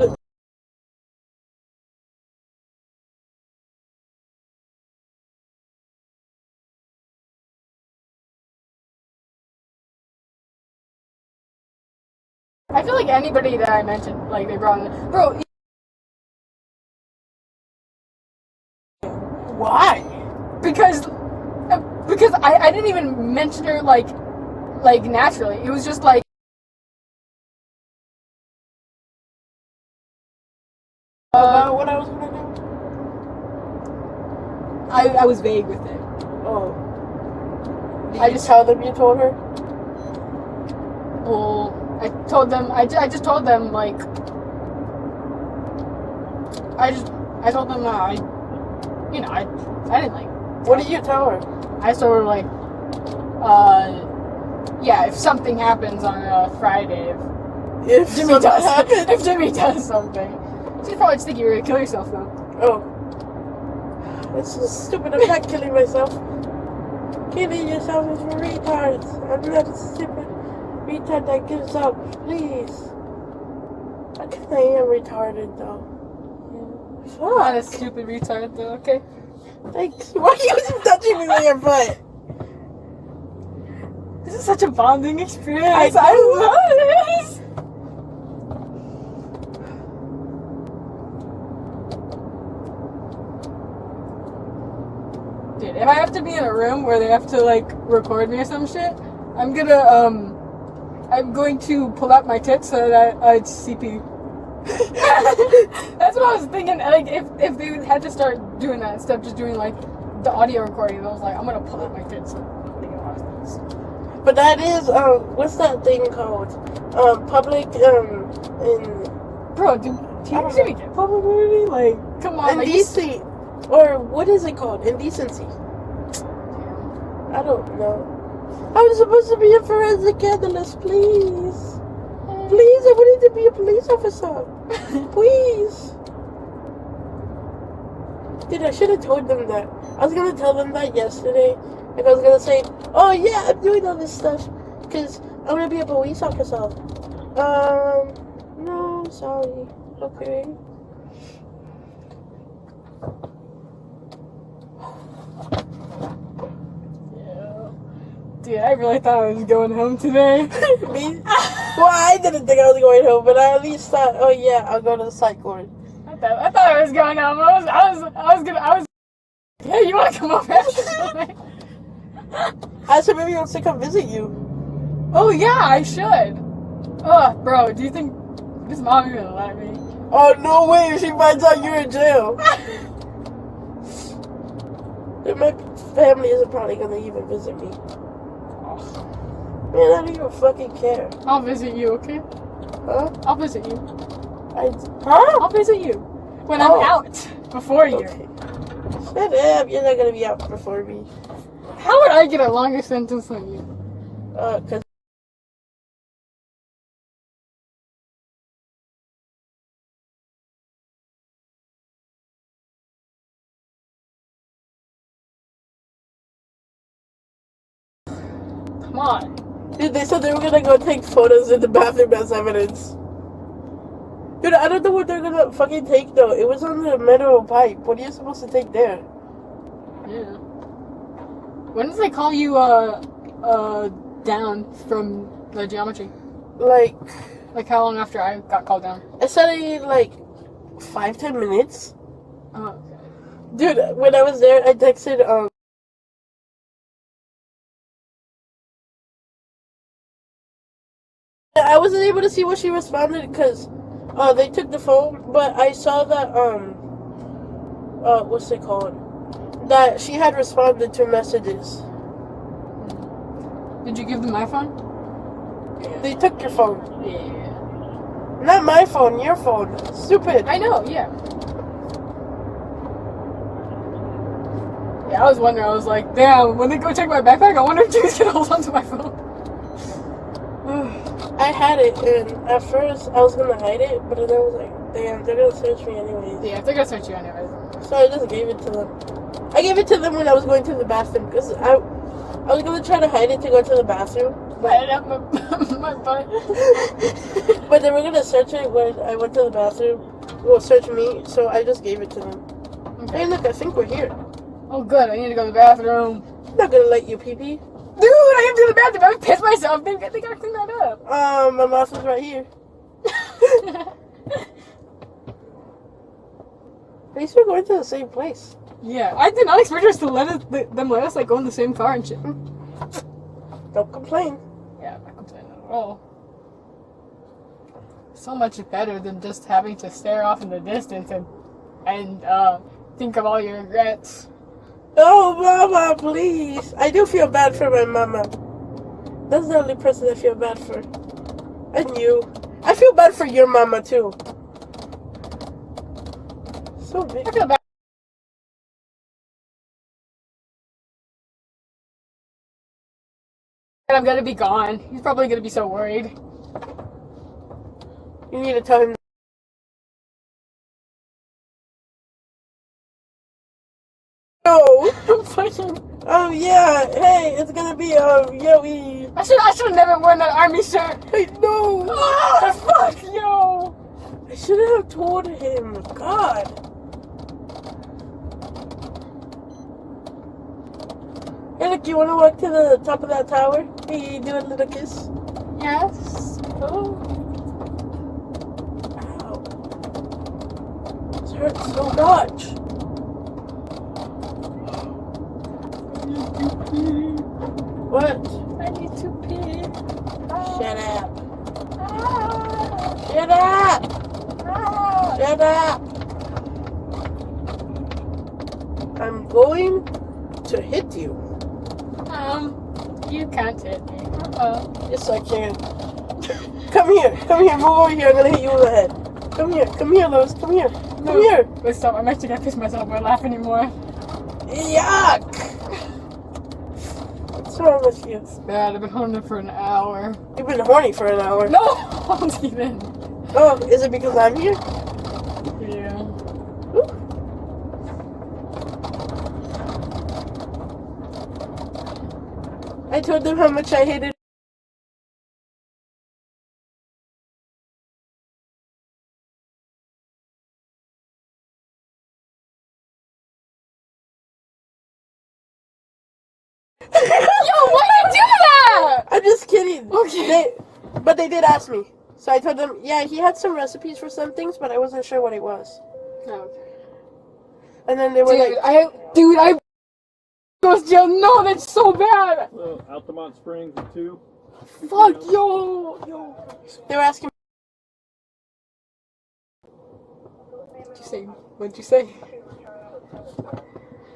I feel like anybody that I mentioned, like, they brought in. Bro. Why? Because I didn't even mention her, like naturally. It was just like. What I was gonna do? I was vague with it. Oh. Did you tell them you told her? Well, I told them. I just told them, like. I told them I didn't like. What did you tell her? I told her like, yeah, if something happens on Friday, if Jimmy does something, she'd probably just think you were gonna kill yourself though. Oh, that's so stupid. I'm not killing myself. Killing yourself is for retards. I'm not a stupid retard that gives up. Please. I think I am retarded though. Yeah. I'm not a stupid retard though. Okay. Thanks. Why are you touching me with your butt? This is such a bonding experience. I love this. Dude, if I have to be in a room where they have to like record me or some shit, I'm going to pull out my tits so that I'd CP. That's what I was thinking. Like, if they had to start doing that instead of just doing like the audio recording, I was like, I'm gonna pull out my tits so they can watch this. But that is what's that thing called? Public in. Bro, do you see me get public nudity? Like, come on, indecent, or what is it called? Indecency. I don't know. I was supposed to be a forensic analyst, please. Please, I wanted to be a police officer. Please. Dude, I should have told them that. I was going to tell them that yesterday. Like, I was going to say, oh yeah, I'm doing all this stuff. Because I'm going to be a police officer. No, sorry. Okay. Dude, I really thought I was going home today. Me? Well, I didn't think I was going home, but I at least thought, oh yeah, I'll go to the psych ward. I thought I was going home. I was. Yeah, you want to come over? I said maybe I'll come visit you. Oh yeah, I should. Oh, bro, do you think this mom is gonna let me? Oh no way! If she finds out you're in jail. My family isn't probably gonna even visit me. Man, I don't even fucking care. I'll visit you, okay? Huh? I'll visit you. Huh? I'll visit you when I'm out before you. Okay. Shut up, you're not gonna be out before me. How would I get a longer sentence than you? Cause Come on. dude, they said they were gonna go take photos in the bathroom as evidence. Dude, I don't know what they're gonna fucking take though. It was on the metal pipe. What are you supposed to take there? Yeah. When did they call you, down from the geometry? Like how long after I got called down? I said it in like 5-10 minutes. Oh. Dude, when I was there, I texted I wasn't able to see what she responded because they took the phone, but I saw that what's it called? That she had responded to messages. Did you give them my phone? They took your phone. Yeah. Not my phone, your phone. Stupid. I know, yeah. Yeah, I was wondering, I was like, damn, when they go check my backpack, I wonder if she's gonna hold on to my phone. I had it, and at first I was gonna hide it, but then I was like, damn, they're gonna search me anyways. Yeah, they're gonna search you anyways. So I just gave it to them. I gave it to them when I was going to the bathroom, because I was gonna try to hide it to go to the bathroom. But I didn't have my butt. But they were gonna search it when I went to the bathroom. Well, search me, so I just gave it to them. Okay. Hey, look, I think we're here. Oh, good, I need to go to the bathroom. I'm not gonna let you pee-pee. Dude, I have to go to the bathroom. I pissed myself. They gotta clean that up. My mouth is right here. At least we're going to the same place. Yeah, I did not expect us to let us like go in the same car and shit. Don't complain. Yeah, I'm not complaining at all. So much better than just having to stare off in the distance and think of all your regrets. Oh, Mama, please. I do feel bad for my mama. That's the only person I feel bad for. And you. I feel bad for your mama, too. So big. I feel bad. I'm gonna be gone. He's probably gonna be so worried. You need to tell him. No. Oh yeah. Hey, it's gonna be Yoey. I should have never worn that army shirt. I know. Ah, fuck yo. I shouldn't have told him. God. Hey, look. You wanna walk to the top of that tower? Hey, do a little kiss. Yes. Oh. Ow. This hurts so much. What? I need to pee. Shut up. Shut up. Shut up. I'm going to hit you. You can't hit me. Yes, I can. Come here. Move over here. I'm gonna hit you in the head. Come here, Lois. Come here. Come here. Wait, stop. I'm actually gonna piss myself by laughing anymore. Yuck. What's wrong with you? It's bad. I've been holding it for an hour. You've been horny for an hour. No, don't even. Oh, is it because I'm here? Yeah. Ooh. I told them how much I hated. Yo, why did you do that? I'm just kidding. Okay. But they did ask me. So I told them, yeah, he had some recipes for some things, but I wasn't sure what it was. Okay. And then they were like... I goes to jail. No, that's so bad. Altamont Springs and 2. Fuck, yo. They were asking... What'd you say?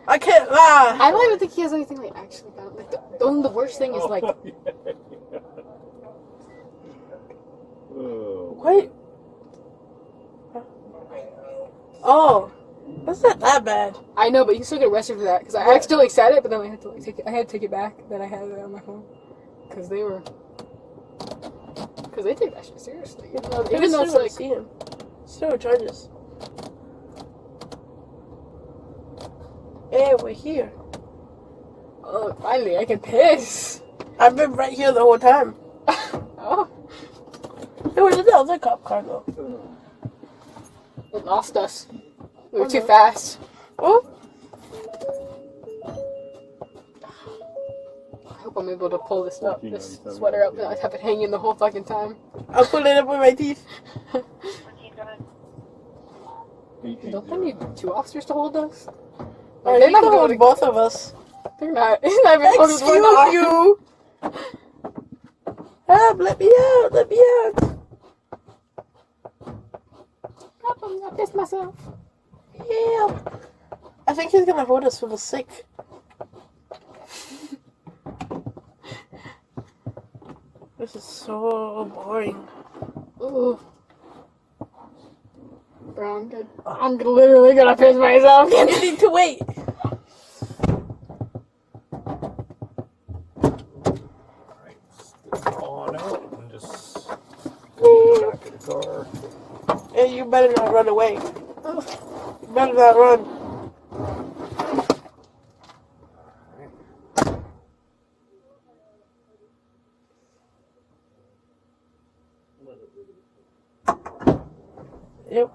I can't lie. I don't even think he has anything like actually bad. Like the worst thing is like. What? Oh, That's not that bad. I know, but you still get arrested for that because I accidentally said it, but then I had to like, take it. I had to take it back. Then I had it on my phone because they take that shit seriously. Even though it's like see him. Still charges. Hey, we're here. Oh, finally, I can piss. I've been right here the whole time. Oh. Hey, where did the other cop car go? It lost us. We were too fast. Oh. I hope I'm able to pull this sweater up and not have it hanging the whole fucking time. I'll pull it up with my teeth. Don't they need 2 officers to hold us? They're not gonna hold both of us. They're not. He's not even holding Excuse one you. Help! Let me out! Let me out! Help! I'm gonna piss myself. Help! I think he's gonna hold us for the sick. This is so boring. Ooh. Bro, I'm literally gonna piss myself. You need to wait. On out and just back in the car. Hey, you better not run away. You better not run. Yep.